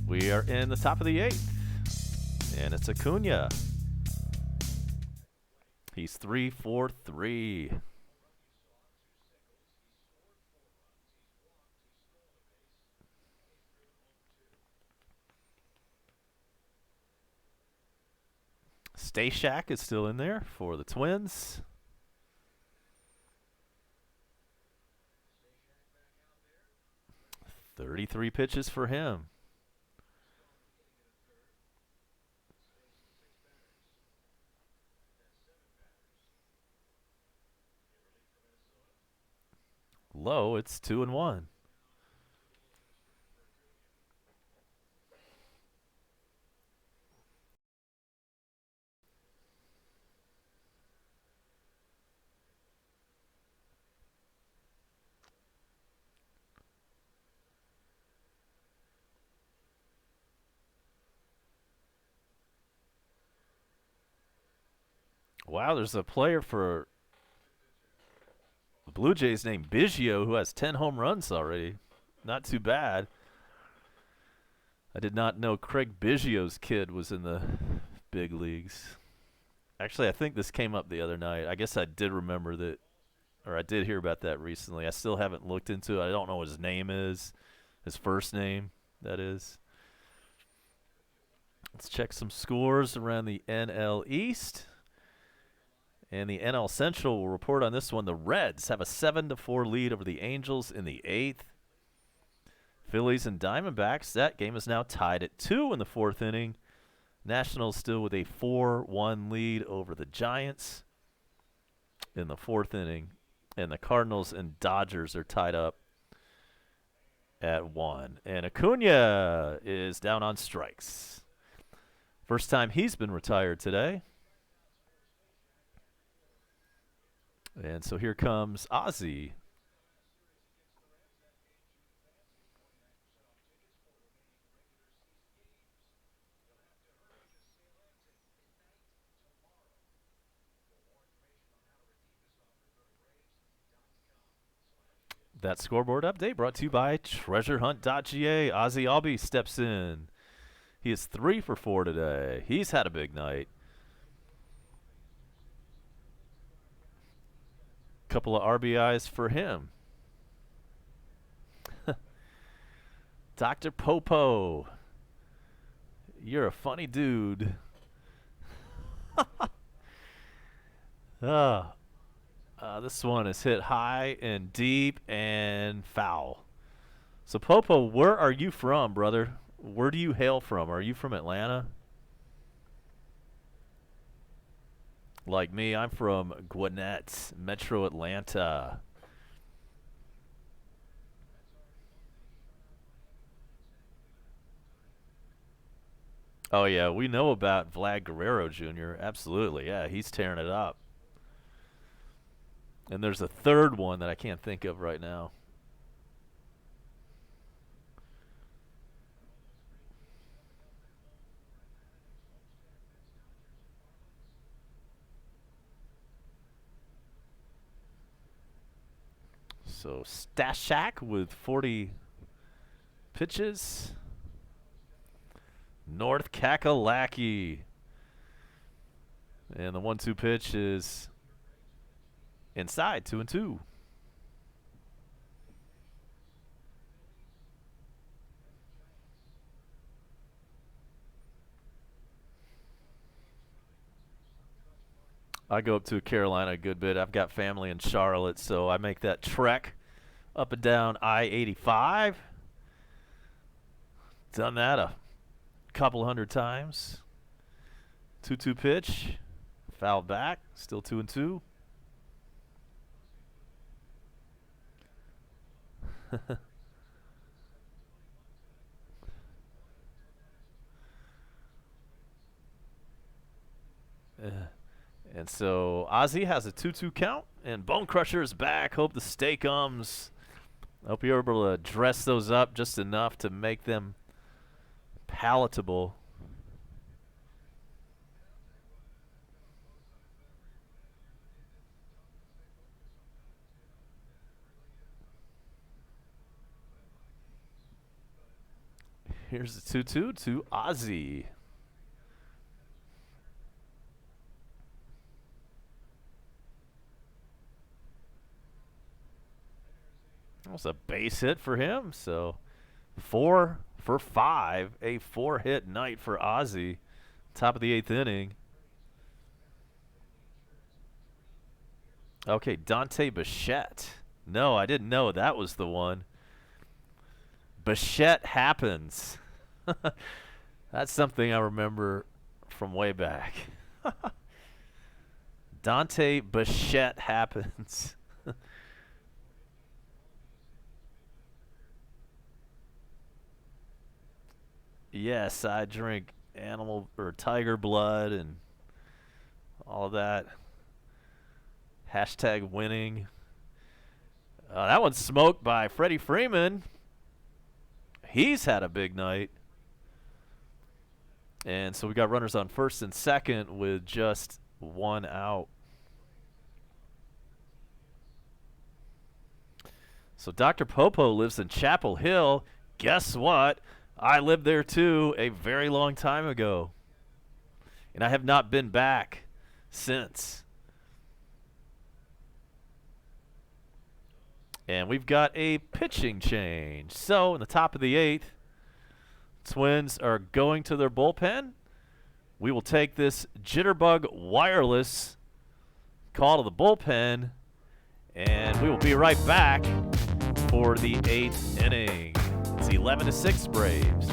We are in the top of the 8th, and it's Acuna. He's 3 for 3. Stashak is still in there for the Twins. "33 pitches for him. Low, it's 2-1. Wow, there's a player for the Blue Jays named Biggio who has 10 home runs already. Not too bad. I did not know Craig Biggio's kid was in the big leagues. Actually, I think this came up the other night. I guess I did remember that, or I did hear about that recently. I still haven't looked into it. I don't know what his name is, his first name, that is. Let's check some scores around the NL East. And the NL Central will report on this one. The Reds have a 7-4 lead over the Angels in the 8th. Phillies and Diamondbacks, that game is now tied at 2 in the 4th inning. Nationals still with a 4-1 lead over the Giants in the 4th inning. And the Cardinals and Dodgers are tied up at 1. And Acuna is down on strikes. First time he's been retired today. And so here comes Ozzie. That scoreboard update brought to you by TreasureHunt.ga. Ozzie Albies steps in. He is 3 for 4 today. He's had a big night. Couple of RBIs for him. Dr. Popo, you're a funny dude. This one is hit high and deep and foul. So, Popo, where are you from, brother? Where do you hail from? Are you from Atlanta? Like me, I'm from Gwinnett, Metro Atlanta. Oh, yeah, we know about Vlad Guerrero Jr. Absolutely, yeah, he's tearing it up. And there's a third one that I can't think of right now. So Stashak with 40 pitches. North Kakalaki. And the 1-2 pitch is inside, 2-2. I go up to Carolina a good bit. I've got family in Charlotte, so I make that trek up and down I-85. Done that a couple hundred times. 2-2 pitch. Fouled back. Still 2-2. And so Ozzie has a 2-2 count, and Bone Crusher is back. Hope the stay comes. Hope you're able to dress those up just enough to make them palatable. Here's the 2-2 to Ozzie. That was a base hit for him. So 4 for 5, a 4-hit night for Ozzie. Top of the 8th inning. Okay, Dante Bichette. No, I didn't know that was the one. Bichette happens. That's something I remember from way back. Dante Bichette happens. Yes, I drink animal or tiger blood and all that. Hashtag winning. That one's smoked by Freddie Freeman. He's had a big night. And so we got runners on first and second with just 1 out. So Dr. Popo lives in Chapel Hill. Guess what? I lived there too a very long time ago, and I have not been back since. And we've got a pitching change. So in the top of the 8th, Twins are going to their bullpen. We will take this Jitterbug Wireless call to the bullpen, and we will be right back for the 8th inning. It's 11-6 Braves.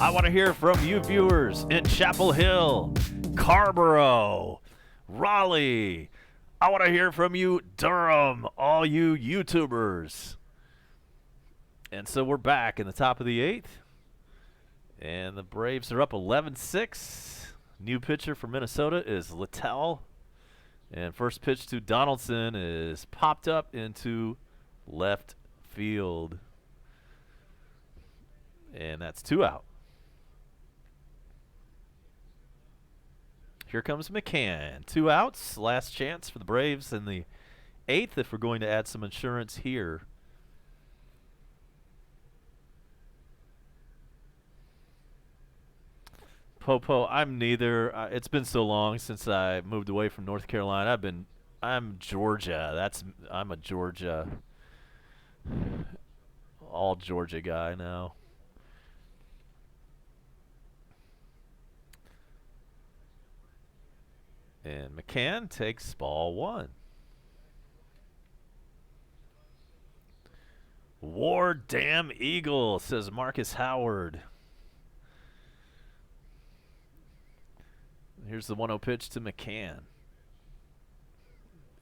I want to hear from you viewers in Chapel Hill, Carborough, Raleigh. I want to hear from you, Durham, all you YouTubers. And so we're back in the top of the 8th. And the Braves are up 11-6. New pitcher for Minnesota is Littell. And first pitch to Donaldson is popped up into left field. And that's 2 out. Here comes McCann. 2 outs. Last chance for the Braves in the 8th if we're going to add some insurance here. Popo, I'm neither. It's been so long since I moved away from North Carolina. I'm Georgia. I'm a Georgia, all Georgia guy now. And McCann takes ball 1. War damn Eagle, says Marcus Howard. Here's the 1-0 pitch to McCann.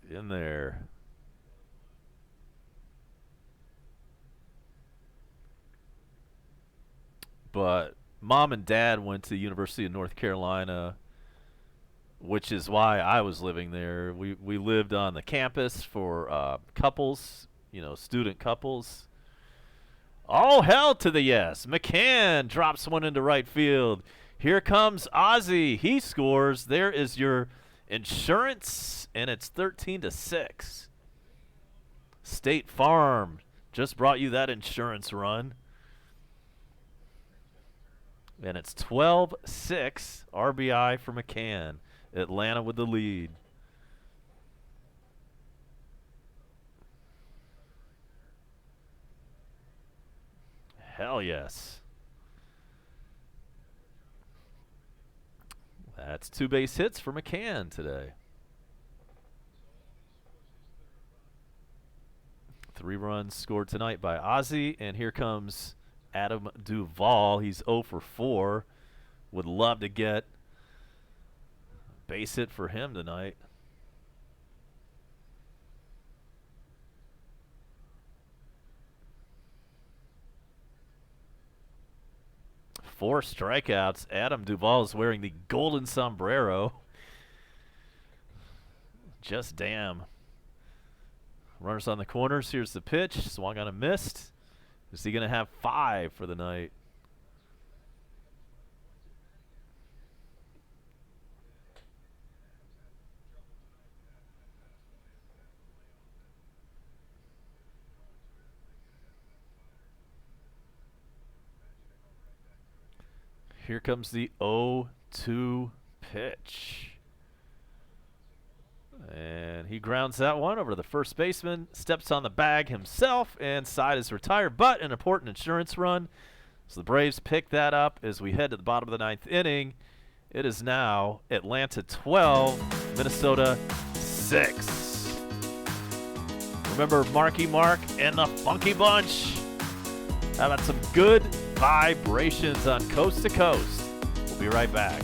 In there. But Mom and Dad went to the University of North Carolina, which is why I was living there. We lived on the campus for couples, student couples. All hell to the yes. McCann drops one into right field. Here comes Ozzy. He scores. There is your insurance, and it's 13-6. State Farm just brought you that insurance run. And it's 12-6 RBI for McCann. Atlanta with the lead. Hell yes. That's 2 base hits for McCann today. 3 runs scored tonight by Ozzy, and here comes Adam Duvall. He's 0 for 4. Would love to get base hit for him tonight. 4 strikeouts. Adam Duvall is wearing the golden sombrero. Just damn. Runners on the corners. Here's the pitch. Swung on a missed. Is he going to have 5 for the night? Here comes the 0-2 pitch. And he grounds that one over to the first baseman, steps on the bag himself, and side is retired, but an important insurance run. So the Braves pick that up as we head to the bottom of the 9th inning. It is now Atlanta 12, Minnesota 6. Remember Marky Mark and the Funky Bunch? How about some good vibrations on Coast to Coast? We'll be right back.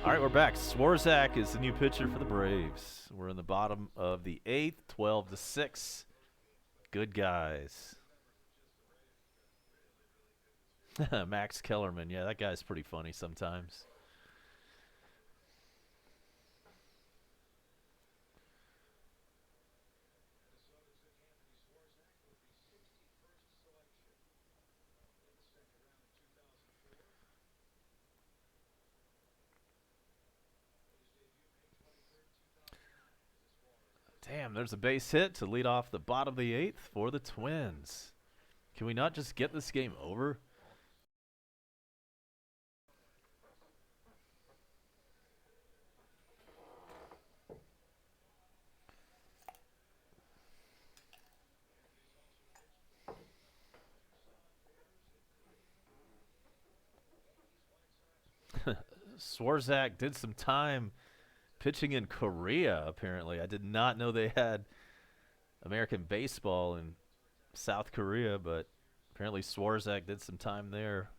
All right, we're back. Swarzak is the new pitcher for the Braves. We're in the bottom of the 8th, 12-6. Good guys. Max Kellerman. Yeah, that guy's pretty funny sometimes. Damn, there's a base hit to lead off the bottom of the 8th for the Twins. Can we not just get this game over? Swarzak did some time pitching in Korea, apparently. I did not know they had American baseball in South Korea, but apparently Swarzak did some time there.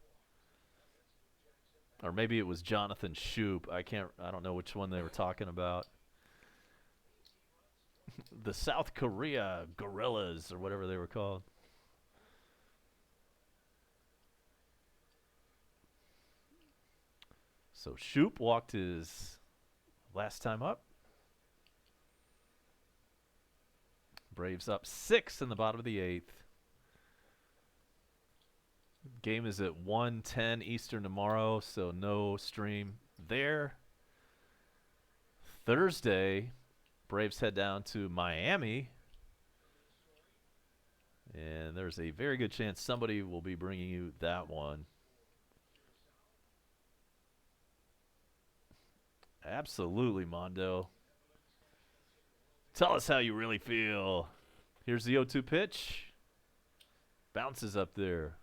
Or maybe it was Jonathan Shoup. I don't know which one they were talking about. The South Korea Gorillas, or whatever they were called. So Shoup walked his last time up. Braves up 6 in the bottom of the 8th. Game is at 1:10 Eastern tomorrow, so no stream there. Thursday, Braves head down to Miami, and there's a very good chance somebody will be bringing you that one. Absolutely, Mondo. Tell us how you really feel. Here's the 0-2 pitch. Bounces up there.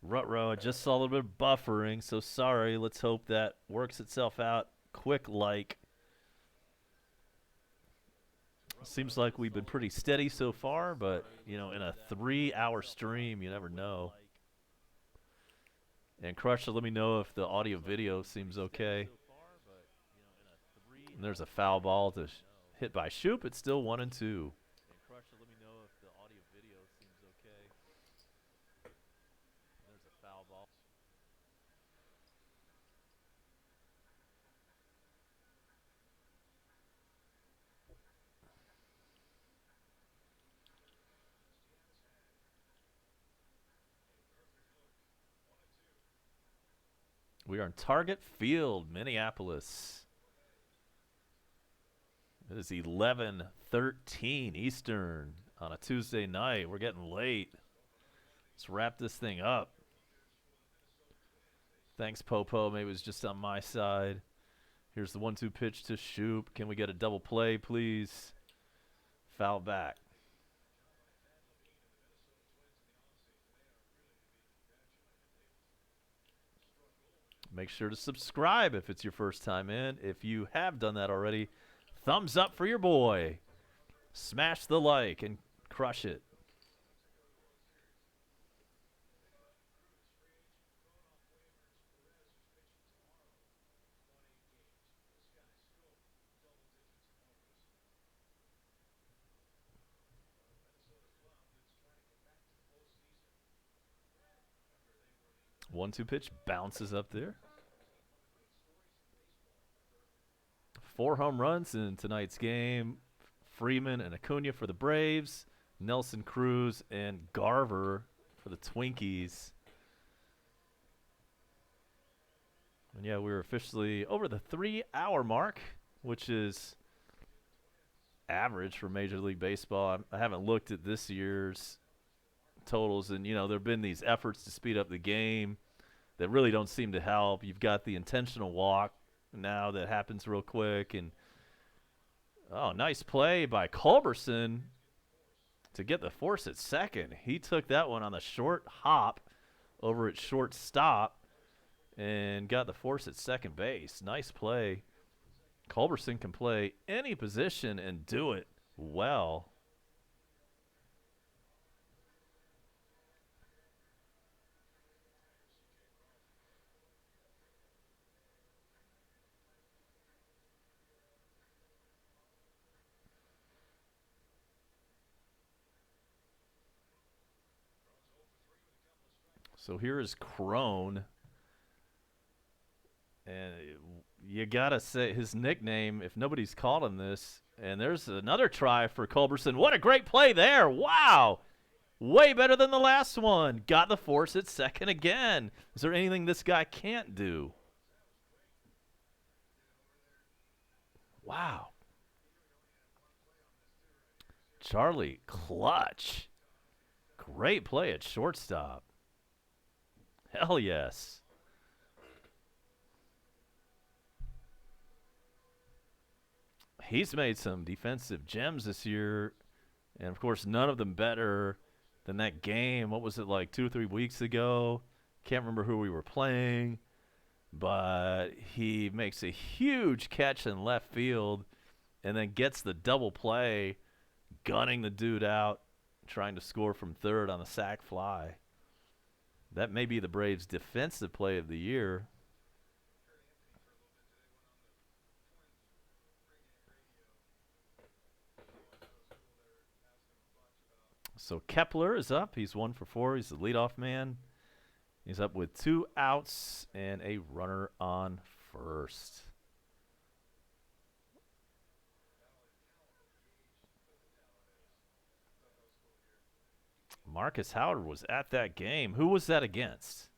Rutrow, I just saw a little bit of buffering, so sorry. Let's hope that works itself out quick like. Seems like we've been pretty steady so far, but, you know, in a 3-hour stream, you never know. And Crusher, let me know if the audio video seems okay. And there's a foul ball to hit by Shoop. It's still 1-2. We are in Target Field, Minneapolis. It is 11:13 Eastern on a Tuesday night. We're getting late. Let's wrap this thing up. Thanks, Popo. Maybe it was just on my side. Here's the 1-2 pitch to Shoop. Can we get a double play, please? Foul back. Make sure to subscribe if it's your first time in. If you have done that already, thumbs up for your boy. Smash the like and crush it. One-two pitch bounces up there. 4 home runs in tonight's game. Freeman and Acuna for the Braves. Nelson Cruz and Garver for the Twinkies. And yeah, we're officially over the 3-hour mark, which is average for Major League Baseball. I haven't looked at this year's totals, and you know there have been these efforts to speed up the game that really don't seem to help. You've got the intentional walk now that happens real quick, and oh, nice play by Culberson to get the force at second. He took that one on the short hop over at shortstop and got the force at second base. Nice play. Culberson can play any position and do it well. So here is Crone. And you got to say his nickname, if nobody's called him this. And there's another try for Culberson. What a great play there. Wow. Way better than the last one. Got the force at second again. Is there anything this guy can't do? Wow. Charlie, clutch. Great play at shortstop. Hell yes. He's made some defensive gems this year, and of course none of them better than that game. What was it, like 2 or 3 weeks ago? Can't remember who we were playing, but he makes a huge catch in left field and then gets the double play, gunning the dude out, trying to score from third on the sac fly. That may be the Braves' defensive play of the year. So Kepler is up. He's 1 for 4. He's the leadoff man. He's up with 2 outs and a runner on first. Marcus Howard was at that game. Who was that against?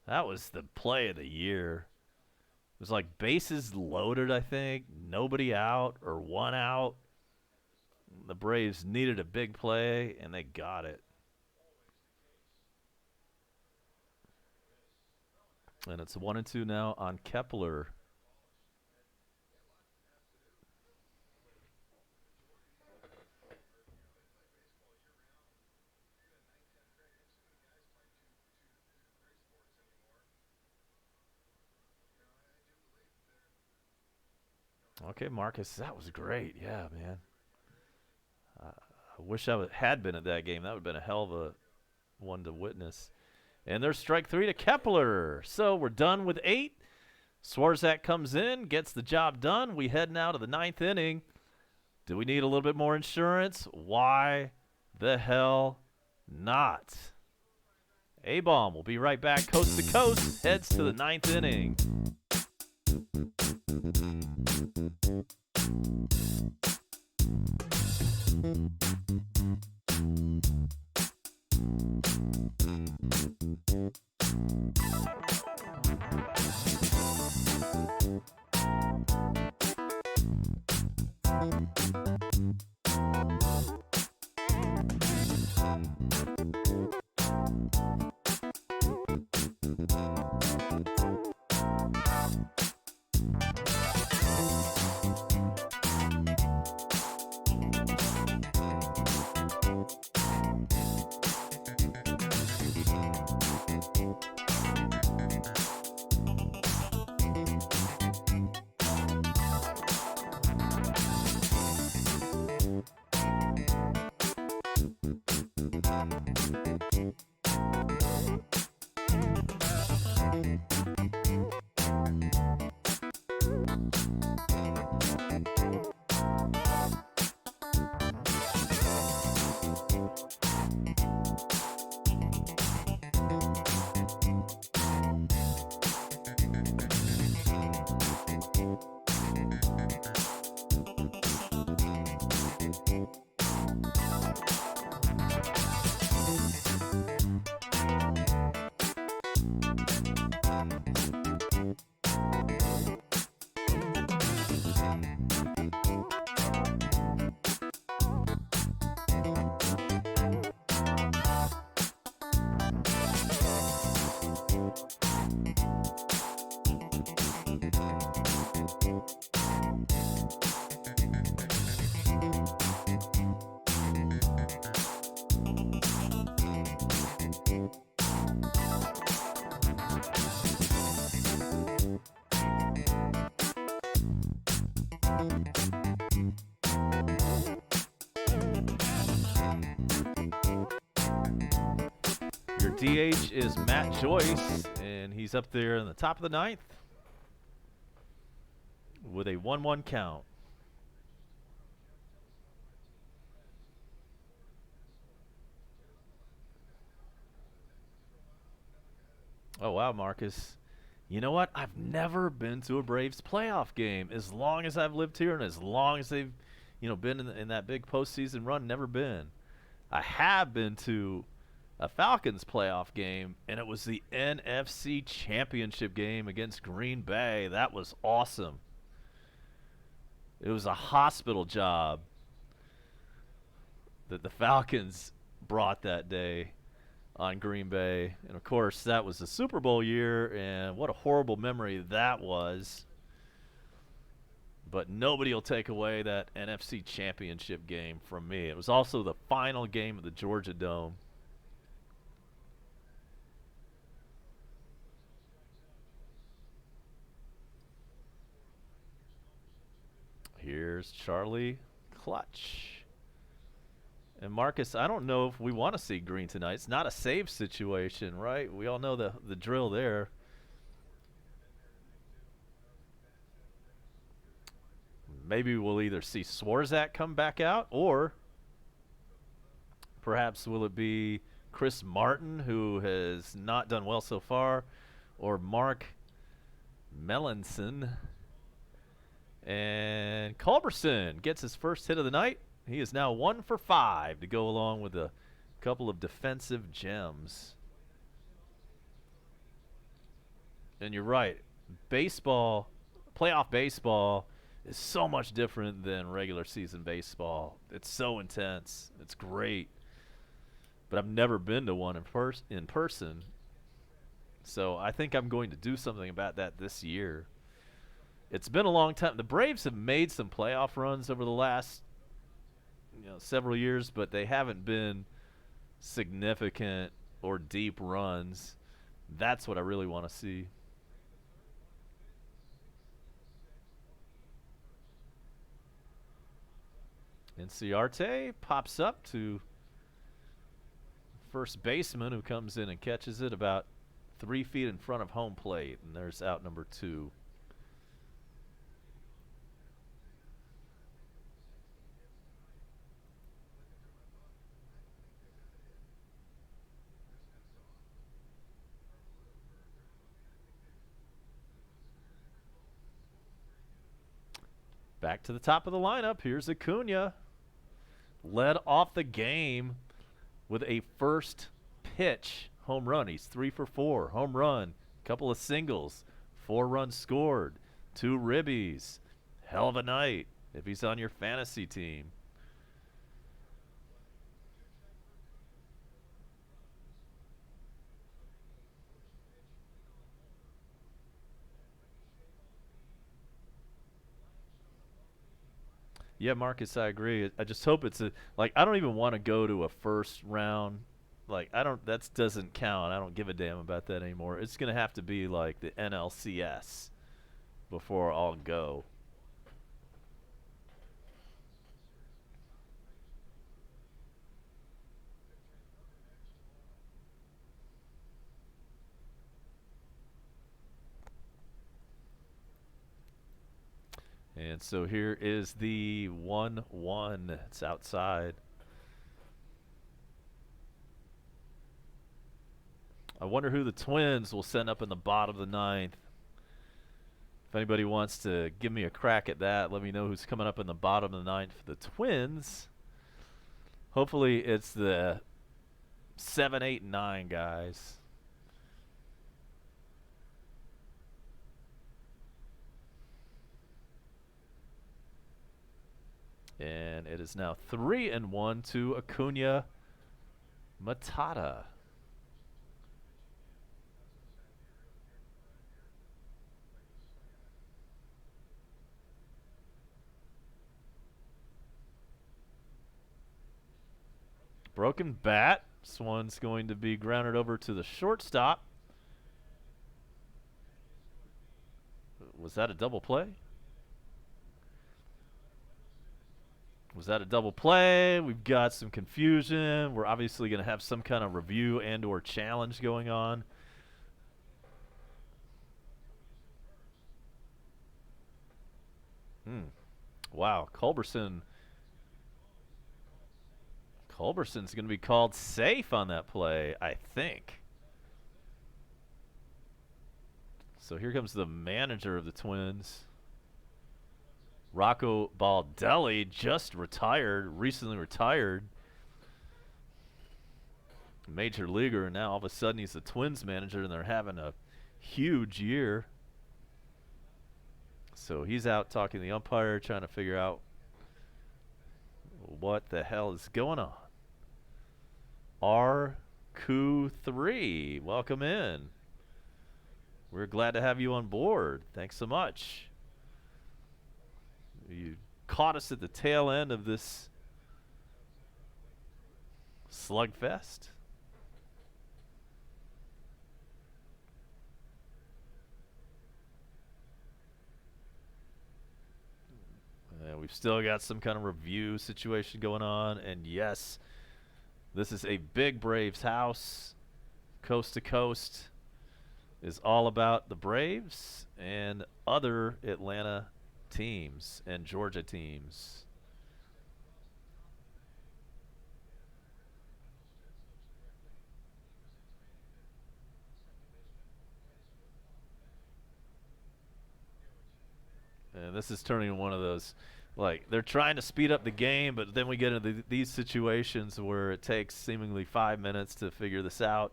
That was the play of the year. It was like bases loaded, I think. Nobody out or 1 out. The Braves needed a big play, and they got it. And it's 1-2 now on Kepler. Okay, Marcus, that was great. Yeah, man. I wish I had been at that game. That would have been a hell of a one to witness. And there's strike 3 to Kepler. So we're done with 8. Swarzak comes in, gets the job done. We head now to the 9th inning. Do we need a little bit more insurance? Why the hell not? A-Bomb will be right back coast to coast. Heads to the 9th inning. Your DH is Matt Joyce, and he's up there in the top of the 9th with a 1-1 count. Oh, wow, Marcus. You know what? I've never been to a Braves playoff game. As long as I've lived here and as long as they've, been in that big postseason run, never been. I have been to a Falcons playoff game, and it was the NFC Championship game against Green Bay. That was awesome. It was a hospital job that the Falcons brought that day on Green Bay. And, of course, that was the Super Bowl year, and what a horrible memory that was. But nobody will take away that NFC Championship game from me. It was also the final game of the Georgia Dome. Here's Charlie Clutch. And Marcus, I don't know if we want to see Green tonight. It's not a save situation, right? We all know the drill there. Maybe we'll either see Swarzak come back out, or perhaps will it be Chris Martin, who has not done well so far, or Mark Melanson. And Culberson gets his first hit of the night. He is now 1 for 5 to go along with a couple of defensive gems. And you're right. Baseball, playoff baseball, is so much different than regular season baseball. It's so intense. It's great. But I've never been to one in person. So I think I'm going to do something about that this year. It's been a long time. The Braves have made some playoff runs over the last several years, but they haven't been significant or deep runs. That's what I really want to see. Inciarte pops up to first baseman, who comes in and catches it about 3 feet in front of home plate, and there's out number 2. Back to the top of the lineup. Here's Acuna. Led off the game with a first pitch home run. He's 3 for 4. Home run, couple of singles, 4 runs scored, 2 ribbies. Hell of a night if he's on your fantasy team. Yeah, Marcus, I agree. I just hope it's I don't even want to go to a first round. That doesn't count. I don't give a damn about that anymore. It's going to have to be like the NLCS before I'll go. And so here is the 1-1. It's outside. I wonder who the Twins will send up in the bottom of the 9th. If anybody wants to give me a crack at that, let me know who's coming up in the bottom of the 9th for the Twins. Hopefully it's the 7, 8, 9 guys. And it is now 3-1 to Acuna Matata. Broken bat. This one's going to be grounded over to the shortstop. Was that a double play? Was that a double play? We've got some confusion. We're obviously going to have some kind of review and or challenge going on. Wow, Culberson's going to be called safe on that play, I think. So here comes the manager of the Twins. Rocco Baldelli just recently retired. Major leaguer, and now all of a sudden he's the Twins manager, and they're having a huge year. So he's out talking to the umpire, trying to figure out what the hell is going on. RQ3, welcome in. We're glad to have you on board. Thanks so much. You caught us at the tail end of this slugfest. We've still got some kind of review situation going on. And yes, this is a big Braves house. Coast to Coast is all about the Braves and other Atlanta teams and Georgia teams. this is turning into one of those, like, they're trying to speed up the game, but then we get into these situations where it takes seemingly 5 minutes to figure this out.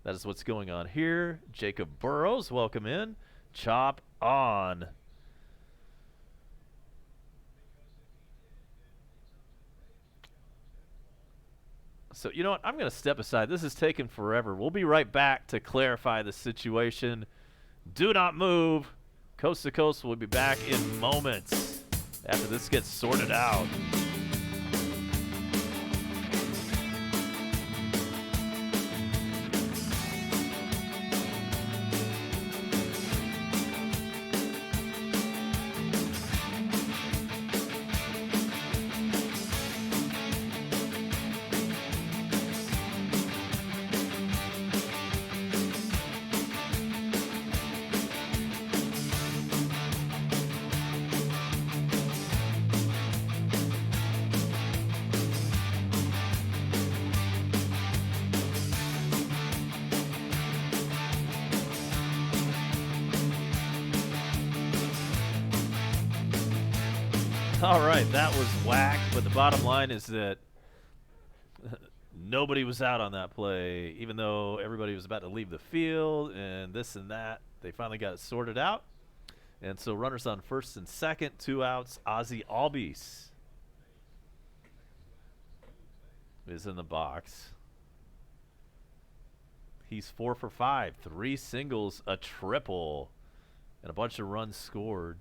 That is what's going on here. Jacob Burrows, welcome in. Chop on. So, you know what? I'm going to step aside. This is taking forever. We'll be right back to clarify the situation. Do not move. Coast to Coast will be back in moments after this gets sorted out. All right, that was whack, but the bottom line is that nobody was out on that play, even though everybody was about to leave the field and this and that. They finally got it sorted out. And so runners on first and second, 2 outs. Ozzie Albies is in the box. He's 4 for 5, 3 singles, a triple, and a bunch of runs scored.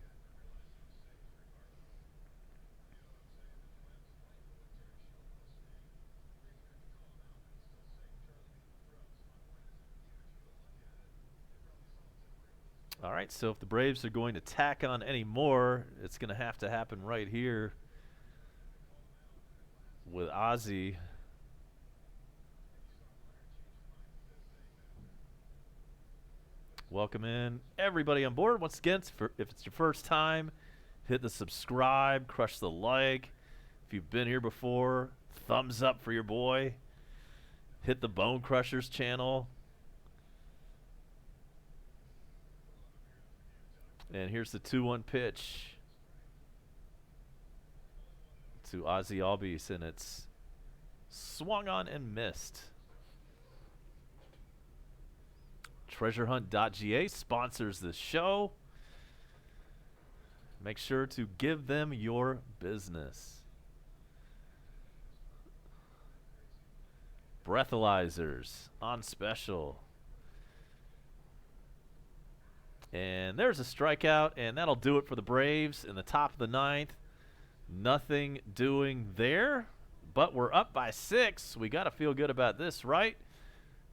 All right, so if the Braves are going to tack on any more, it's going to have to happen right here with Ozzie. Welcome in everybody on board. Once again, if it's your first time, hit the subscribe, crush the like. If you've been here before, thumbs up for your boy. Hit the Bone Crushers channel. And here's the 2-1 pitch to Ozzie Albies, and it's swung on and missed. TreasureHunt.ga sponsors this show. Make sure to give them your business. Breathalyzers on special. And there's a strikeout, and that'll do it for the Braves in the top of the 9th. Nothing doing there, but we're up by 6. We got to feel good about this, right?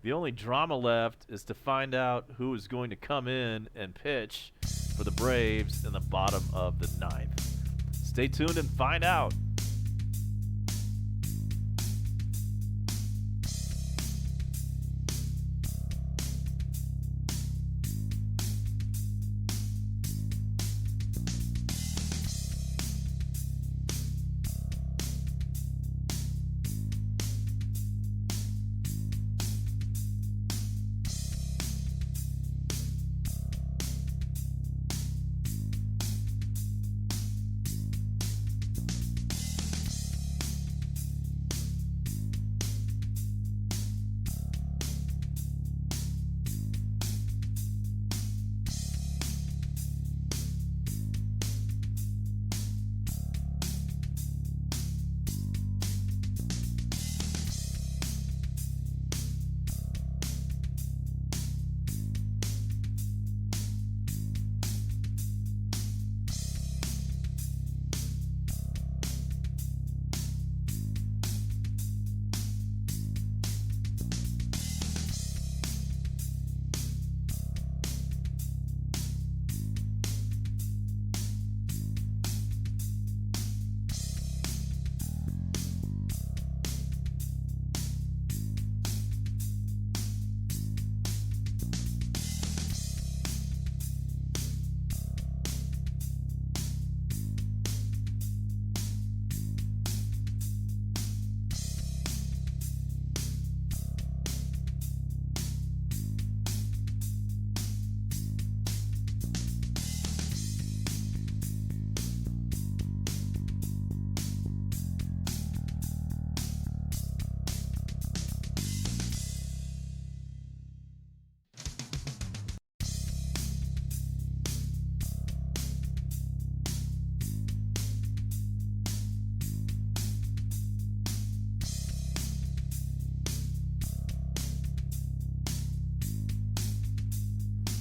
The only drama left is to find out who is going to come in and pitch for the Braves in the bottom of the 9th. Stay tuned and find out.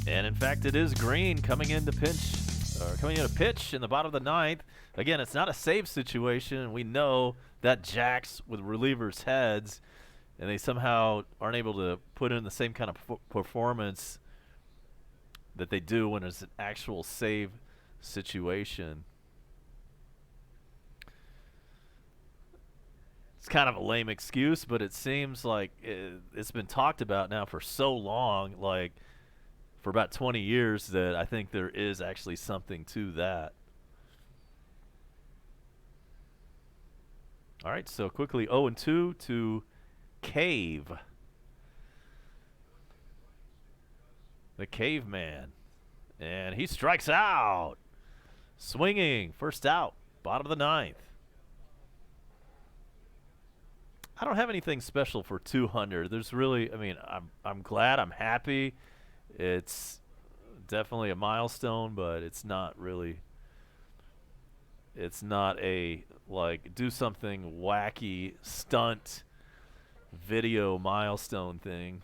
And in fact, it is Green coming in to pitch in the bottom of the ninth. Again, it's not a save situation. We know that jacks with relievers' heads, and they somehow aren't able to put in the same kind of performance that they do when it's an actual save situation. It's kind of a lame excuse, but it seems like it's been talked about now for so long, like for about 20 years, that I think there is actually something to that. All right, so quickly 0-2 to Cave. The Caveman. And he strikes out. Swinging. First out. Bottom of the ninth. I don't have anything special for 200. There's really, I mean, I'm glad, I'm happy. It's definitely a milestone, but it's not really, it's not a, like, do something wacky stunt video milestone thing.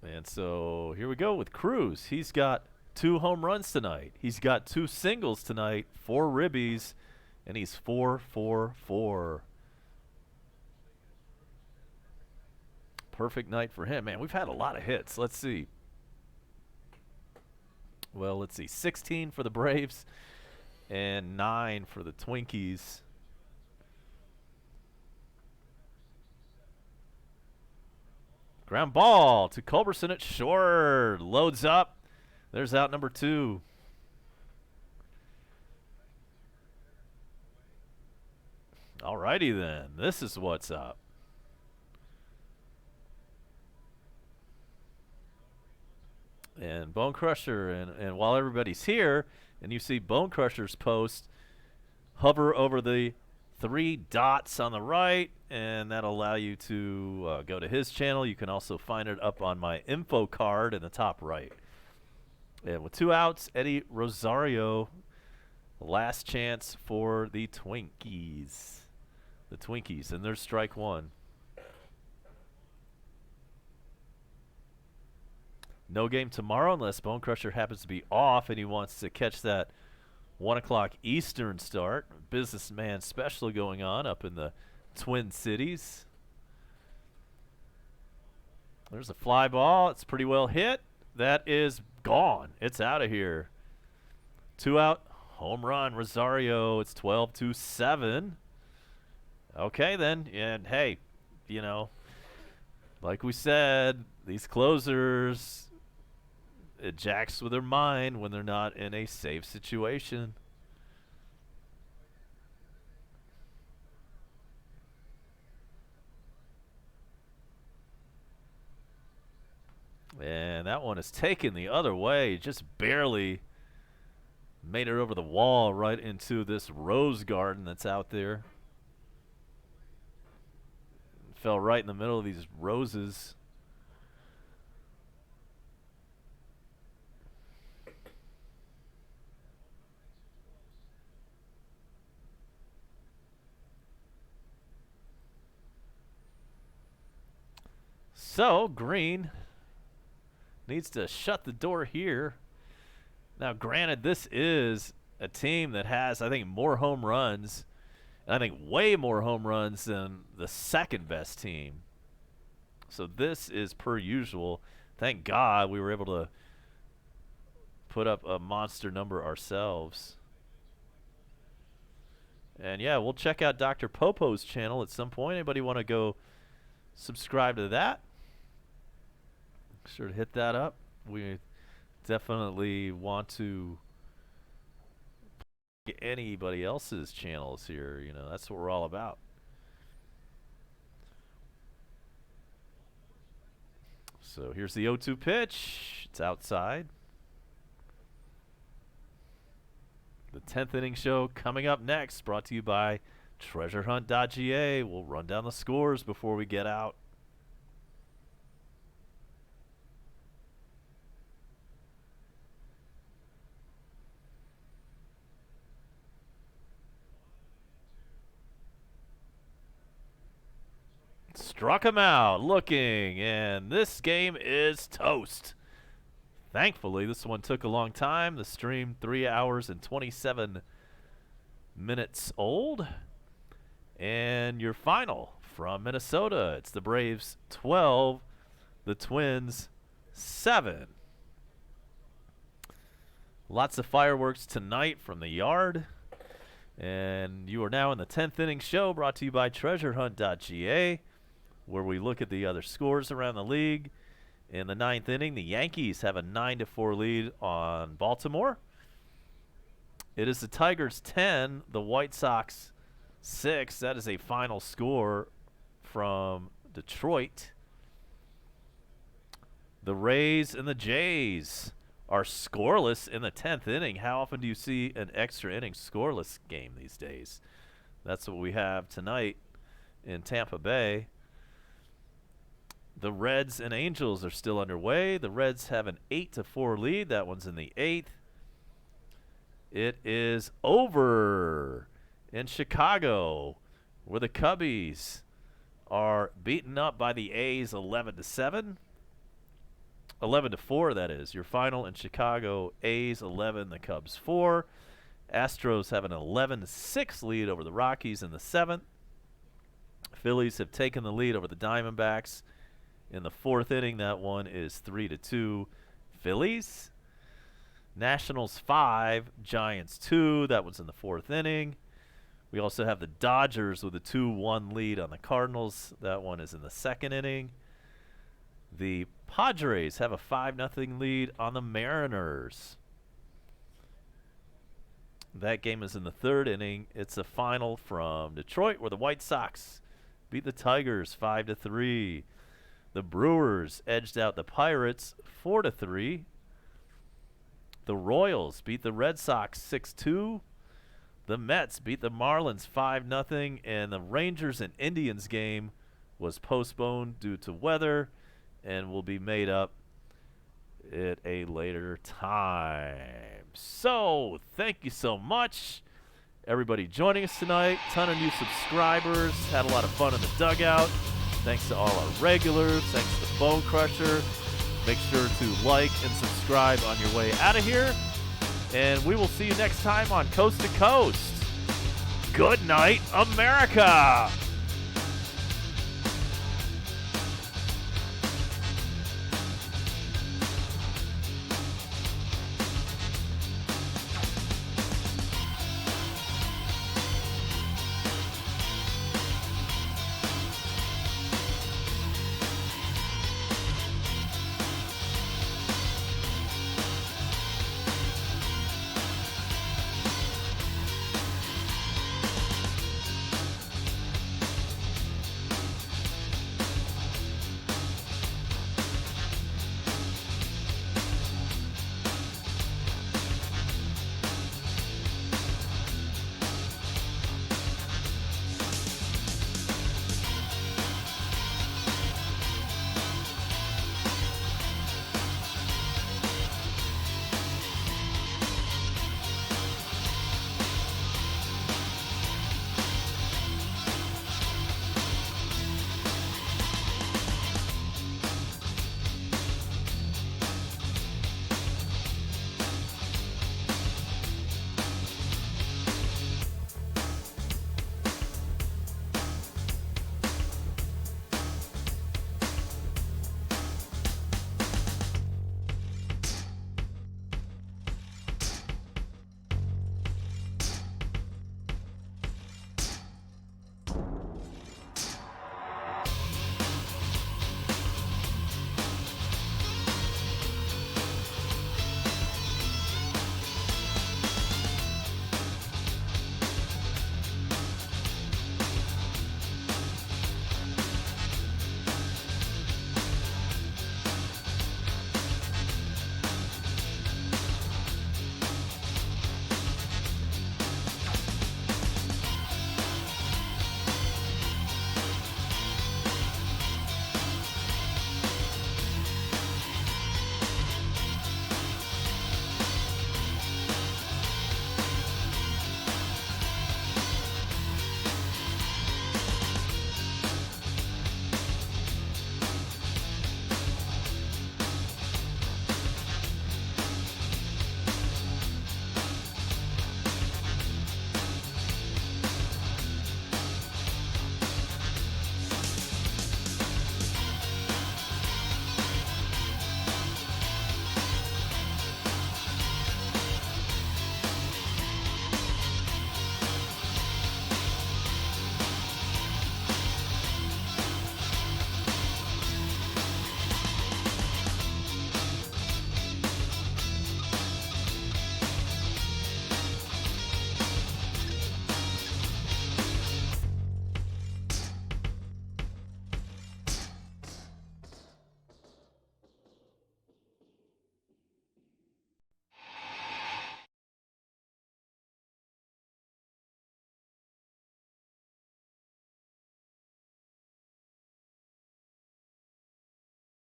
And so here we go with Cruz. He's got 2 home runs tonight. He's got 2 singles tonight, 4 ribbies, and he's 4-4-4. Perfect night for him. Man, we've had a lot of hits. Let's see. Well, let's see. 16 for the Braves and 9 for the Twinkies. Ground ball to Culberson at short. Loads up. There's out number 2. Alrighty then. This is what's up. And Bone Crusher, and while everybody's here, and you see Bone Crusher's post, hover over the 3 dots on the right, and that'll allow you to go to his channel. You can also find it up on my info card in the top right. And with 2 outs, Eddie Rosario, last chance for the Twinkies. The Twinkies, and there's strike 1. No game tomorrow unless Bone Crusher happens to be off and he wants to catch that 1 o'clock Eastern start. Businessman special going on up in the Twin Cities. There's a fly ball. It's pretty well hit. That is gone. It's out of here. 2 out. Home run. Rosario. It's 12-7. Okay, then. And, hey, you know, like we said, these closers, it jacks with their mind when they're not in a safe situation. And that one is taken the other way. Just barely made it over the wall right into this rose garden that's out there. Fell right in the middle of these roses. So Green needs to shut the door here. Now, granted, this is a team that has, I think, more home runs, and I think way more home runs than the second best team. So this is per usual. Thank God we were able to put up a monster number ourselves. And yeah, we'll check out Dr. Popo's channel at some point. Anybody want to go subscribe to that? Make sure to hit that up. We definitely want to get anybody else's channels here. You know, that's what we're all about. So here's the 0-2 pitch. It's outside. The 10th inning show coming up next, brought to you by TreasureHunt.ga. We'll run down the scores before we get out. struck him out looking, and this game is toast. Thankfully, this one took a long time. The stream 3 hours and 27 minutes old. And your final from Minnesota, it's the Braves 12, the Twins 7. Lots of fireworks tonight from the yard. And you are now in the 10th inning show, brought to you by treasurehunt.ga, where we look at the other scores around the league. In the 9th inning, the Yankees have a 9-4 lead on Baltimore. It is the Tigers 10, the White Sox 6. That is a final score from Detroit. The Rays and the Jays are scoreless in the 10th inning. How often do you see an extra inning scoreless game these days? That's what we have tonight in Tampa Bay. The Reds and Angels are still underway. The Reds have an 8-4 lead. That one's in the 8th. It is over in Chicago, where the Cubbies are beaten up by the A's 11-7. 11-4, that is. Your final in Chicago, A's 11, the Cubs 4. Astros have an 11-6 lead over the Rockies in the 7th. Phillies have taken the lead over the Diamondbacks in the 4th inning. That one is 3-2 Phillies. Nationals 5, Giants 2. That one's in the 4th inning. We also have the Dodgers with a 2-1 lead on the Cardinals. That one is in the 2nd inning. The Padres have a 5-0 lead on the Mariners. That game is in the 3rd inning. It's a final from Detroit, where the White Sox beat the Tigers 5-3. The Brewers edged out the Pirates 4-3. The Royals beat the Red Sox 6-2. The Mets beat the Marlins 5-0. And the Rangers and Indians game was postponed due to weather and will be made up at a later time. So, thank you so much, everybody joining us tonight. Ton of new subscribers. Had a lot of fun in the dugout. Thanks to all our regulars. Thanks to Bone Crusher. Make sure to like and subscribe on your way out of here. And we will see you next time on Coast to Coast. Good night, America!